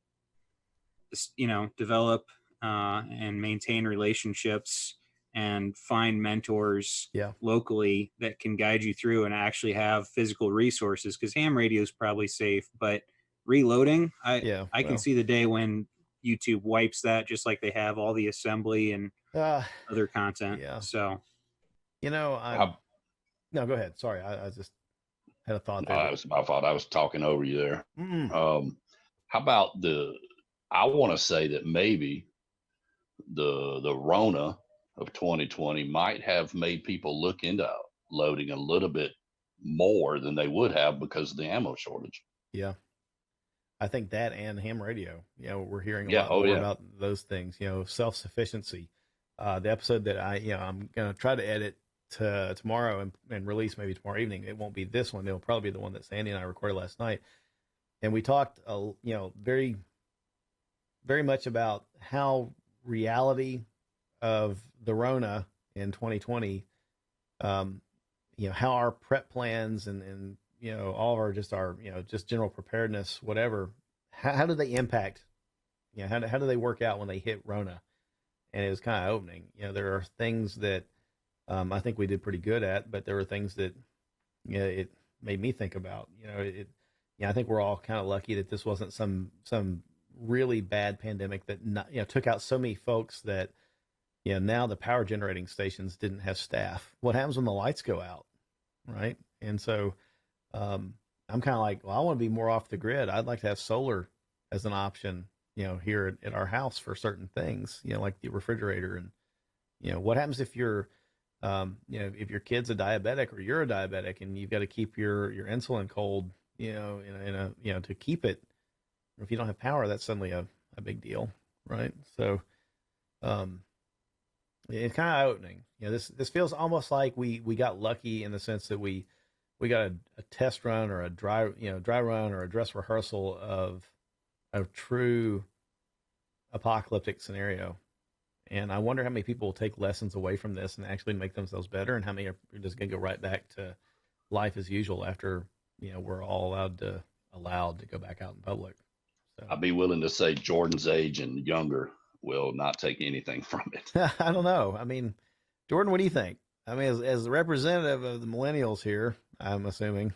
develop and maintain relationships and find mentors Yeah. locally that can guide you through and actually have physical resources, because ham radio is probably safe, but reloading, I can well. see the day when YouTube wipes that, just like they have all the assembly and other content. Yeah. So, You know, no, go ahead. Sorry. I just had a thought there. That was my fault. I was talking over you there. Mm. How about I want to say that maybe the Rona of 2020 might have made people look into loading a little bit more than they would have because of the ammo shortage. Yeah. I think that and ham radio, we're hearing a Yeah, lot oh, more yeah. about those things, self-sufficiency. The episode that I'm going to try to edit to tomorrow and release maybe tomorrow evening. It won't be this one. It'll probably be the one that Sandy and I recorded last night. And we talked, very, very much about how reality of the Rona in 2020, how our prep plans and all of our just general preparedness, whatever, how do they impact, how do they work out when they hit Rona? And it was kind of opening. There are things that I think we did pretty good at, but there were things that it made me think about. I think we're all kind of lucky that this wasn't some really bad pandemic that took out so many folks that now the power generating stations didn't have staff. What happens when the lights go out, right? And so I'm kind of like, well, I want to be more off the grid. I'd like to have solar as an option, here at our house for certain things, like the refrigerator. And what happens if you're if your kid's a diabetic or you're a diabetic and you've got to keep your insulin cold, to keep it. If you don't have power, that's suddenly a big deal, right? So it's kind of opening. This feels almost like we got lucky in the sense that we got a test run or a dry run or a dress rehearsal of a true apocalyptic scenario. And I wonder how many people will take lessons away from this and actually make themselves better, and how many are just going to go right back to life as usual after we're all allowed to go back out in public. So I'd be willing to say Jordan's age and younger will not take anything from it. I don't know. I mean, Jordan, what do you think? I mean, as the representative of the millennials here, I'm assuming.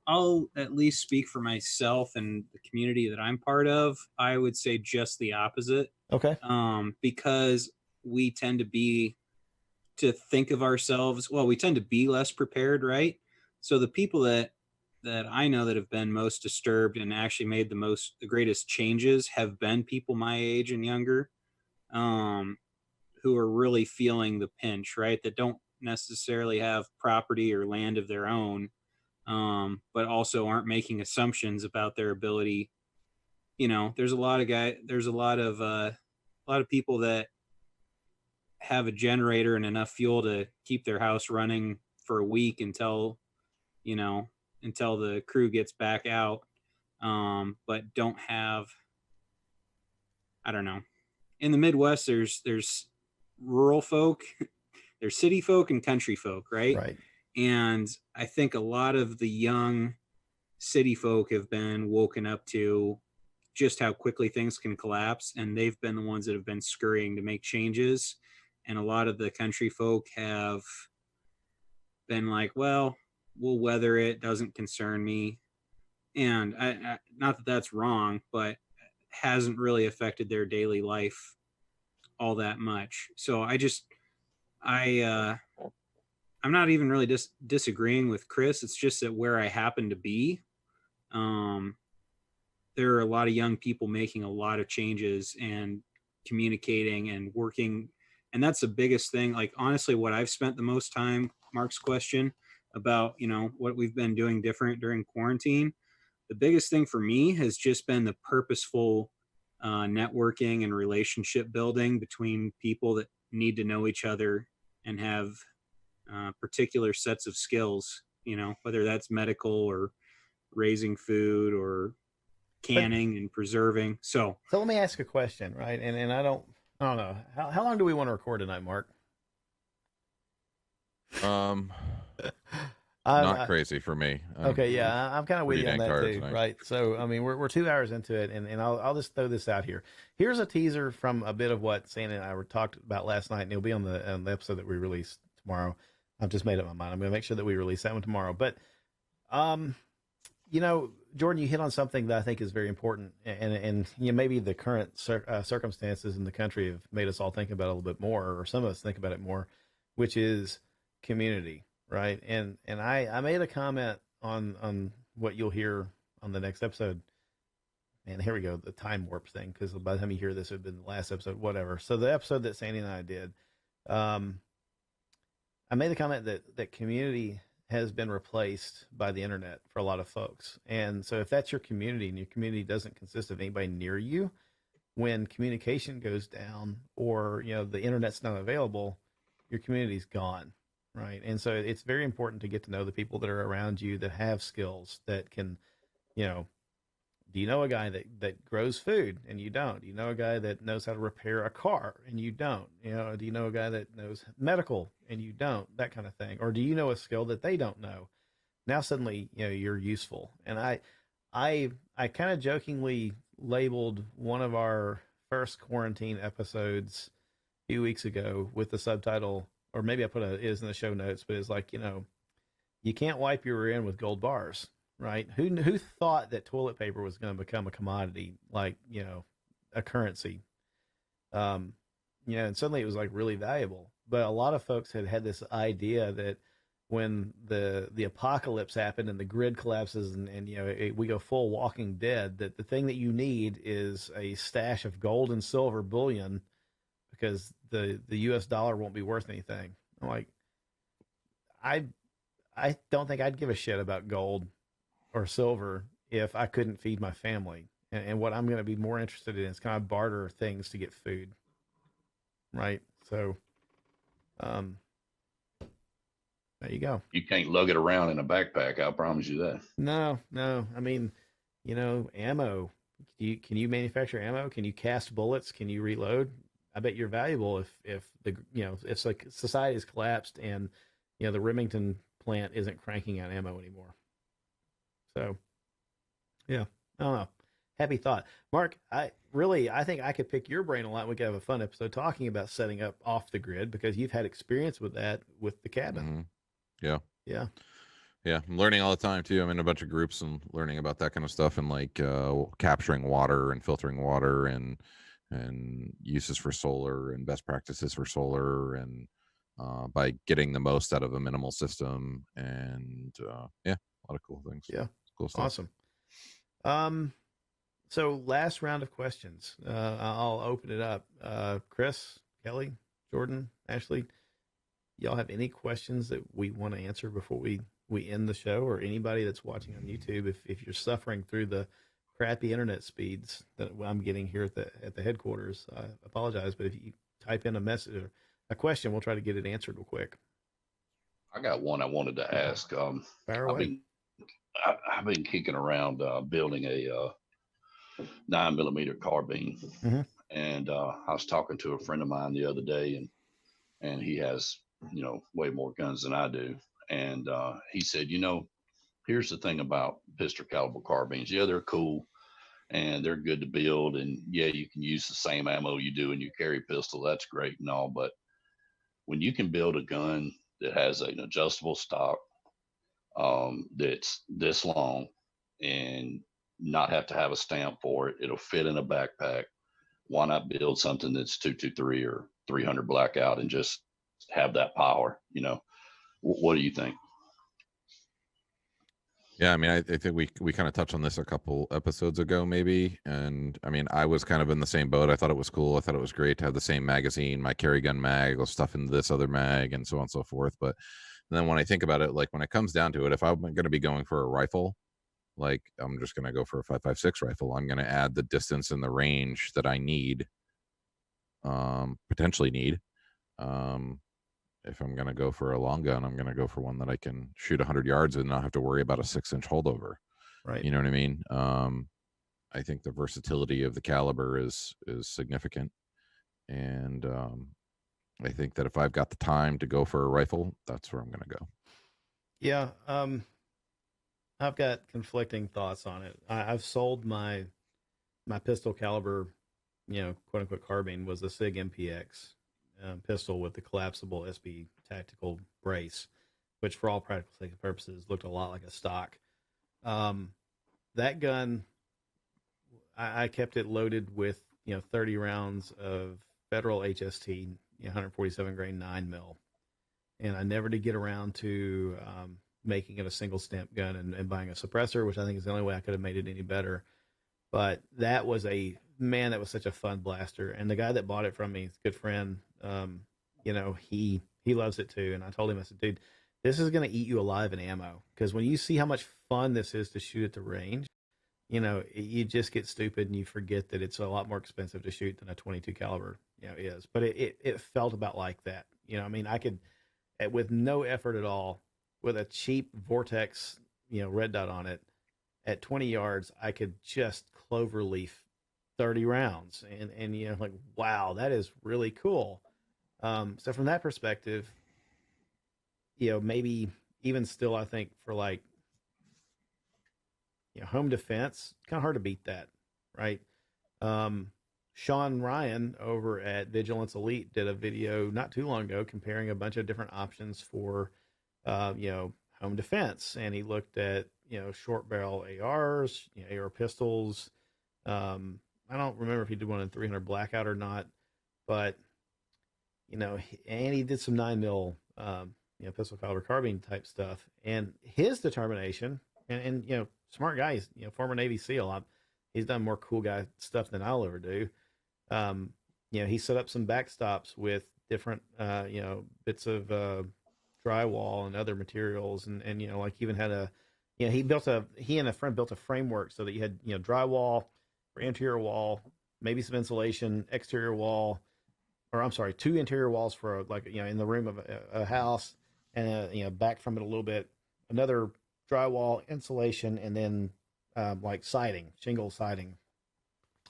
I'll at least speak for myself and the community that I'm part of. I would say just the opposite. Okay. Because we tend to think of ourselves, well, we tend to be less prepared, right? So the people that I know that have been most disturbed and actually made the greatest changes have been people my age and younger, who are really feeling the pinch, right? That don't necessarily have property or land of their own, but also aren't making assumptions about their ability. There's a lot of people that have a generator and enough fuel to keep their house running for a week until the crew gets back out, but don't have, I don't know. In the Midwest, there's rural folk, there's city folk and country folk, right? Right. And I think a lot of the young city folk have been woken up to just how quickly things can collapse, and they've been the ones that have been scurrying to make changes. And a lot of the country folk have been like, well, we'll weather it, doesn't concern me. And I not that that's wrong, but hasn't really affected their daily life all that much. So I'm not even really disagreeing with Chris. It's just that where I happen to be, there are a lot of young people making a lot of changes and communicating and working. And that's the biggest thing. Like, honestly, what I've spent the most time, Mark's question about, what we've been doing different during quarantine. The biggest thing for me has just been the purposeful networking and relationship building between people that need to know each other and have particular sets of skills, whether that's medical or raising food or canning and preserving. So let me ask a question, right? And I don't know. How long do we want to record tonight, Mark? Not crazy for me. Okay, yeah, I'm kind of with you on that too, tonight. right? So, I mean, we're 2 hours into it, and I'll just throw this out here. Here's a teaser from a bit of what Sandy and I were talked about last night, and it'll be on the episode that we release tomorrow. I've just made up my mind. I'm going to make sure that we release that one tomorrow. But, Jordan, you hit on something that I think is very important, and maybe the current circumstances in the country have made us all think about it a little bit more, or some of us think about it more, which is community. Right. And I made a comment on what you'll hear on the next episode. And here we go. The time warp thing. Because by the time you hear this, it would have been the last episode, whatever. So the episode that Sandy and I did, I made the comment that community has been replaced by the internet for a lot of folks. And so if that's your community and your community doesn't consist of anybody near you, when communication goes down or, the internet's not available, your community's gone. Right. And so it's very important to get to know the people that are around you that have skills that can, do you know a guy that grows food and you don't? Do you know a guy that knows how to repair a car and you don't? Do you know a guy that knows medical and you don't? That kind of thing. Or do you know a skill that they don't know? Now suddenly, you're useful. And I kind of jokingly labeled one of our first quarantine episodes a few weeks ago with the subtitle, or maybe I put it is in the show notes, but it's like, you can't wipe your rear end with gold bars, right? Who thought that toilet paper was going to become a commodity, like, a currency? And suddenly it was like really valuable. But a lot of folks had this idea that when the apocalypse happened and the grid collapses and we go full Walking Dead, that the thing that you need is a stash of gold and silver bullion, because the US dollar won't be worth anything. I'm like, I don't think I'd give a shit about gold or silver if I couldn't feed my family. And what I'm going to be more interested in is kind of barter things to get food. Right. So, there you go. You can't lug it around in a backpack. I promise you that. No. I mean, ammo. Can you manufacture ammo? Can you cast bullets? Can you reload? I bet you're valuable if like society has collapsed and, the Remington plant isn't cranking out ammo anymore. So, yeah, I don't know. Happy thought. Mark, I think I could pick your brain a lot. We could have a fun episode talking about setting up off the grid, because you've had experience with that with the cabin. Mm-hmm. Yeah. I'm learning all the time too. I'm in a bunch of groups and learning about that kind of stuff, and like capturing water and filtering water and uses for solar and best practices for solar, and by getting the most out of a minimal system, and a lot of cool things. Yeah, cool stuff. Awesome. So last round of questions. I'll open it up. Chris, Kelly, Jordan, Ashley, y'all have any questions that we want to answer before we end the show, or anybody that's watching on YouTube? If you're suffering through the crappy internet speeds that I'm getting here at the headquarters, I apologize, but if you type in a message or a question, we'll try to get it answered real quick. I got one I wanted to ask. Fire away. I've been kicking around building a 9mm carbine, mm-hmm. and I was talking to a friend of mine the other day, and he has way more guns than I do, and he said, here's the thing about pistol caliber carbines. Yeah, they're cool and they're good to build, and yeah, you can use the same ammo you do in your carry pistol. That's great and all, but when you can build a gun that has an adjustable stock, that's this long and not have to have a stamp for it, it'll fit in a backpack. Why not build something that's 223 or 300 blackout and just have that power? What do you think? Yeah, I mean, I think we kind of touched on this a couple episodes ago, maybe. And I mean, I was kind of in the same boat. I thought it was cool. I thought it was great to have the same magazine, my carry gun mag, I'll stuff into this other mag, and so on and so forth. But then when I think about it, like when it comes down to it, if I'm going to be going for a rifle, like I'm just going to go for a 5.56 rifle. I'm going to add the distance and the range that I need, potentially need. If I'm going to go for a long gun, I'm going to go for one that I can shoot 100 yards and not have to worry about a 6-inch holdover. Right. You know what I mean? I think the versatility of the caliber is significant. And I think that if I've got the time to go for a rifle, that's where I'm going to go. Yeah. I've got conflicting thoughts on it. I've sold my pistol caliber, quote unquote carbine was a SIG MPX pistol with the collapsible SB tactical brace, which for all practical purposes looked a lot like a stock. That gun, I kept it loaded with 30 rounds of Federal HST, 147 grain 9mm, and I never did get around to making it a single stamp gun and buying a suppressor, which I think is the only way I could have made it any better. But that was that was such a fun blaster. And the guy that bought it from me, is a good friend, he loves it too. And I told him, I said, dude, this is going to eat you alive in ammo. Because when you see how much fun this is to shoot at the range, you just get stupid and you forget that it's a lot more expensive to shoot than a 22 caliber, is. But it felt about like that. I could, with no effort at all, with a cheap Vortex, red dot on it, at 20 yards, I could just cloverleaf 30 rounds. And like, wow, that is really cool. So from that perspective, maybe even still, I think for like, home defense, kind of hard to beat that, right? Sean Ryan over at Vigilance Elite did a video not too long ago comparing a bunch of different options for, home defense. And he looked at, short barrel ARs, AR pistols. I don't remember if he did one in 300 blackout or not, but, and he did some 9mm, pistol caliber carbine type stuff. And his determination, and smart guy, he's, former Navy SEAL. He's done more cool guy stuff than I'll ever do. He set up some backstops with different, bits of drywall and other materials, and like even had he and a friend built a framework so that you had drywall for interior wall, maybe some insulation, exterior wall, or I'm sorry, 2 interior walls for in the room of a house, and back from it a little bit, another drywall, insulation, and then like siding, shingle siding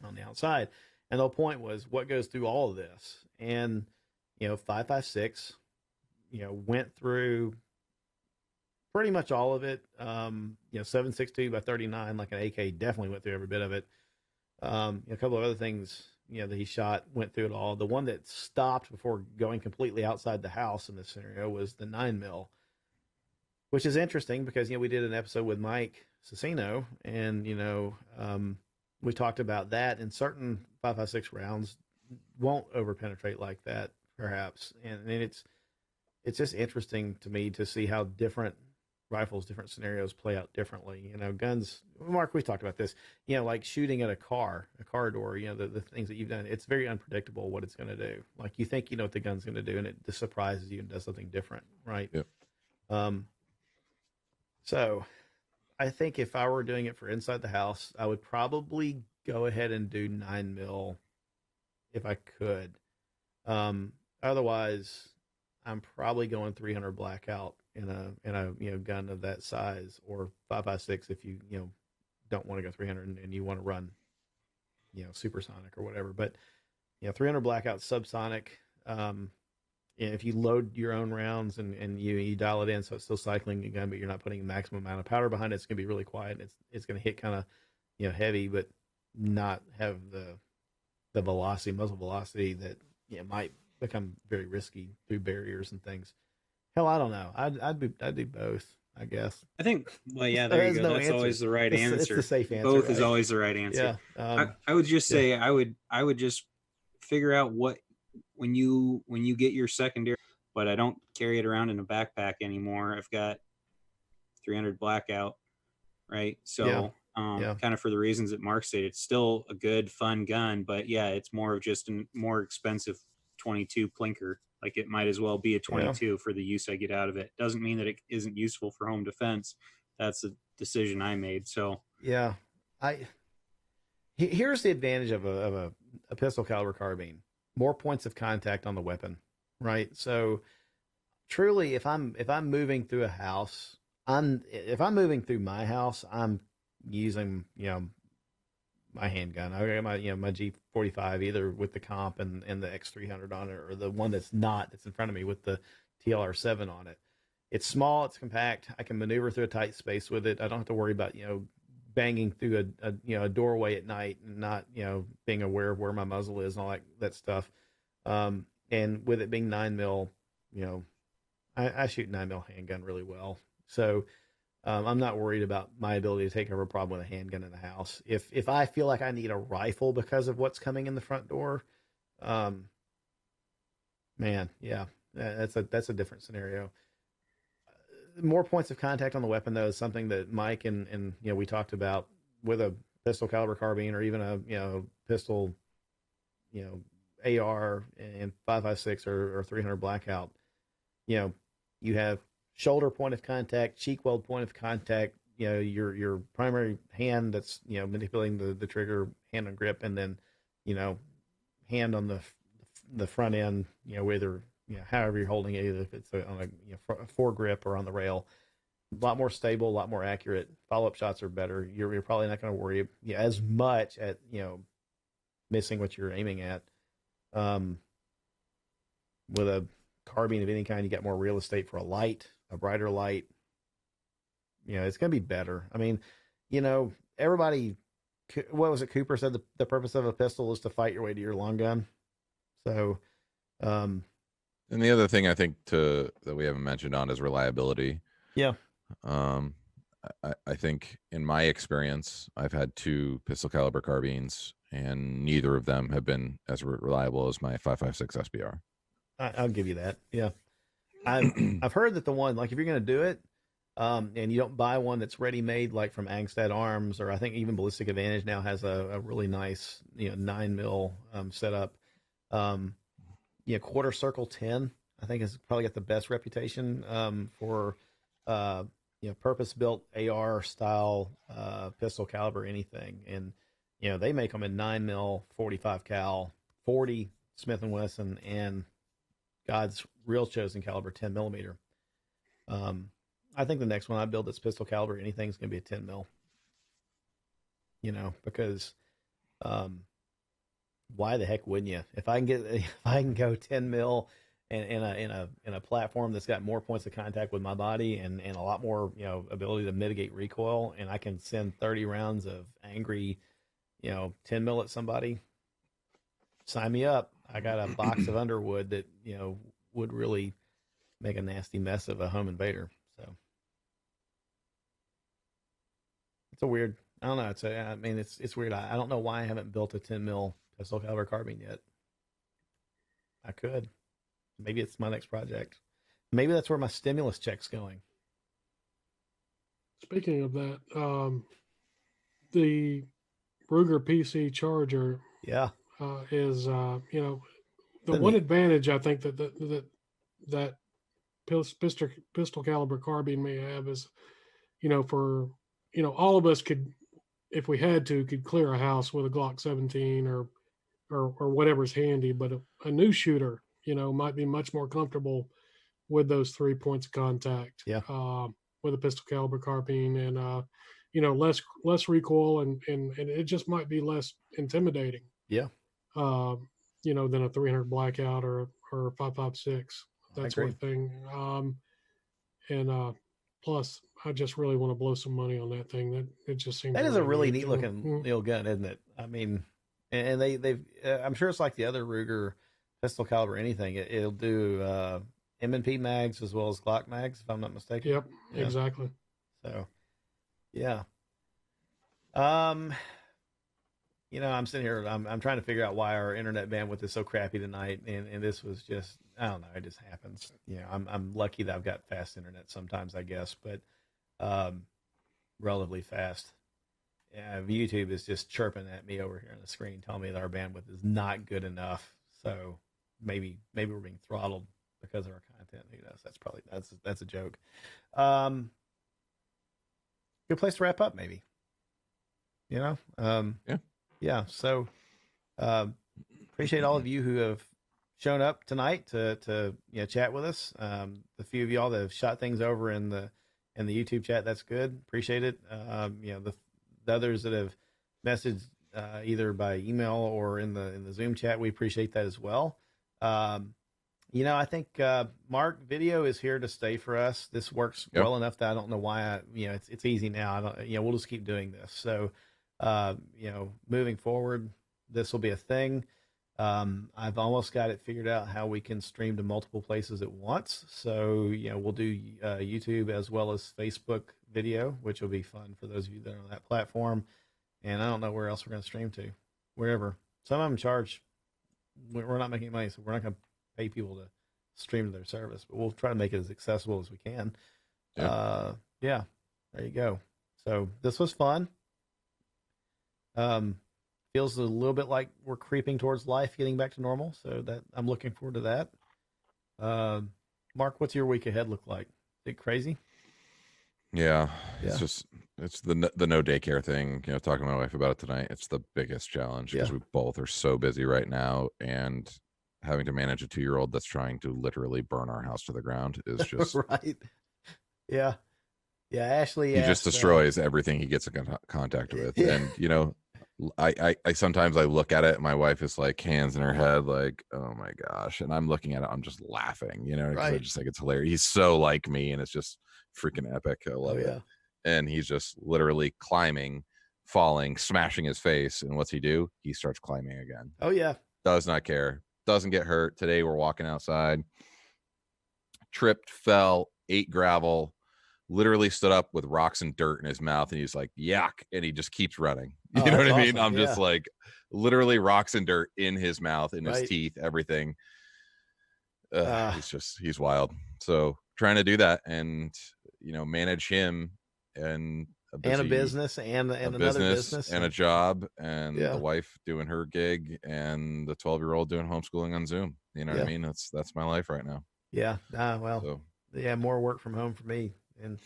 on the outside. And the whole point was what goes through all of this. And 5.56, went through pretty much all of it. 7.62 by 39, like an AK, definitely went through every bit of it. A couple of other things, that he shot, went through it all. The one that stopped before going completely outside the house in this scenario was the 9mm, which is interesting because, we did an episode with Mike Cicino, and, we talked about that, and certain 5.56 rounds won't overpenetrate like that, perhaps. And it's just interesting to me to see how different rifles, different scenarios play out differently. Guns, Mark, we talked about this, like shooting at a car door, the things that you've done, it's very unpredictable what it's going to do. Like you think what the gun's going to do, and it just surprises you and does something different, right? Yep. So I think if I were doing it for inside the house, I would probably go ahead and do 9mm if I could. Otherwise, I'm probably going 300 blackout in a gun of that size, or 5.56 if you don't want to go 300 and you want to run supersonic or whatever. But 300 blackout subsonic. If you load your own rounds and you dial it in so it's still cycling a gun, but you're not putting a maximum amount of powder behind it, it's going to be really quiet. It's going to hit kind of heavy, but not have the velocity, muzzle velocity that might become very risky through barriers and things. Hell, I don't know. I'd do both, I guess. I think, well, yeah, There there you is go. no That's answer. always the right answer. It's the safe answer. Both is right? always the right answer. Yeah. I would just yeah. say I would just figure out what when you get your secondary, but I don't carry it around in a backpack anymore. I've got 300 blackout, right? So kind of for the reasons that Mark stated, it's still a good, fun gun, but yeah, it's more of just a more expensive 22 plinker. Like it might as well be a 22 for the use I get out of it. Doesn't mean that it isn't useful for home defense. That's a decision I made. So yeah, here's the advantage of a pistol caliber carbine: more points of contact on the weapon, right? So truly, if I'm moving through a house, if I'm moving through my house, I'm using my handgun. I got my G45 either with the comp and the X300 on it, or the one that's in front of me with the TLR7 on it. It's small, it's compact. I can maneuver through a tight space with it. I don't have to worry about banging through a doorway at night and not being aware of where my muzzle is and all that stuff. And with it being 9mm, I shoot 9mm handgun really well, so I'm not worried about my ability to take over a problem with a handgun in the house. If I feel like I need a rifle because of what's coming in the front door, man, yeah, that's a different scenario. More points of contact on the weapon, though, is something that Mike and we talked about with a pistol caliber carbine, or even a pistol, AR and 5.56 or 300 blackout. You have shoulder point of contact, cheek weld point of contact, your primary hand that's, manipulating the trigger, hand on grip, and then, hand on the front end, whether, however you're holding it, if it's on a foregrip or on the rail. A lot more stable, a lot more accurate. Follow-up shots are better. You're probably not going to worry as much at, missing what you're aiming at. With a carbine of any kind, you got more real estate for a brighter light. It's going to be better. I mean, everybody, what was it? Cooper said the purpose of a pistol is to fight your way to your long gun. So, and the other thing I think that we haven't mentioned on is reliability. Yeah. I think in my experience, I've had 2 pistol caliber carbines, and neither of them have been as reliable as my 5.56 SBR. I'll give you that. Yeah. I've heard that the one, like if you're going to do it, and you don't buy one that's ready made, like from Angstad Arms, or I think even Ballistic Advantage now has a really nice, 9mm setup. Quarter circle 10, I think has probably got the best reputation for purpose built AR style pistol caliber anything, and they make them in 9mm, 45 cal, 40 Smith & Wesson, and God's real chosen caliber 10mm. I think the next one I build that's pistol caliber anything is going to be a 10mm. Because why the heck wouldn't you? If I can go 10mm in a platform that's got more points of contact with my body and a lot more ability to mitigate recoil, and I can send 30 rounds of angry 10mm at somebody, sign me up. I got a box of Underwood that would really make a nasty mess of a home invader. So it's a weird. I don't know. It's weird. I don't know why I haven't built a 10mm pistol caliber carbine yet. I could. Maybe it's my next project. Maybe that's where my stimulus check's going. Speaking of that, the Ruger PC Charger, is the one advantage I think that pistol caliber carbine may have is, for all of us could, if we had to, could clear a house with a Glock 17 or whatever's handy, but a new shooter, might be much more comfortable with those 3 points of contact. With a pistol caliber carbine, and less recoil, and it just might be less intimidating. Than a 300 blackout or a 5.56, that sort of thing. Plus, I just really want to blow some money on that thing. That it just seems that is a really neat looking gun, isn't it? I mean, and they've I'm sure it's like the other Ruger pistol caliber anything. It'll do M&P mags as well as Glock mags, if I'm not mistaken. Yep, exactly. So, yeah. I'm sitting here. I'm trying to figure out why our internet bandwidth is so crappy tonight, and this was just, I don't know. It just happens. I'm lucky that I've got fast internet sometimes, I guess, but relatively fast. YouTube is just chirping at me over here on the screen, telling me that our bandwidth is not good enough. So maybe we're being throttled because of our content. Who knows? That's a joke. Good place to wrap up, maybe. Yeah. So appreciate all of you who have shown up tonight to chat with us. The few of y'all that have shot things over in the YouTube chat, that's good. Appreciate it. The others that have messaged either by email or in the Zoom chat, we appreciate that as well. I think Mark, video is here to stay for us. This works well enough that I don't know why it's easy now. We'll just keep doing this. So moving forward, this will be a thing. I've almost got it figured out how we can stream to multiple places at once. So, we'll do YouTube as well as Facebook video, which will be fun for those of you that are on that platform. And I don't know where else we're going to stream to, wherever. Some of them charge. We're not making money, so we're not going to pay people to stream to their service, but we'll try to make it as accessible as we can. There you go. So this was fun. Feels a little bit like we're creeping towards life, getting back to normal. So that I'm looking forward to that. Mark, what's your week ahead look like? Is it crazy? Yeah. It's the no daycare thing. Talking to my wife about it tonight. It's the biggest challenge because we both are so busy right now, and having to manage a 2-year-old that's trying to literally burn our house to the ground is just right. Yeah. Ashley, he just destroys everything he gets in contact with. And I sometimes I look at it and my wife is like hands in her head like, oh my gosh, and I'm looking at it, I'm just laughing, because I just think it's hilarious. He's so like me, and it's just freaking epic. I love it. And he's just literally climbing, falling, smashing his face, and what's he do? He starts climbing again. Does not care, doesn't get hurt. Today we're walking outside, tripped, fell, ate gravel, literally stood up with rocks and dirt in his mouth, and he's like, yuck, and he just keeps running. You know what I mean? I'm just like, literally rocks and dirt in his mouth, in his teeth, everything. He's wild. So trying to do that and manage him and a business and another business and a job, and the wife doing her gig, and the 12-year-old doing homeschooling on Zoom. You know what I mean? That's my life right now. More work from home for me, and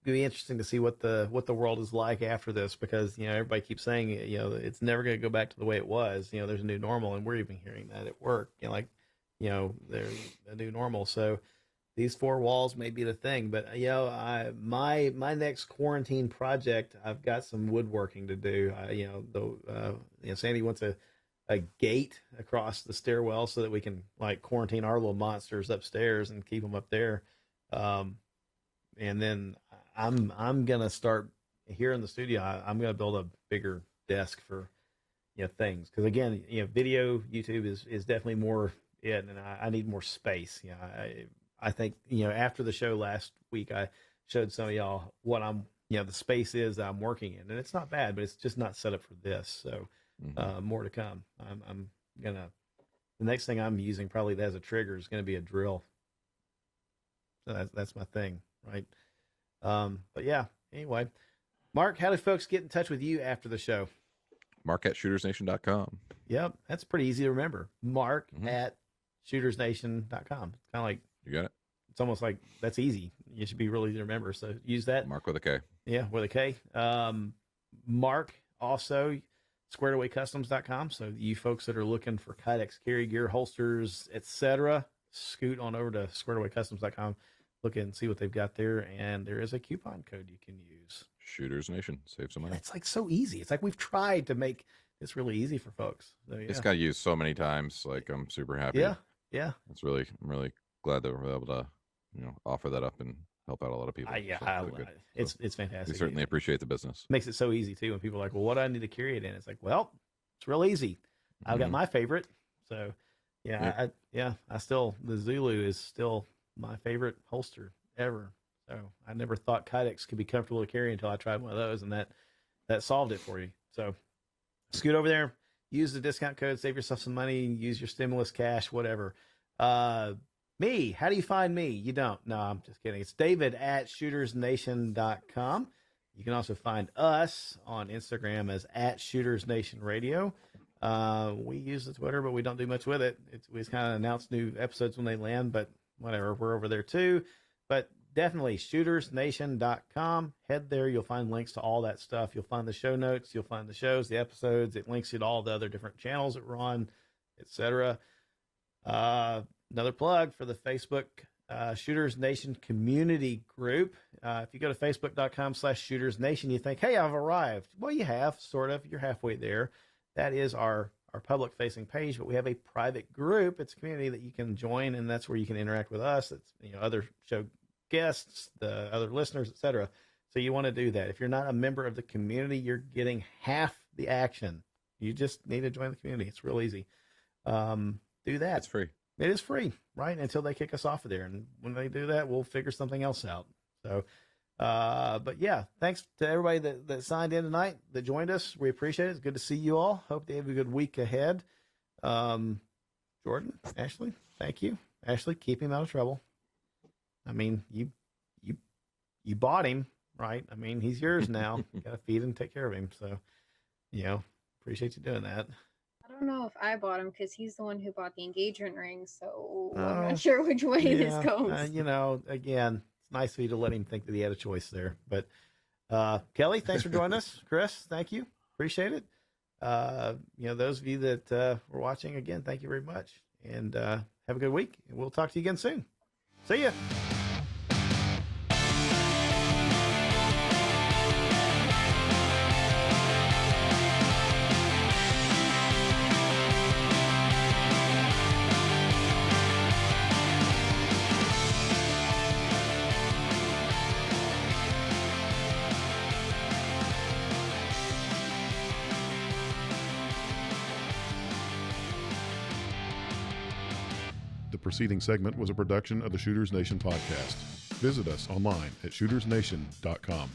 it'll be interesting to see what the world is like after this, because everybody keeps saying it's never going to go back to the way it was. There's a new normal, and we're even hearing that at work. There's a new normal. So these 4 walls may be the thing, but my next quarantine project, I've got some woodworking to do. Sandy wants a gate across the stairwell so that we can quarantine our little monsters upstairs and keep them up there. And then I'm gonna start here in the studio. I'm gonna build a bigger desk for things, because again, video YouTube is definitely more it, and I need more space. I think after the show last week, I showed some of y'all what I'm the space is that I'm working in, and it's not bad, but it's just not set up for this. So more to come. I'm gonna, the next thing I'm using probably as a trigger is going to be a drill. So that's my thing, right? But anyway, Mark, how do folks get in touch with you after the show? Mark@shootersnation.com. Yep, that's pretty easy to remember. Mark@shootersnation.com. It's kind of like, you got it. It's almost like that's easy. You should be really easy to remember. So use that. Mark with a K. Yeah, with a K. Mark also squaredawaycustoms.com. So you folks that are looking for Kydex carry gear, holsters, etc., scoot on over to squaredawaycustoms.com. Look and see what they've got there, and there is a coupon code you can use. Shooters Nation, save some money. It's so easy. It's like we've tried to make this really easy for folks. So, It's got used so many times. I'm super happy. Yeah. I'm really glad that we're able to offer that up and help out a lot of people. It's fantastic. We certainly appreciate the business. Makes it so easy too when people are like, well, what do I need to carry it in? It's like, well, it's real easy. I've got my favorite. So Yeah, I still, the Zulu is still my favorite holster ever. So I never thought Kydex could be comfortable to carry until I tried one of those, and that solved it for you. So scoot over there, use the discount code, save yourself some money, use your stimulus cash, whatever. Me, how do you find me? You don't. No, I'm just kidding. It's David at shootersnation.com. You can also find us on Instagram as at Shooters Nation Radio. We use the Twitter, but we don't do much with it. We just kind of announce new episodes when they land, but whatever, we're over there too. But definitely shootersnation.com. Head there. You'll find links to all that stuff. You'll find the show notes. You'll find the shows, the episodes. It links you to all the other different channels that we're on, etc. Another plug for the Facebook Shooters Nation community group. If you go to facebook.com/Shooters Nation, you think, hey, I've arrived. Well, you have, sort of. You're halfway there. That is our public facing page, but we have a private group. It's a community that you can join, and that's where you can interact with us. It's, other show guests, the other listeners, etc. So you want to do that. If you're not a member of the community, you're getting half the action. You just need to join the community. It's real easy. Do that. It's free. It is free, right? Until they kick us off of there. And when they do that, we'll figure something else out. So, but yeah, thanks to everybody that signed in tonight, that joined us. We appreciate it. It's good to see you all. Hope they have a good week ahead. Jordan, Ashley, thank you. Ashley, keep him out of trouble. I mean, you bought him, right? I mean, he's yours now. You got to feed him, take care of him. So, appreciate you doing that. I don't know if I bought him because he's the one who bought the engagement ring, so I'm not sure which way this goes. Again, it's nice of you to let him think that he had a choice there. But Kelly, thanks for joining us. Chris, thank you. Appreciate it. Those of you that were watching, again, thank you very much. And have a good week. And we'll talk to you again soon. See ya. The preceding segment was a production of the Shooters Nation podcast. Visit us online at shootersnation.com.